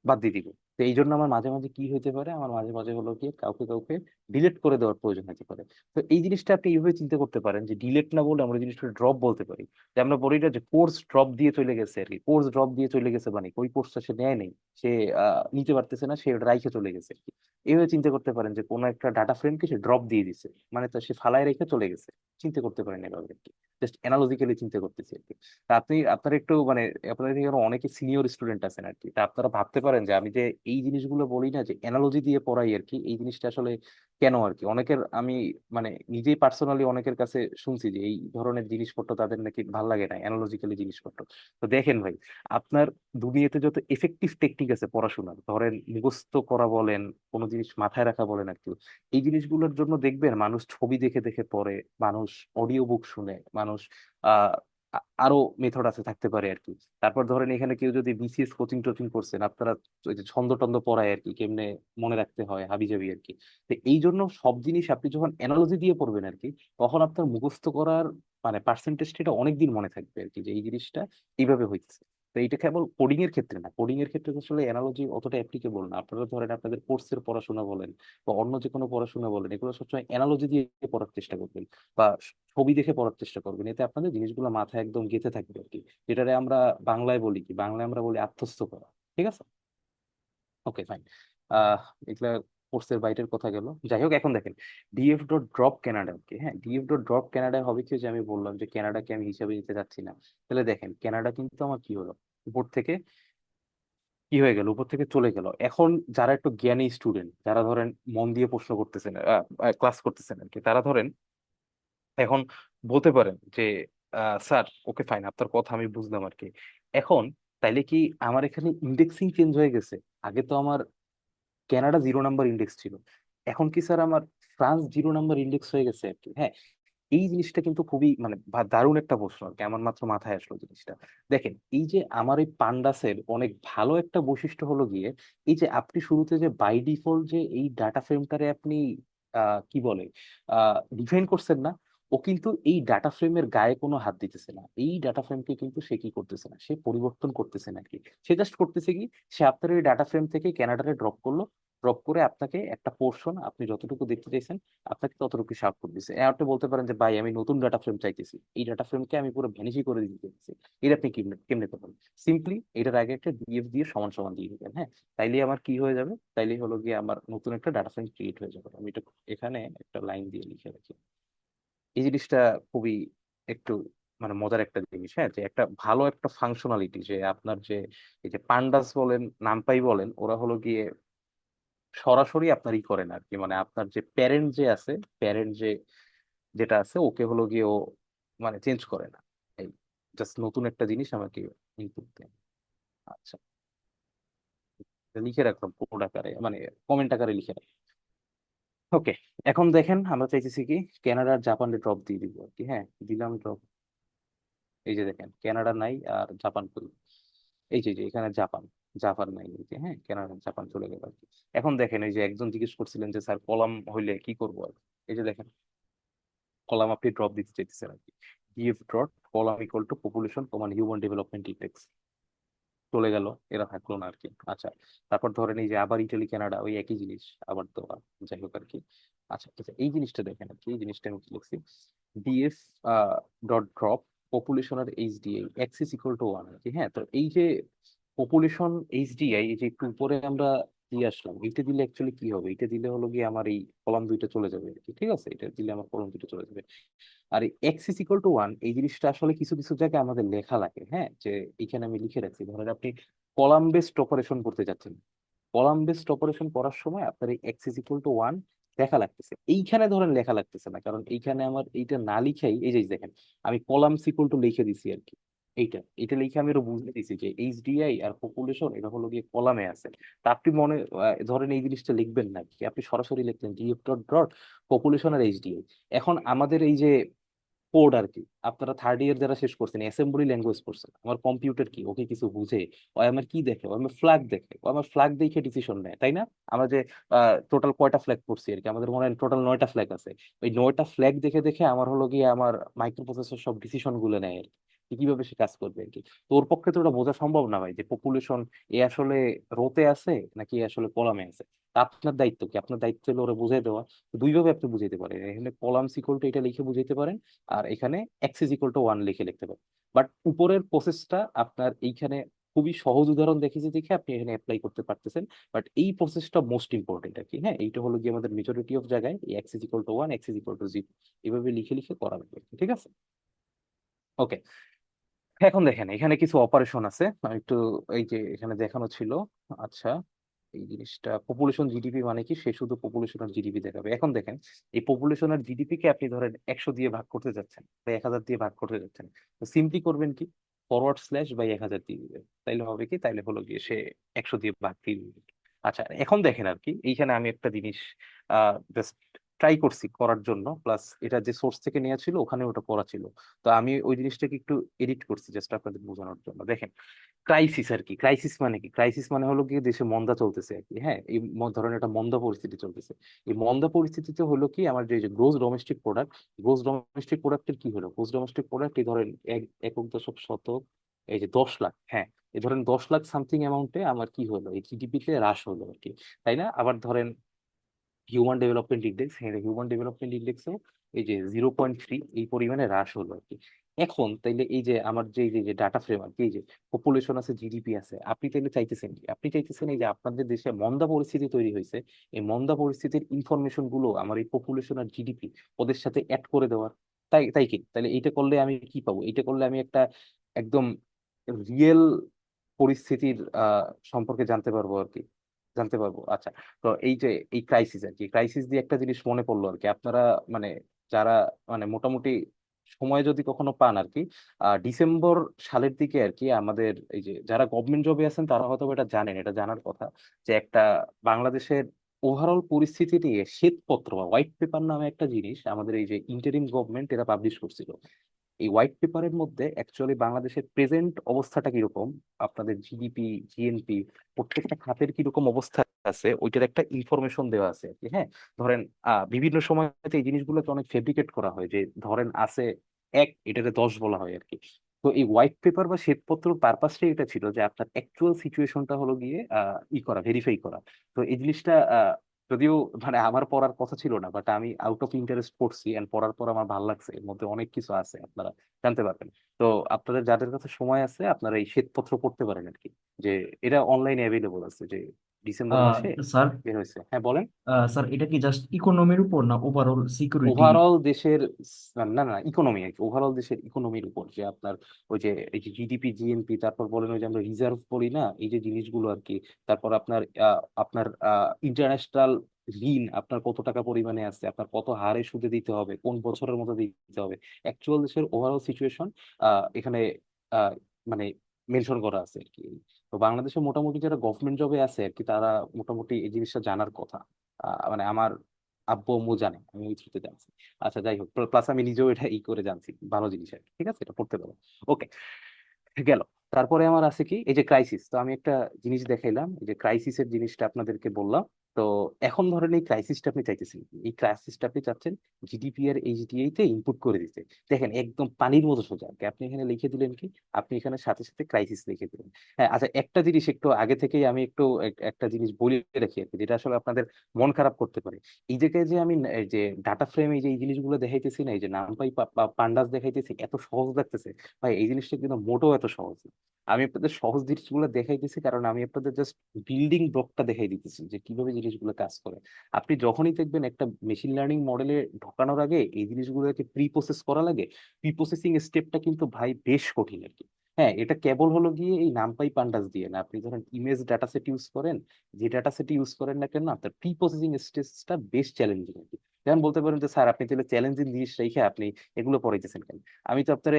S1: বাদ দিয়ে দিব। তো এই জন্য আমার মাঝে মাঝে কি হইতে পারে, আমার মাঝে মাঝে হলো কি কাউকে কাউকে ডিলিট করে দেওয়ার প্রয়োজন হতে পারে। তো এই জিনিসটা আপনি এইভাবে চিন্তা করতে পারেন যে ডিলিট না বলে আমরা জিনিসটা ড্রপ বলতে পারি। যে আমরা বলি না যে কোর্স ড্রপ দিয়ে চলে গেছে আর কি, কোর্স ড্রপ দিয়ে চলে গেছে মানে ওই কোর্সটা সে নেয় নেই, সে নিতে পারতেছে না, সে ওটা রাইখে চলে গেছে আর কি। এইভাবে চিন্তা করতে পারেন যে কোনো একটা ডাটা ফ্রেমকে সে ড্রপ দিয়ে দিছে, মানে তো সে ফালায় রেখে চলে গেছে। চিন্তা করতে পারেন এভাবে আর কি, জাস্ট অ্যানালজিক্যালি চিন্তা করতেছি আর কি। তা আপনি আপনার একটু মানে আপনাদের থেকে আরো অনেকে সিনিয়র স্টুডেন্ট আছেন আর কি, তা আপনারা ভাবতে পারেন যে আমি যে এই জিনিসগুলো বলি না যে অ্যানালজি দিয়ে পড়াই আর কি, এই জিনিসটা আসলে কেন আর কি। অনেকের আমি মানে নিজেই পার্সোনালি অনেকের কাছে শুনছি যে এই ধরনের জিনিসপত্র তাদের নাকি ভালো লাগে না, অ্যানালজিক্যালি জিনিসপত্র। তো দেখেন ভাই, আপনার দুনিয়াতে যত এফেক্টিভ টেকনিক আছে পড়াশোনার, ধরেন মুখস্থ করা বলেন, কোনো জিনিস মাথায় রাখা বলেন আর কি, এই জিনিসগুলোর জন্য দেখবেন মানুষ ছবি দেখে দেখে পড়ে, মানুষ অডিও বুক শুনে, মানুষ আহ আরো মেথড আছে থাকতে পারে আর কি। তারপর ধরেন এখানে কেউ যদি বিসিএস কোচিং টোচিং করছেন, আপনারা ওই যে ছন্দ টন্দ পড়ায় আর কি, কেমনে মনে রাখতে হয় হাবিজাবি আর কি। তো এই জন্য সব জিনিস আপনি যখন অ্যানালজি দিয়ে পড়বেন আর কি, তখন আপনার মুখস্থ করার মানে পার্সেন্টেজটা এটা অনেকদিন মনে থাকবে আর কি, যে এই জিনিসটা এইভাবে হইতেছে। তো এইটা কেবল কোডিং এর ক্ষেত্রে না, কোডিং এর ক্ষেত্রে তো আসলে অ্যানালজি অতটা অ্যাপ্লিকেবল না। আপনারা ধরেন আপনাদের কোর্সের পড়াশোনা বলেন বা অন্য যে কোনো পড়াশোনা বলেন, এগুলো সবসময় অ্যানালজি দিয়ে পড়ার চেষ্টা করবেন বা ছবি দেখে পড়ার চেষ্টা করবেন। এতে আপনাদের জিনিসগুলো মাথায় একদম গেঁথে থাকবে আর কি, যেটারে আমরা বাংলায় বলি কি, বাংলায় আমরা বলি আত্মস্থ করা। ঠিক আছে, ওকে ফাইন। আহ এগুলা কোর্সের বাইরের কথা গেল। যাই হোক, এখন দেখেন ডিএফ ডট ড্রপ কানাডা কি, হ্যাঁ ডিএফ ডট ড্রপ কানাডায় হবে কি, যে আমি বললাম যে কানাডাকে আমি হিসাবে নিতে যাচ্ছি না। তাহলে দেখেন কানাডা কিন্তু আমার কি হলো, উপর থেকে কি হয়ে গেল, উপর থেকে চলে গেল। এখন যারা একটু জ্ঞানী স্টুডেন্ট, যারা ধরেন মন দিয়ে প্রশ্ন করতেছেন, ক্লাস করতেছেন আর কি, তারা ধরেন এখন বলতে পারেন যে স্যার ওকে ফাইন, আপনার কথা আমি বুঝলাম আর কি। এখন তাইলে কি আমার এখানে ইন্ডেক্সিং চেঞ্জ হয়ে গেছে? আগে তো আমার কানাডা 0 নাম্বার ইন্ডেক্স ছিল, এখন কি স্যার আমার ফ্রান্স 0 নাম্বার ইন্ডেক্স হয়ে গেছে আর কি? হ্যাঁ, এই জিনিসটা কিন্তু খুবই মানে দারুণ একটা প্রশ্ন আর কি, আমার মাত্র মাথায় আসলো জিনিসটা। দেখেন, এই যে আমার এই পান্ডাসের অনেক ভালো একটা বৈশিষ্ট্য হলো গিয়ে এই যে আপনি শুরুতে যে বাই ডিফল্ট যে এই ডাটা ফ্রেমটারে আপনি কি বলে ডিফাইন করছেন না, ও কিন্তু এই ডাটা ফ্রেমের গায়ে কোনো হাত দিতেছে না। এই ডাটা ফ্রেমকে কিন্তু সে কি করতেছে না, সে পরিবর্তন করতেছে না কি। সে জাস্ট করতেছে কি, সে আপনার এই ডাটা ফ্রেম থেকে ক্যানাডারে ড্রপ করলো, ড্রপ করে আপনাকে একটা পোর্শন আপনি যতটুকু দেখতে চাইছেন আপনাকে ততটুকু সাফ করে দিচ্ছে। আপনি বলতে পারেন যে ভাই আমি নতুন ডাটা ফ্রেম চাইতেছি, এই ডাটা ফ্রেমকে আমি পুরো ভ্যানিশই করে দিতে চাইতেছি। এটা আপনি কেমনে কেমনে করবেন? সিম্পলি এটার আগে একটা ডিএফ দিয়ে সমান সমান দিয়ে দিবেন। হ্যাঁ, তাইলে আমার কি হয়ে যাবে, তাইলে হলো গিয়ে আমার নতুন একটা ডাটা ফ্রেম ক্রিয়েট হয়ে যাবে। আমি এটা এখানে একটা লাইন দিয়ে লিখে রাখি। এই জিনিসটা খুবই একটু মানে মজার একটা জিনিস। হ্যাঁ, যে একটা ভালো একটা ফাংশনালিটি, যে আপনার যে এই যে পান্ডাস বলেন নামপাই বলেন, ওরা হলো গিয়ে সরাসরি আপনার ই করেন আর কি, মানে আপনার যে প্যারেন্ট যে আছে, প্যারেন্ট যে যেটা আছে ওকে হলো গিয়ে ও মানে চেঞ্জ করে না। এই জাস্ট নতুন একটা জিনিস আমাকে ইনপুট দেন। আচ্ছা, এটা লিখে রাখলাম কোড আকারে, মানে কমেন্ট আকারে লিখে রাখলাম। ওকে, এখন দেখেন আমরা চাইতেছি কি কানাডা আর জাপানের ড্রপ দিয়ে দিব আর কি। হ্যাঁ, দিলাম ড্রপ। এই যে দেখেন কানাডা নাই আর জাপান করি। এই যে এখানে জাপান, জাপান নাই এই যে। হ্যাঁ, কানাডা জাপান চলে গেল আর কি। এখন দেখেন এই যে একজন জিজ্ঞেস করছিলেন যে স্যার কলাম হইলে কি করবো আর কি। এই যে দেখেন কলাম আপনি ড্রপ দিতে চাইতেছেন আর কি। DF dot column equal to population কমান হিউম্যান ডেভেলপমেন্ট ইন্ডেক্স চলে গেল, এরা থাকলো না আর কি। আচ্ছা, তারপর ধরেন এই যে আবার ইটালি কানাডা ওই একই জিনিস আবার দেওয়া, যাই হোক আর কি। আচ্ছা আচ্ছা, এই জিনিসটা দেখেন আর কি, এই জিনিসটা আমি কি লিখছি, ডিএফ ডট ড্রপ পপুলেশন আর এইচডিআই এক্সিস ইকুয়াল টু 1 আর কি। হ্যাঁ, তো এই যে পপুলেশন এইচডিআই এই যে একটু উপরে আমরা দিয়ে আসলাম, এইটা দিলে অ্যাকচুয়ালি কি হবে, এটা দিলে হলো গিয়ে আমার এই কলাম দুইটা চলে যাবে আর কি। ঠিক আছে, এটা দিলে আমার কলাম দুইটা চলে যাবে। আর এক্স ইকুয়াল টু 1 এই জিনিসটা আসলে কিছু কিছু জায়গায় আমাদের লেখা লাগে। হ্যাঁ, যে এখানে আমি লিখে রাখছি, ধরেন আপনি কলাম বেসড অপারেশন করতে যাচ্ছেন, কলাম বেসড অপারেশন করার সময় আপনার এই এক্স ইজ ইকুয়াল টু 1 লেখা লাগতেছে। এইখানে ধরেন লেখা লাগতেছে না, কারণ এইখানে আমার এইটা না লিখাই এই যে দেখেন আমি কলাম ইকুয়াল টু লিখে দিছি আর কি। এইটা এটা লিখে আমি ওরা বুঝতে দিছি যে এইচডিআই আর পপুলেশন এটা হলো গিয়ে কলামে আছে। তা আপনি মনে ধরেন এই জিনিসটা লিখবেন না কি, আপনি সরাসরি লিখলেন ডিএফ ডট ডট পপুলেশন আর এইচডিআই। এখন আমাদের এই যে কোড আর কি, আপনারা থার্ড ইয়ার যারা শেষ করছেন অ্যাসেম্বলি ল্যাঙ্গুয়েজ করছেন, আমার কম্পিউটার কি ওকে কিছু বুঝে? ও আমার কি দেখে, ও আমার ফ্ল্যাগ দেখে, ও আমার ফ্ল্যাগ দেখে ডিসিশন নেয়, তাই না? আমরা যে টোটাল কয়টা ফ্ল্যাগ করছি আর কি, আমাদের মনে হয় টোটাল 9টা ফ্ল্যাগ আছে। ওই 9টা ফ্ল্যাগ দেখে দেখে আমার হলো গিয়ে আমার মাইক্রো প্রসেসর সব ডিসিশন গুলো নেয় আর কি, কিভাবে সে কাজ করবে আর কি। তো ওর পক্ষে তো ওটা বোঝা সম্ভব না ভাই যে পপুলেশন এ আসলে রোতে আছে নাকি এ আসলে কলামে আছে। তা আপনার দায়িত্ব কি, আপনার দায়িত্ব হলো ওরা বুঝাই দেওয়া। দুইভাবে আপনি বুঝাইতে পারেন, এখানে কলাম সিকল টু এটা লিখে বুঝাইতে পারেন, আর এখানে এক্স ইজ ইকুয়াল টু 1 লিখে লিখতে পারেন। বাট উপরের প্রসেসটা আপনার এইখানে খুবই সহজ উদাহরণ দেখেছি দেখে আপনি এখানে অ্যাপ্লাই করতে পারতেছেন। বাট এই প্রসেসটা মোস্ট ইম্পর্টেন্ট আর কি। হ্যাঁ, এইটা হলো গিয়ে আমাদের মেজরিটি অফ জায়গায় এই x is equal to 1 x is equal two 0 এভাবে লিখে লিখে করা লাগবে। ঠিক আছে, ওকে। এখন দেখেন এখানে কিছু অপারেশন আছে, আমি একটু এই যে এখানে দেখানো ছিল। আচ্ছা, এই জিনিসটা পপুলেশন জিডিপি মানে কি, সে শুধু পপুলেশন আর জিডিপি দেখাবে। এখন দেখেন এই পপুলেশন আর জিডিপি কে আপনি ধরেন 100 দিয়ে ভাগ করতে যাচ্ছেন বা 1000 দিয়ে ভাগ করতে যাচ্ছেন, তো সিম্পলি করবেন কি, ফরওয়ার্ড স্ল্যাশ বাই 1000 দিয়ে দিবেন। তাইলে হবে কি, তাইলে হলো গিয়ে সে 100 দিয়ে ভাগ দিয়ে দিবে। আচ্ছা, এখন দেখেন আর কি এইখানে আমি একটা জিনিস জাস্ট ট্রাই করছি করার জন্য, প্লাস এটা যে সোর্স থেকে নেওয়া ছিল ওখানে ওটা করা ছিল। তো আমি ওই জিনিসটাকে একটু এডিট করছি জাস্ট আপনাদের বোঝানোর জন্য। দেখেন ক্রাইসিস আর কি, ক্রাইসিস মানে কি, ক্রাইসিস মানে হলো কি দেশে মন্দা চলতেছে আর কি। হ্যাঁ, এই ধরনের একটা মন্দা পরিস্থিতি চলতেছে। এই মন্দা পরিস্থিতিতে হলো কি আমার যে gross domestic product, gross domestic প্রোডাক্টের কি হলো, গ্রোস ডোমেস্টিক প্রোডাক্ট এই ধরেন একক দশক শতক এই যে 10 লাখ, হ্যাঁ এই ধরেন 10 লাখ সামথিং অ্যামাউন্টে আমার কি হলো, এই জিডিপি তে হ্রাস হলো আর কি, তাই না? আবার ধরেন হিউম্যান ডেভেলপমেন্ট ইন্ডেক্স, হ্যাঁ হিউম্যান ডেভেলপমেন্ট ইন্ডেক্সে এই যে 0.3 এই পরিমাণে হ্রাস হলো আর কি। এখন তাইলে এই যে আমার যে এই যে ডাটা ফ্রেম আর কি, এই যে পপুলেশন আছে জিডিপি আছে, আপনি তাইলে চাইতেছেন কি, আপনি চাইতেছেন এই যে আপনাদের দেশে মন্দা পরিস্থিতি তৈরি হয়েছে, এই মন্দা পরিস্থিতির ইনফরমেশন গুলো আমার এই পপুলেশন আর জিডিপি ওদের সাথে অ্যাড করে দেওয়ার। তাই তাই কি, তাহলে এইটা করলে আমি কি পাবো, এইটা করলে আমি একটা একদম রিয়েল পরিস্থিতির সম্পর্কে জানতে পারবো আর কি, জানতে পারবো। আচ্ছা, তো এই যে এই ক্রাইসিস আর কি, ক্রাইসিস দিয়ে একটা জিনিস মনে পড়লো আর কি, আপনারা মানে যারা মানে মোটামুটি সময় যদি কখনো পান আর কি, ডিসেম্বর সালের দিকে আর কি, আমাদের এই যে যারা গভর্নমেন্ট জবে আছেন তারা হয়তো এটা জানেন, এটা জানার কথা, যে একটা বাংলাদেশের ওভারঅল পরিস্থিতি নিয়ে শ্বেতপত্র বা হোয়াইট পেপার নামে একটা জিনিস আমাদের এই যে ইন্টারিম গভর্নমেন্ট এরা পাবলিশ করছিল। এই হোয়াইট পেপারের মধ্যে অ্যাকচুয়ালি বাংলাদেশের প্রেজেন্ট অবস্থাটা কিরকম, আপনাদের জিডিপি, জিএনপি, প্রত্যেকটা খাতের কিরকম অবস্থা আছে, ওইটার একটা ইনফরমেশন দেওয়া আছে আর কি। হ্যাঁ, ধরেন বিভিন্ন সময়তে এই জিনিসগুলোকে অনেক ফেব্রিকেট করা হয়, যে ধরেন আছে এক, এটাকে 10 বলা হয় আর কি। তো এই হোয়াইট পেপার বা শ্বেতপত্র পারপাসটাই এটা ছিল যে আপনার অ্যাকচুয়াল সিচুয়েশনটা হলো গিয়ে করা, ভেরিফাই করা। তো এই জিনিসটা যদিও মানে আমার পড়ার কথা ছিল না, বাট আমি আউট অফ ইন্টারেস্ট পড়ছি, এন্ড পড়ার পর আমার ভালো লাগছে, এর মধ্যে অনেক কিছু আছে আপনারা জানতে পারবেন। তো আপনাদের যাদের কাছে সময় আছে আপনারা এই শ্বেতপত্র পড়তে পারেন আর কি, যে এটা অনলাইনে অ্যাভেলেবল আছে, যে ডিসেম্বর মাসে
S3: স্যার
S1: বের হয়েছে। হ্যাঁ বলেন।
S3: স্যার এটা কি জাস্ট ইকোনমির উপর না ওভারঅল সিকিউরিটি?
S1: ওভারঅল দেশের না না, ইকোনমি আর কি, ওভারঅল দেশের ইকোনমির উপর, যে আপনার ওই যে এই যে জিডিপি, জিএনপি, তারপর বলেন ওই যে আমরা রিজার্ভ বলি না, এই যে জিনিসগুলো আর কি, তারপর আপনার আপনার ইন্টারন্যাশনাল ঋণ আপনার কত টাকা পরিমাণে আছে, আপনার কত হারে সুদে দিতে হবে, কোন বছরের মধ্যে দিতে হবে, অ্যাকচুয়াল দেশের ওভারঅল সিচুয়েশন এখানে আহ, মানে মেনশন করা আছে আর কি। তো বাংলাদেশে মোটামুটি যারা গভর্নমেন্ট জবে আছে আর কি, তারা মোটামুটি এই জিনিসটা জানার কথা। মানে আমার আব্বু আম্মু জানে, আমি ওই থ্রুতে জানছি। আচ্ছা যাই হোক, প্লাস আমি নিজেও এটা করে জানছি, ভালো জিনিস আর কি। ঠিক আছে, এটা পড়তে পারো। ওকে, গেল। তারপরে আমার আছে কি, এই যে ক্রাইসিস, তো আমি একটা জিনিস দেখাইলাম, এই যে ক্রাইসিসের জিনিসটা আপনাদেরকে বললাম। তো এখন ধরেন এই ক্রাইসিসটা আপনি চাইতেছেন কি? এই ক্রাইসিসটা আপনি চাচ্ছেন জিডিপি আর এইচডিআই তে ইনপুট করে দিতে। দেখেন একদম পানির মতো সোজা আর কি। আপনি এখানে লিখে দিলেন কি, আপনি এখানে সাথে সাথে ক্রাইসিস লিখে দিলেন। হ্যাঁ আচ্ছা, একটা জিনিস একটু আগে থেকেই আমি একটু একটা জিনিস বলে রাখি আর কি, যেটা আসলে আপনাদের মন খারাপ করতে পারে। এই জায়গায় যে আমি এই যে ডাটা ফ্রেম, এই যে এই জিনিসগুলো দেখাইতেছি না, এই যে নামপাই পান্ডাস দেখাইতেছি, এত সহজ লাগতেছে ভাই, এই জিনিসটা কিন্তু মোটেও এত সহজ না। আমি আপনাদের সহজ জিনিসগুলো দেখাইতেছি কারণ আমি আপনাদের জাস্ট বিল্ডিং ব্লকটা দেখাই দিতেছি যে কিভাবে জিনিসগুলো কাজ করে। আপনি যখনই দেখবেন একটা মেশিন লার্নিং মডেলে ঢোকানোর আগে এই জিনিসগুলোকে প্রি প্রসেস করা লাগে, প্রি প্রসেসিং স্টেপটা কিন্তু ভাই বেশ কঠিন আর কি। হ্যাঁ, এটা কেবল হলো গিয়ে এই নামপাই পান্ডাস দিয়ে না, আপনি ধরেন ইমেজ ডাটা সেট ইউজ করেন, যে ডাটা সেট ইউজ করেন না কেন, আপনার প্রি প্রসেসিং স্টেজটা বেশ চ্যালেঞ্জিং আর কি। যেমন বলতে পারেন যে স্যার আপনি তাহলে চ্যালেঞ্জিং জিনিস রেখে আপনি এগুলো পড়াইতেছেন কেন? আমি তো আপনার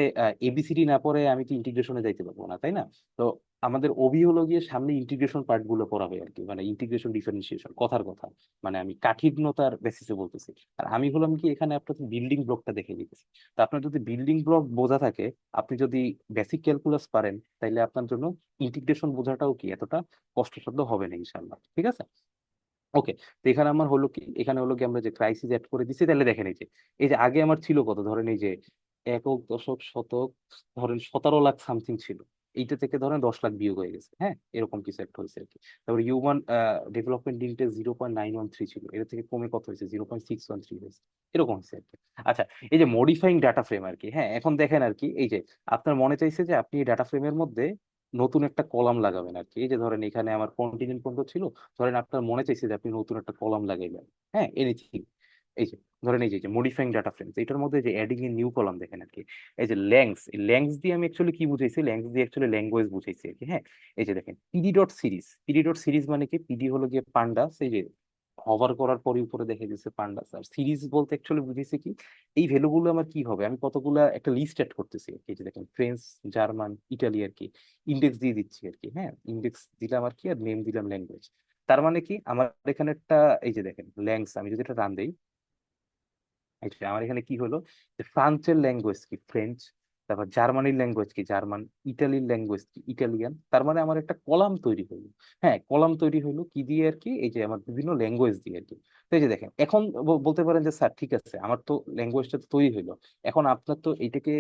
S1: এবিসিডি না পড়ে আমি তো ইন্টিগ্রেশনে যাইতে পারবো না, তাই না? তো আমাদের ওবি হলো গিয়ে সামনে ইন্টিগ্রেশন পার্ট গুলো পড়াবে আর কি, মানে ইন্টিগ্রেশন ডিফারেন্সিয়েশন, কথার কথা, মানে আমি কাঠিন্যতার বেসিসে বলতেছি। আর আমি হলাম কি এখানে আপনাদের বিল্ডিং ব্লকটা দেখে দিতেছি। তো আপনার যদি বিল্ডিং ব্লক বোঝা থাকে, আপনি যদি বেসিক ক্যালকুলাস পারেন, তাইলে আপনার জন্য ইন্টিগ্রেশন বোঝাটাও কি এতটা কষ্টসাধ্য হবে না ইনশাল্লাহ। ঠিক আছে, ওকে। তো এখানে আমার হলো কি, এখানে হলো কি আমরা যে ক্রাইসিস অ্যাড করে দিচ্ছি, তাহলে দেখেন এই যে আগে আমার ছিল কত, ধরেন এই যে একক, দশক, শতক, ধরেন 17 লাখ সামথিং ছিল, এইটা থেকে ধরেন 10 লাখ বিয়োগ হয়ে গেছে। হ্যাঁ, এরকম কিছু একটা হয়েছে আর কি। তারপর হিউম্যান ডেভেলপমেন্ট ইন্ডেক্স 0.913 ছিল, এটা থেকে কমে কত হয়েছে, 0.613 হয়েছে, এরকম হয়েছে আর কি। আচ্ছা, এই যে মডিফাইং ডাটা ফ্রেম আর কি, হ্যাঁ এখন দেখেন আর কি, এই যে আপনার মনে চাইছে যে আপনি এই ডাটা ফ্রেমের মধ্যে নতুন একটা কলাম লাগাবেন আর কি। এই যে ধরেন এখানে আমার কন্টিনেন্ট পর্যন্ত ছিল, ধরেন আপনার মনে চাইছে যে আপনি নতুন একটা কলাম লাগাইলেন। হ্যাঁ, এনিথিং। এই যে ধরেন এই যে মডিফাইং ডাটা ফ্রেমস, এটার মধ্যে যে অ্যাডিং এ নিউ কলাম দেখেন আর কি। এই যে ল্যাংস, এই ল্যাংস দিয়ে আমি অ্যাকচুয়ালি কি বুঝাইছি, ল্যাংস দিয়ে অ্যাকচুয়ালি ল্যাঙ্গুয়েজ বুঝাইছি আর কি। হ্যাঁ, এই যে দেখেন PD dot series, PD dot series মানে কি, পিডি হলো গিয়ে পান্ডাস, এই যে হভার করার পরে উপরে দেখে দিচ্ছে পান্ডাস। আর সিরিজ বলতে অ্যাকচুয়ালি বুঝেছি কি, এই ভ্যালুগুলো আমার কি হবে, আমি কতগুলা একটা লিস্ট অ্যাড করতেছি আর কি। এই যে দেখেন ফ্রেঞ্চ, জার্মান, ইটালি আর কি, ইন্ডেক্স দিয়ে দিচ্ছি আর কি। হ্যাঁ, ইন্ডেক্স দিলাম আর কি, আর নেম দিলাম ল্যাঙ্গুয়েজ। তার মানে কি আমার এখানে একটা, এই যে দেখেন ল্যাংস, আমি যদি এটা রান দেই, আচ্ছা আমার এখানে কি হলো, যে ফ্রান্সের ল্যাঙ্গুয়েজ কি, ফ্রেঞ্চ, তারপর জার্মানির ল্যাঙ্গুয়েজ কি, জার্মান, ইটালির ল্যাঙ্গুয়েজ কি, ইটালিয়ান। তার মানে আমার একটা কলাম তৈরি হলো। হ্যাঁ, কলাম তৈরি হলো কি দিয়ে আর কি, এই যে আমার বিভিন্ন ল্যাঙ্গুয়েজ দিয়ে আর কি। তো এই যে দেখেন এখন বলতে পারেন যে স্যার ঠিক আছে, আমার তো ল্যাঙ্গুয়েজটা তো তৈরি হলো, এখন আপনার তো এইটাকে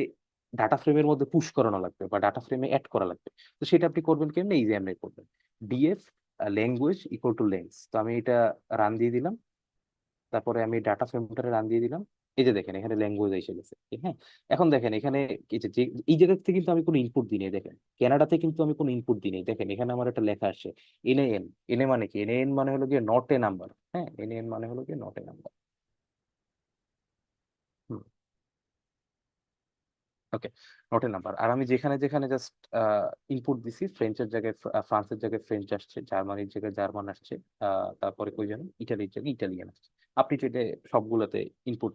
S1: ডাটা ফ্রেমের মধ্যে পুশ করানো লাগবে বা ডাটা ফ্রেমে অ্যাড করা লাগবে। তো সেটা আপনি করবেন কেমনে, এই যে আমরা করবেন DF language equal to lens. তো আমি এটা রান দিয়ে দিলাম, তারপরে আমি ডাটা ফ্রেমটা রান দিয়ে দিলাম। এই যে দেখেন এখানে ল্যাঙ্গুয়েজ এসে গেছে। হ্যাঁ, এখন দেখেন এখানে এই জায়গা থেকে কিন্তু আমি কোনো ইনপুট দিই নাই। দেখেন কানাডাতে কিন্তু আমি কোনো ইনপুট দিই নাই। দেখেন এখানে আমার একটা লেখা আসছে এনএএন। এনএ মানে কি, এনএএন মানে হলো গিয়ে নট এ নাম্বার। হ্যাঁ, এনএএন মানে হলো গিয়ে নট এ নাম্বার। ওকে, নোটের নাম্বার। আর আমি যেখানে যেখানে জাস্ট ইনপুট দিছি, ফ্রেঞ্চের জায়গায় ফ্রান্সের জায়গায় ফ্রেঞ্চ আসছে, জার্মানির জায়গায় জার্মান আসছে, তারপরে কই যেন ইটালির জায়গায় ইটালিয়ান আসছে। আপনি চাইলে সবগুলাতে ইনপুট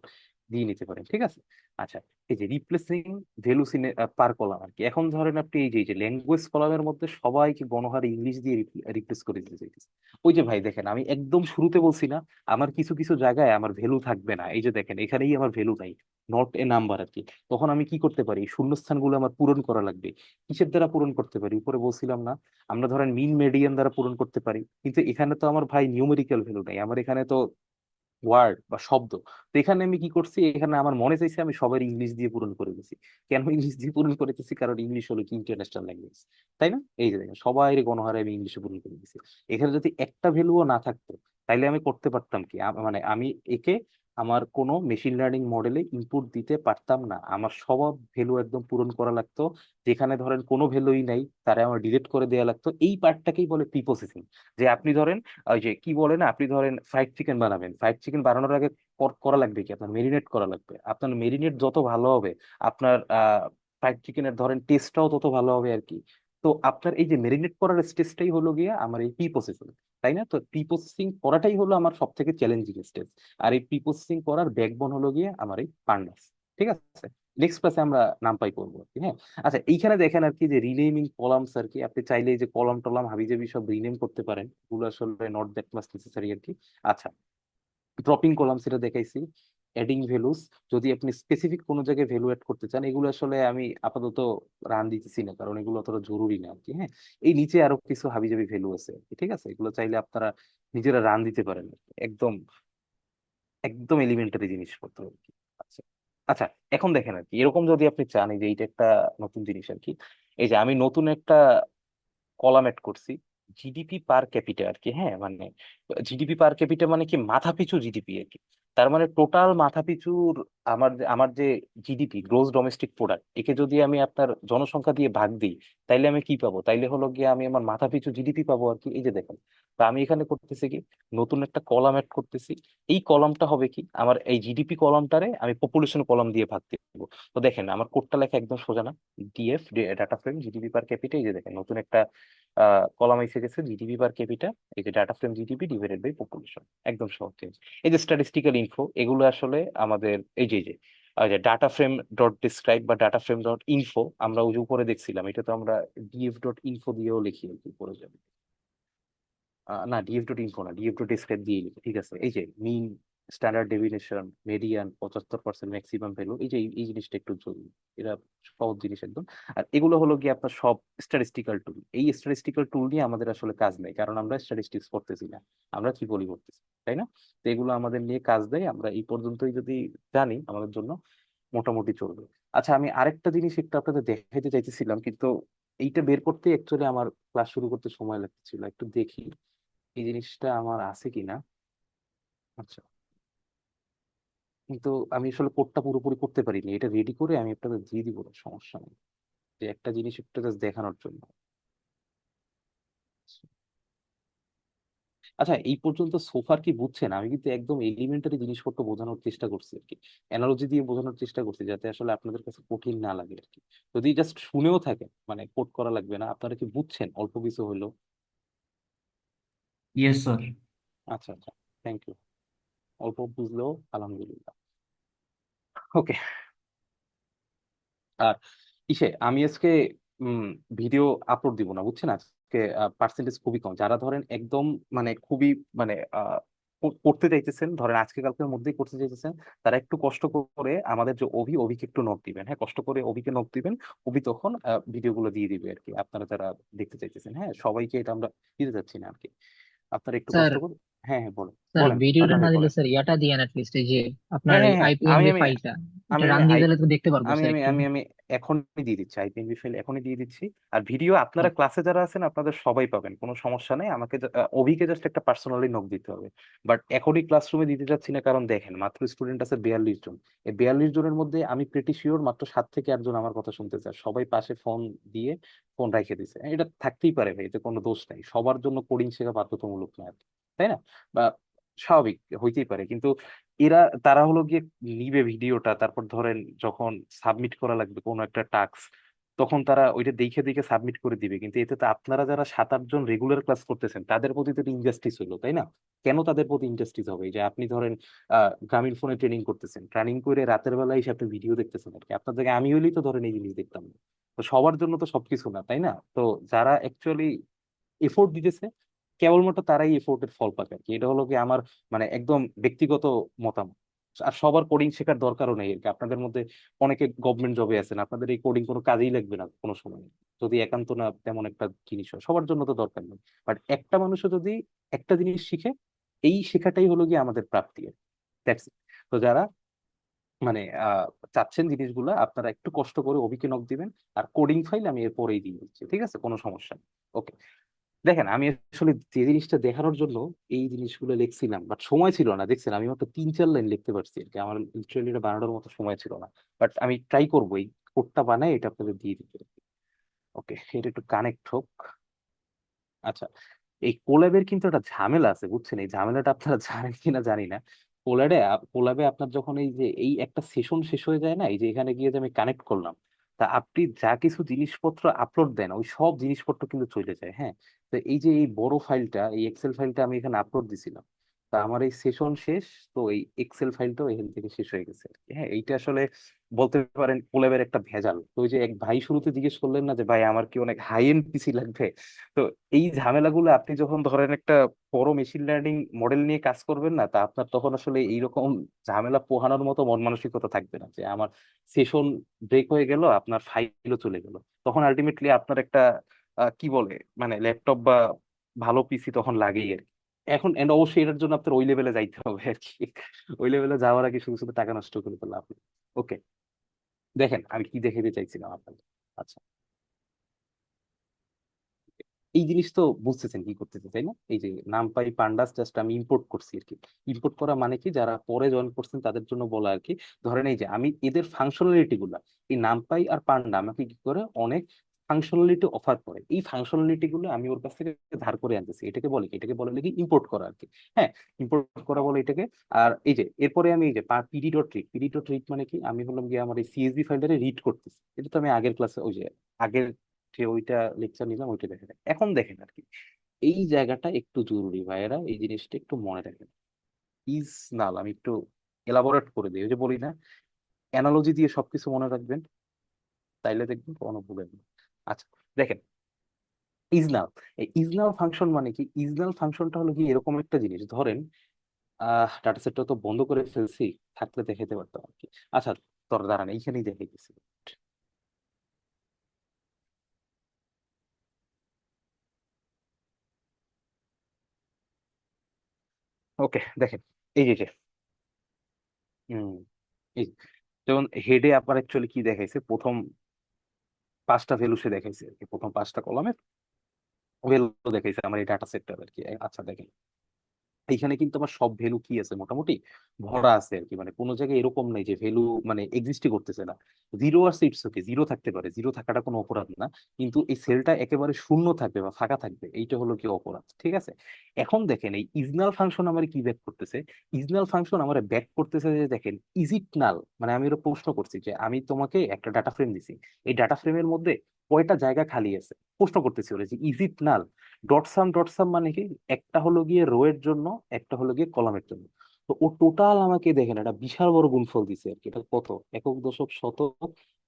S1: দিয়ে নিতে পারেন, ঠিক আছে? আচ্ছা, এই যে replacing values in per column আর কি। এখন ধরেন আপনি এই যে ল্যাঙ্গুয়েজ কলামের মধ্যে সবাইকে গণহারে ইংলিশ দিয়ে রিপ্লেস করে দিতে চাইতেছে। ওই যে ভাই দেখেন, আমি একদম শুরুতে বলছি না, আমার কিছু কিছু জায়গায় আমার ভ্যালু থাকবে না। এই যে দেখেন, এখানেই আমার ভ্যালু নাই, নট এ নাম্বার আর কি। তখন আমি কি করতে পারি? শূন্যস্থানগুলো আমার পূরণ করা লাগবে। কিসের দ্বারা পূরণ করতে পারি? উপরে বলছিলাম না, আমরা ধরেন মিন মেডিয়ান দ্বারা পূরণ করতে পারি। কিন্তু এখানে তো আমার ভাই নিউমেরিক্যাল ভ্যালু নাই, আমার এখানে তো ওয়ার্ড বা শব্দ। তো এখানে আমি কি করছি, এখানে আমার মনে চাইছে আমি সবার ইংলিশ দিয়ে পূরণ করে দিছি। কেন ইংলিশ দিয়ে পূরণ করে দিচ্ছি? কারণ ইংলিশ হলো কি ইন্টারন্যাশনাল ল্যাঙ্গুয়েজ, তাই না? এই যে দেখেন, সবাই গণহারে আমি ইংলিশে পূরণ করে দিছি। এখানে যদি একটা ভ্যালুও না থাকতো, তাইলে আমি করতে পারতাম কি, মানে আমি একে আমার কোনো মেশিন লার্নিং মডেলে ইনপুট দিতে পারতাম না। আমার সব ভ্যালু একদম পূরণ করা লাগতো। যেখানে ধরেন কোনো ভ্যালুই নাই, তারা আমার ডিলিট করে দেওয়া লাগতো। এই পার্টটাকেই বলে প্রি প্রসেসিং। যে আপনি ধরেন ওই যে কি বলে না, আপনি ধরেন ফ্রাইড চিকেন বানাবেন, ফ্রাইড চিকেন বানানোর আগে করা লাগবে কি, আপনার মেরিনেট করা লাগবে। আপনার মেরিনেট যত ভালো হবে, আপনার ফ্রাইড চিকেনের ধরেন টেস্টটাও তত ভালো হবে আর কি। তো আপনার এই যে মেরিনেট করার স্টেজটাই হলো গিয়ে আমার এই প্রি প্রসেসিং, তাই না? তো প্রি প্রসেসিং করাটাই হলো আমার সব থেকে চ্যালেঞ্জিং স্টেজ। আর এই প্রি প্রসেসিং করার ব্যাকবোন হলো গিয়ে আমার এই পান্ডাস, ঠিক আছে? নেক্সট ক্লাসে আমরা নামপাই করবো আর কি, হ্যাঁ। আচ্ছা, এইখানে দেখেন আর কি যে রিনেমিং কলামস আর কি, আপনি চাইলে এই যে কলাম টলাম হাবিজাবি সব রিনেম করতে পারেন, এগুলো আসলে নট দ্যাট মাস নেসেসারি আর কি। আচ্ছা, ড্রপিং কলামস এটা দেখাইছি। অ্যাডিং ভ্যালুস, যদি আপনি স্পেসিফিক কোনো জায়গায় ভ্যালু অ্যাড করতে চান, এগুলো আসলে আমি আপাতত রান দিতেছি না, কারণ এগুলো অতটা জরুরি না আর কি, হ্যাঁ। এই নিচে আরো কিছু হাবিজাবি ভ্যালু আছে আর কি, ঠিক আছে? এগুলো চাইলে আপনারা নিজেরা রান দিতে পারেন আর কি। একদম একদম এলিমেন্টারি জিনিসপত্র আর কি। আচ্ছা, আচ্ছা, এখন দেখেন আর কি, এরকম যদি আপনি চান, এই যে এইটা একটা নতুন জিনিস আর কি। এই যে আমি নতুন একটা কলাম এড করছি, জিডিপি পার ক্যাপিটা আর কি, হ্যাঁ। মানে জিডিপি পার ক্যাপিটা মানে কি, মাথা পিছু জিডিপি আর কি। তার মানে টোটাল মাথা পিছুর আমার যে জিডিপি, গ্রোস ডোমেস্টিক প্রোডাক্ট, একে যদি আমি আপনার জনসংখ্যা দিয়ে ভাগ দিই, তাইলে আমি কি পাবো? তাইলে হলো গিয়ে আমি আমার মাথা পিছু জিডিপি পাবো আর কি। এই যে দেখেন, তো আমি এখানে করতেছি কি, নতুন একটা কলাম এড করতেছি। এই কলামটা হবে কি, আমার এই জিডিপি কলামটারে আমি পপুলেশন কলাম দিয়ে ভাগ দেবো। তো দেখেন, আমার কোডটা লেখা একদম সোজা না? ডিএফ, ডাটা ফ্রেম জিডিপি পার ক্যাপিটা। এই যে দেখেন, নতুন একটা কলাম এসে গেছে, জিডিপি পার ক্যাপিটা। এই যে data frame GDP divided by population, একদম সহজ জিনিস। এই যে স্ট্যাটিস্টিক্যাল ইনফো, এগুলো আসলে আমাদের এই যে ডাটা ফ্রেম ডট ডিসক্রাইব বা ডাটা ফ্রেম ডট ইনফো, আমরা ওই যে উপরে দেখছিলাম, এটা তো আমরা ডিএফ ডট ইনফো দিয়েও লিখি আর কি, পরে যাবে। না, ডিএফ ডট ইনফো না, ডিএফ ডট ডিসক্রাইব দিয়ে লিখি, ঠিক আছে? এই যে mean, standard deviation, median, 75% maximum value, এই যে এই জিনিসটা একটু জরুরি। এটা সহজ জিনিস একদম। আর এগুলো হলো গিয়ে আপনার সব স্ট্যাটিস্টিক্যাল টুল। এই স্ট্যাটিস্টিক্যাল টুল নিয়ে আমাদের আসলে কাজ নেই, কারণ আমরা স্ট্যাটিস্টিক্স করতেছি না, আমরা ত্রিপলি করতেছি, তাই না? তো এগুলো আমাদের নিয়ে কাজ দেয়, আমরা এই পর্যন্তই যদি জানি, আমাদের জন্য মোটামুটি চলবে। আচ্ছা, আমি আরেকটা জিনিস একটু আপনাদের দেখাইতে চাইতেছিলাম, কিন্তু এইটা বের করতে অ্যাকচুয়ালি আমার ক্লাস শুরু করতে সময় লাগতেছিল। একটু দেখি এই জিনিসটা আমার আছে কিনা। আচ্ছা, কিন্তু আমি আসলে কোডটা পুরোপুরি করতে পারিনি, এটা রেডি করে আমি আপনাদের দিয়ে দিব, সমস্যা নেই। যে একটা জিনিস একটু জাস্ট দেখানোর জন্য। আচ্ছা, এই পর্যন্ত সোফার কি বুঝছেন? আমি কিন্তু একদম এলিমেন্টারি জিনিসপত্র বোঝানোর চেষ্টা করছি আর কি, অ্যানালজি দিয়ে বোঝানোর চেষ্টা করছি, যাতে আসলে আপনাদের কাছে কঠিন না লাগে আর কি। যদি জাস্ট শুনেও থাকেন, মানে কোড করা লাগবে না, আপনারা কি বুঝছেন অল্প কিছু হলো?
S3: Yes sir.
S1: আচ্ছা, আচ্ছা, থ্যাংক ইউ। অল্প বুঝলেও আলহামদুলিল্লাহ। ওকে। আর আমি আজকে ভিডিও আপলোড দিব না, বুঝছেন? আজকে পার্সেন্টেজ খুবই কম। যারা ধরেন একদম মানে খুবই মানে করতে চাইতেছেন, ধরেন আজকে কালকের মধ্যেই করতে চাইতেছেন, তারা একটু কষ্ট করে আমাদের যে অভিকে একটু নক দিবেন, হ্যাঁ, কষ্ট করে অভিকে নক দিবেন। অভি তখন ভিডিওগুলো দিয়ে দিবে আর কি, আপনারা যারা দেখতে চাইতেছেন, হ্যাঁ। সবাইকে এটা আমরা দিতে চাচ্ছি না আর কি, আপনারা একটু
S4: স্যার,
S1: কষ্ট করুন। হ্যাঁ, হ্যাঁ, বলেন,
S4: স্যার
S1: বলেন,
S4: ভিডিওটা
S1: আদনান
S4: না
S1: ভাই
S4: দিলে
S1: বলেন।
S4: স্যার ইয়াটা দিয়ে অ্যাটলিস্ট এই যে আপনার
S1: হ্যাঁ, হ্যাঁ, হ্যাঁ, আমি
S4: আইপিএনবি
S1: আমি
S4: ফাইলটা,
S1: আমি
S4: এটা
S1: আমি
S4: রান দিয়ে দিলে তো দেখতে পারবো
S1: আমি
S4: স্যার
S1: আমি
S4: একটু।
S1: আমি আমি এখনই দিয়ে দিচ্ছি, আইপিএনবি ফাইল এখনই দিয়ে দিচ্ছি। আর ভিডিও আপনারা
S4: হুম।
S1: ক্লাসে যারা আছেন, আপনাদের সবাই পাবেন, কোনো সমস্যা নেই। আমাকে অভিকে জাস্ট একটা পার্সোনালি নক দিতে হবে। বাট এখনই ক্লাসরুমে দিতে যাচ্ছি না, কারণ দেখেন মাত্র স্টুডেন্ট আছে 42 জন। এই 42 জনের মধ্যে আমি প্রেটি শিওর মাত্র 7 থেকে 8 জন আমার কথা শুনতে চায়, সবাই পাশে ফোন দিয়ে ফোন রেখে দিছে। এটা থাকতেই পারে ভাই, এতে কোনো দোষ নাই, সবার জন্য কোডিং শেখা বাধ্যতামূলক না আর কি, তাই না? বা স্বাভাবিক হইতেই পারে, কিন্তু এরা তারা হলো গিয়ে নিবে ভিডিওটা, তারপর ধরেন যখন সাবমিট করা লাগবে কোনো একটা টাস্ক, তখন তারা ওইটা দেখে দেখে সাবমিট করে দিবে। কিন্তু এতে তো আপনারা যারা 7-8 জন রেগুলার ক্লাস করতেছেন তাদের প্রতি তো ইনজাস্টিস হলো, তাই না? কেন তাদের প্রতি ইনজাস্টিস হবে? এই যে আপনি ধরেন গ্রামীণ ফোনে ট্রেনিং করতেছেন, ট্রেনিং করে রাতের বেলায় এসে আপনি ভিডিও দেখতেছেন আর কি। আপনার জায়গায় আমি হইলেই তো ধরেন এই জিনিস দেখতাম না। তো সবার জন্য তো সবকিছু না, তাই না? তো যারা অ্যাকচুয়ালি এফোর্ট দিতেছে কেবলমাত্র তারাই এফোর্টের ফল পাবে আর কি। এটা হলো কি আমার মানে একদম ব্যক্তিগত মতামত। আর সবার কোডিং শেখার দরকারও নেই আর কি। আপনাদের মধ্যে অনেকে গভর্নমেন্ট জবে আছেন, আপনাদের এই কোডিং কোনো কাজেই লাগবে না কোনো সময়, যদি একান্ত না তেমন একটা জিনিস হয়। সবার জন্য তো দরকার নেই, বাট একটা মানুষও যদি একটা জিনিস শিখে, এই শেখাটাই হলো গিয়ে আমাদের প্রাপ্তি আর কি। That's it. তো যারা মানে চাচ্ছেন জিনিসগুলো, আপনারা একটু কষ্ট করে অভিকে নক দিবেন। আর কোডিং ফাইল আমি এরপরেই দিয়ে দিচ্ছি, ঠিক আছে? কোনো সমস্যা নেই। ওকে, দেখেন আমি আসলে যে জিনিসটা দেখানোর জন্য এই জিনিসগুলো লিখছিলাম, বাট সময় ছিল না। দেখছেন আমি মাত্র 3-4 লাইন লিখতে পারছি আর কি, আমার লিটারালি এটা বানানোর মতো সময় ছিল না। বাট আমি ট্রাই করবো এই কোডটা বানাই এটা আপনাদের দিয়ে দিতে। ওকে, এটা একটু কানেক্ট হোক। আচ্ছা, এই কোল্যাবের কিন্তু একটা ঝামেলা আছে, বুঝছেন? এই ঝামেলাটা আপনারা জানেন কিনা জানি না। কোল্যাবে আপনার যখন এই যে এই একটা সেশন শেষ হয়ে যায় না, এই যে এখানে গিয়ে যে আমি কানেক্ট করলাম, তা আপনি যা কিছু জিনিসপত্র আপলোড দেন ওই সব জিনিসপত্র কিন্তু চলে যায়, হ্যাঁ। তো এই যে এই বড় ফাইলটা, এই এক্সেল ফাইলটা আমি এখানে আপলোড দিছিলাম, তা আমার এই সেশন শেষ, তো এই এক্সেল ফাইলটাও এখান থেকে শেষ হয়ে গেছে আর কি। হ্যাঁ, এইটা আসলে বলতে পারেন কোল্যাবের একটা ভেজাল। তো ওই যে এক ভাই শুরুতে জিজ্ঞেস করলেন না যে ভাই আমার কি অনেক হাই এন্ড পিসি লাগবে, তো এই ঝামেলাগুলো আপনি যখন ধরেন একটা বড় মেশিন লার্নিং মডেল নিয়ে কাজ করবেন না, তা আপনার তখন আসলে এইরকম ঝামেলা পোহানোর মতো মন মানসিকতা থাকবে না যে আমার সেশন ব্রেক হয়ে গেল, আপনার ফাইলও চলে গেল। তখন আলটিমেটলি আপনার একটা কি বলে মানে ল্যাপটপ বা ভালো পিসি তখন লাগেই আর কি। এখন এন্ড অবশ্যই এটার জন্য আপনার ওই লেভেলে যাইতে হবে আর কি। ওই লেভেলে যাওয়ার আগে শুধু শুধু টাকা নষ্ট করে তো লাভ নেই। ওকে, দেখেন আমি কি দেখাতে চাইছিলাম আপনাদের। আচ্ছা, এই জিনিস তো বুঝতেছেন কি করতেছে, তাই না? এই যে নামপাই পান্ডাস জাস্ট আমি ইম্পোর্ট করছি আর কি। ইম্পোর্ট করা মানে কি, যারা পরে জয়েন করছেন তাদের জন্য বলা আর কি। ধরেন এই যে আমি এদের ফাংশনালিটি গুলা, এই নামপাই আর পান্ডা আমাকে কি করে অনেক ফাংশনালিটি অফার করে, এই ফাংশনালিটি গুলো আমি ওর কাছ থেকে ধার করে আনতেছি। এটাকে বলে কি, এটাকে বলে নাকি ইম্পোর্ট করা আর কি। হ্যাঁ, ইম্পোর্ট করা বলে এটাকে। আর এই যে এরপরে আমি এই যে পিডি ডট রিড মানে কি, আমি হলাম গিয়ে আমার এই সিএসভি ফাইলটারে রিড করতেছি। এটা তো আমি আগের ক্লাসে ওই যে আগের যে ওইটা লেকচার নিলাম ওইটা দেখে নেন। এখন দেখেন আর কি, এই জায়গাটা একটু জরুরি ভাইয়েরা, এই জিনিসটা একটু মনে রাখেন। ইজ নাল আমি একটু এলাবোরেট করে দিই, ওই যে বলি না অ্যানালজি দিয়ে সবকিছু মনে রাখবেন, তাইলে দেখবেন কোনো ভুলেন না। আচ্ছা, দেখেন ইজনাল, এই ইজনাল ফাংশন মানে কি? ইজনাল ফাংশনটা হলো কি এরকম একটা জিনিস, ধরেন ডাটা সেটটা তো বন্ধ করে ফেলছি, থাকলে দেখাতে পারতাম আর কি। আচ্ছা, তোর দাঁড়ান এইখানেই দেখাইতেছি। ওকে, দেখেন এই যে হম এই যে, যেমন হেডে আপনার অ্যাকচুয়ালি কি দেখাইছে, প্রথম 5টা ভ্যালু সে দেখাইছে আর কি, প্রথম 5টা কলামে ভ্যালু দেখাইছে আমার এই ডাটা সেটটা আর কি। আচ্ছা দেখেন, এইখানে কিন্তু আমার সব ভ্যালু কি আছে মোটামুটি ভরা আছে আর কি। মানে কোনো জায়গায় এরকম নেই যে ভ্যালু মানে এক্সিস্টই করতেছে না। জিরো আছে, ইটস ওকে, জিরো থাকতে পারে, জিরো থাকাটা কোনো অপরাধ না। কিন্তু এই সেলটা একেবারে শূন্য থাকবে বা ফাঁকা থাকবে, এইটা হলো কি অপরাধ, ঠিক আছে? এখন দেখেন এই ইজনাল ফাংশন আমার কি ব্যাক করতেছে। ইজনাল ফাংশন আমার ব্যাক করতেছে যে দেখেন ইজ ইট নাল, মানে আমি ওরা প্রশ্ন করছি যে আমি তোমাকে একটা ডাটা ফ্রেম দিছি, এই ডাটা ফ্রেমের মধ্যে কয়টা জায়গা খালি আছে, প্রশ্ন করতেছি ওরা যে ইজ ইট নাল। ডট সাম মানে কি, একটা হলো গিয়ে রো এর জন্য, একটা হলো গিয়ে কলামের জন্য। তো ও টোটাল আমাকে দেখেন একটা বিশাল বড় গুণফল দিছে আর কি। এটা কত, একক দশক শতক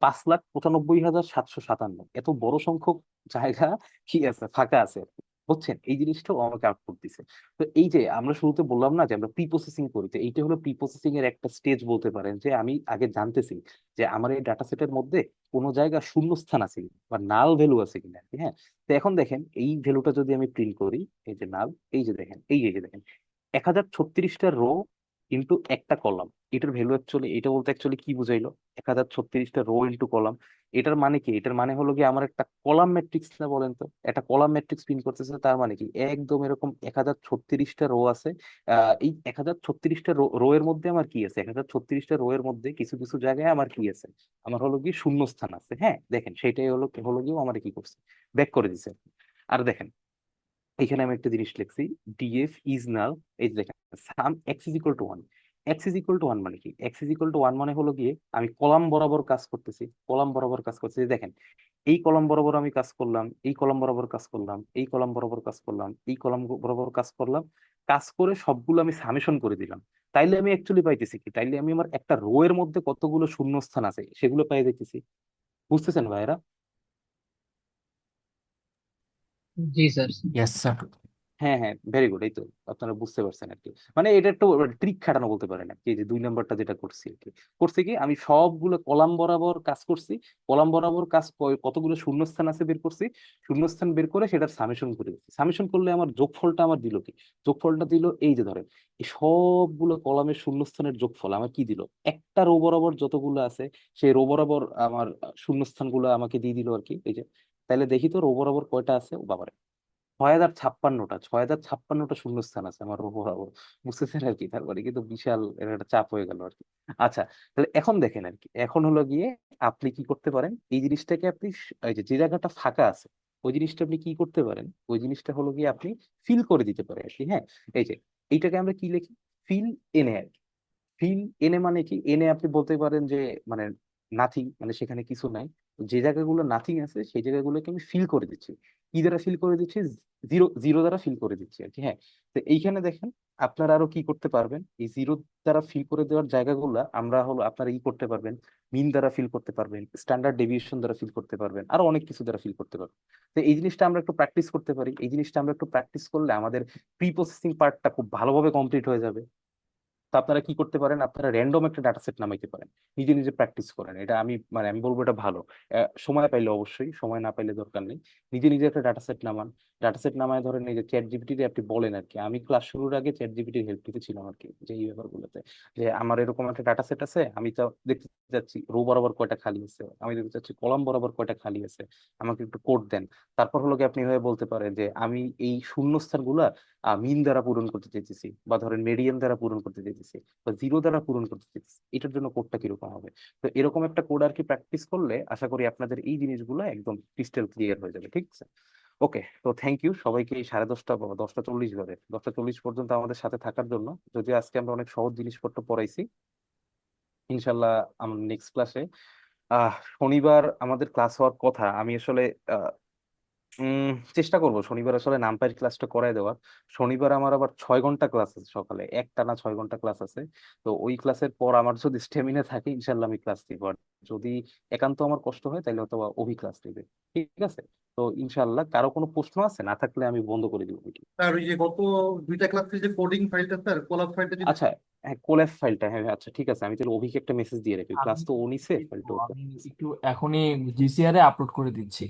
S1: 5,95,757, এত বড় সংখ্যক জায়গা কি আছে, ফাঁকা আছে আর কি। বুঝছেন? এই জিনিসটাও আমাকে আউটপুট দিছে। তো এই যে আমরা শুরুতে বললাম না যে আমরা প্রি প্রসেসিং করি, তো এইটা হলো প্রি প্রসেসিং এর একটা স্টেজ বলতে পারেন। যে আমি আগে জানতেছি যে আমার এই ডাটা সেটের মধ্যে কোনো জায়গা শূন্য স্থান আছে কিনা বা নাল ভ্যালু আছে কিনা আর কি। হ্যাঁ, তো এখন দেখেন এই ভ্যালুটা যদি আমি প্রিন্ট করি, এই যে নাল, এই যে দেখেন, এই যে দেখেন 1,036টা রো ইন্টু একটা কলাম, এটার ভ্যালু অ্যাকচুয়ালি, এটা বলতে অ্যাকচুয়ালি কি বুঝাইলো, 1,036টা রো ইন্টু কলাম। এটার মানে কি, এটার মানে হলো কি আমার একটা কলাম ম্যাট্রিক্স না, বলেন তো? একটা কলাম ম্যাট্রিক্স প্রিন্ট করতেছে, তার মানে কি একদম এরকম 1,036টা রো আছে। এই 1,036টা রো এর মধ্যে আমার কি আছে, 1,036টা রো এর মধ্যে কিছু কিছু জায়গায় আমার কি আছে, আমার হলো কি শূন্য স্থান আছে। হ্যাঁ, দেখেন সেটাই হলো হলো গিয়ে আমার কি করছে, ব্যাক করে দিছে। আর দেখেন এখানে আমি একটা জিনিস লিখছি, ডিএফ ইজ নাল। এই যে দেখেন sum x is equal to 1, x is equal to one মানে কি? X is equal to one মানে হলো গিয়ে আমি কলাম বরাবর কাজ করতেছি, কলাম বরাবর কাজ করতেছি। দেখেন, এই কলাম বরাবর আমি কাজ করলাম, এই কলাম বরাবর কাজ করলাম, এই কলাম বরাবর কাজ করলাম, এই কলাম বরাবর কাজ করলাম, কাজ করে সবগুলো আমি সামেশন করে দিলাম। তাইলে আমি অ্যাকচুয়ালি পাইতেছি কি? তাইলে আমি আমার একটা রো এর মধ্যে কতগুলো শূন্যস্থান আছে সেগুলো পাই যাইতেছি। বুঝতেছেন ভাইরা?
S4: জি স্যার।
S6: Yes sir.
S1: হ্যাঁ হ্যাঁ, ভেরি গুড। এই তো আপনারা বুঝতে পারছেন আর কি। মানে এটা একটু ট্রিক খাটানো বলতে পারেন আর কি। এই যে 2 নম্বরটা যেটা করছি আর কি, করছি কি আমি সবগুলো কলাম বরাবর কাজ করছি, কলাম বরাবর কাজ কতগুলো শূন্যস্থান আছে বের করছি, শূন্যস্থান বের করে সেটার সামেশন করে দিচ্ছি। সামেশন করলে আমার যোগফলটা আমার দিল কি? যোগফলটা দিল এই যে ধরেন এই সবগুলো কলামের শূন্যস্থানের যোগফল আমার কি দিল, একটা রো বরাবর যতগুলো আছে সেই রো বরাবর আমার শূন্যস্থানগুলো আমাকে দিয়ে দিল আর কি। এই যে তাহলে দেখি তো রো বরাবর কয়টা আছে। ও বাবা, 6056টা, 6056টা শূন্যস্থান আছে আমার বরাবর। বুঝতেছেন আর কি? তারপরে কিন্তু বিশাল এর একটা চাপ হয়ে গেল আর কি। আচ্ছা, তাহলে এখন দেখেন আর কি, এখন হলো গিয়ে আপনি কি করতে পারেন এই জিনিসটাকে আপনি এই যে যে জায়গাটা ফাঁকা আছে ওই জিনিসটা আপনি কি করতে পারেন, ওই জিনিসটা হলো গিয়ে আপনি ফিল করে দিতে পারেন আর কি। হ্যাঁ, এই যে এইটাকে আমরা কি লিখি? ফিল এনে আর কি। ফিল এনে মানে কি? এনে আপনি বলতে পারেন যে মানে নাথিং, মানে সেখানে কিছু নাই। যে জায়গাগুলো নাথিং আছে সেই জায়গাগুলোকে আমি ফিল করে দিচ্ছি। কি দ্বারা ফিল করে দিচ্ছি? জিরো, জিরো দ্বারা ফিল করে দিচ্ছি আর কি। হ্যাঁ, তো এইখানে দেখেন আপনারা আরো কি করতে পারবেন, এই জিরো দ্বারা ফিল করে দেওয়ার জায়গাগুলো আমরা হলো আপনারা ই করতে পারবেন, মিন দ্বারা ফিল করতে পারবেন, স্ট্যান্ডার্ড ডেভিয়েশন দ্বারা ফিল করতে পারবেন, আরো অনেক কিছু দ্বারা ফিল করতে পারবেন। তো এই জিনিসটা আমরা একটু প্র্যাকটিস করতে পারি। এই জিনিসটা আমরা একটু প্র্যাকটিস করলে আমাদের প্রি প্রসেসিং পার্টটা খুব ভালোভাবে কমপ্লিট হয়ে যাবে। তো আপনারা কি করতে পারেন, আপনারা র্যান্ডম একটা ডাটা সেট নামাইতে পারেন, নিজে নিজে প্র্যাকটিস করেন। এটা আমি মানে আমি বলবো এটা ভালো। সময় পাইলে অবশ্যই, সময় না পাইলে দরকার নেই। নিজে নিজে একটা ডাটা সেট নামান। ডাটা সেট নামায় ধরেন এই যে চ্যাট জিপিটি আপনি বলেন আর কি। আমি ক্লাস শুরুর আগে চ্যাট জিপিটির হেল্প নিতেছিলাম আর কি, যে এই ব্যাপারগুলোতে, যে আমার এরকম একটা ডাটা সেট আছে, আমি তো দেখতে চাচ্ছি রো বরাবর কয়টা খালি আছে, আমি দেখতে চাচ্ছি কলাম বরাবর কয়টা খালি আছে, আমাকে একটু কোড দেন। তারপর হলো কি আপনি হয়ে বলতে পারেন যে আমি এই শূন্যস্থান গুলা মিন দ্বারা পূরণ করতে চাইতেছি, বা ধরেন মেডিয়ান দ্বারা পূরণ করতে চাইতেছি, বা জিরো দ্বারা পূরণ করতে চাইতেছি। এটার জন্য কোডটা কিরকম হবে? তো এরকম একটা কোড আর কি প্র্যাকটিস করলে আশা করি আপনাদের এই জিনিসগুলো একদম ক্রিস্টাল ক্লিয়ার হয়ে যাবে। ঠিক আছে? ওকে, তো থ্যাংক ইউ সবাইকে এই 10:30 বা 10টা 40 বাজে, 10টা 40 পর্যন্ত আমাদের সাথে থাকার জন্য। যদিও আজকে আমরা অনেক সহজ জিনিসপত্র পড়াইছি, ইনশাল্লাহ আমরা নেক্সট ক্লাসে শনিবার আমাদের ক্লাস হওয়ার কথা। আমি আসলে চেষ্টা করব শনিবার আসলে নামপাইয়ের ক্লাসটা করায় দেওয়ার। শনিবার আমার আবার 6 ঘন্টা ক্লাস আছে সকালে, একটানা 6 ঘন্টা ক্লাস আছে। তো ওই ক্লাসের পর আমার যদি স্টেমিনা থাকে ইনশাল্লাহ আমি ক্লাস দিব। আর যদি একান্ত আমার কষ্ট হয় তাহলে হয়তো অভি ক্লাস দিবে। ঠিক আছে? তো ইনশাল্লাহ কারো কোনো প্রশ্ন আছে না থাকলে আমি বন্ধ করে দিব ভিডিও।
S2: স্যার ওই যে গত 2টা ক্লাসে যে কোডিং ফাইলটা স্যার, কোলাব ফাইলটা যদি
S1: আচ্ছা, হ্যাঁ কোলেফ ফাইলটা, হ্যাঁ হ্যাঁ, আচ্ছা ঠিক আছে, আমি তাহলে অভিকে একটা মেসেজ দিয়ে রাখি,
S6: আমি
S1: ক্লাস তো ও নিছে, ফাইলটা ওকে।
S6: আমি একটু এখনই জিসিআর এ আপলোড করে দিচ্ছি।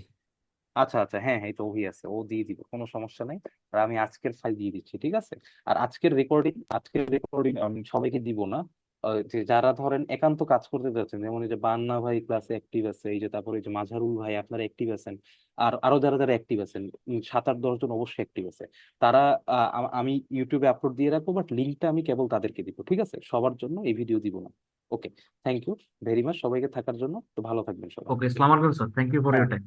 S1: আচ্ছা আচ্ছা, হ্যাঁ হ্যাঁ, এই তো অভি আছে, ও দিয়ে দিবে, কোনো সমস্যা নাই। আর আমি আজকের ফাইল দিয়ে দিচ্ছি, ঠিক আছে? আর আজকের রেকর্ডিং আমি সবাইকে দিব না। যে যারা ধরেন একান্ত কাজ করতে যাচ্ছেন, যেমন এই যে বান্না ভাই ক্লাসে অ্যাক্টিভ আছে, এই যে তারপরে এই যে মাঝারুল ভাই আপনারা অ্যাক্টিভ আছেন, আর আরো যারা যারা অ্যাক্টিভ আছেন 7 8 10 জন অবশ্যই অ্যাক্টিভ আছে, তারা আমি ইউটিউবে আপলোড দিয়ে রাখবো, বাট লিঙ্কটা আমি কেবল তাদেরকে দিব। ঠিক আছে? সবার জন্য এই ভিডিও দিব না। ওকে, থ্যাংক ইউ ভেরি মাচ সবাইকে থাকার জন্য। তো ভালো থাকবেন সবাই।
S3: ওকে, আসসালামু আলাইকুম স্যার, থ্যাংক ইউ ফর
S1: হ্যাঁ,
S3: ইউর টাইম।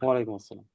S1: ওয়ালাইকুম আসসালাম।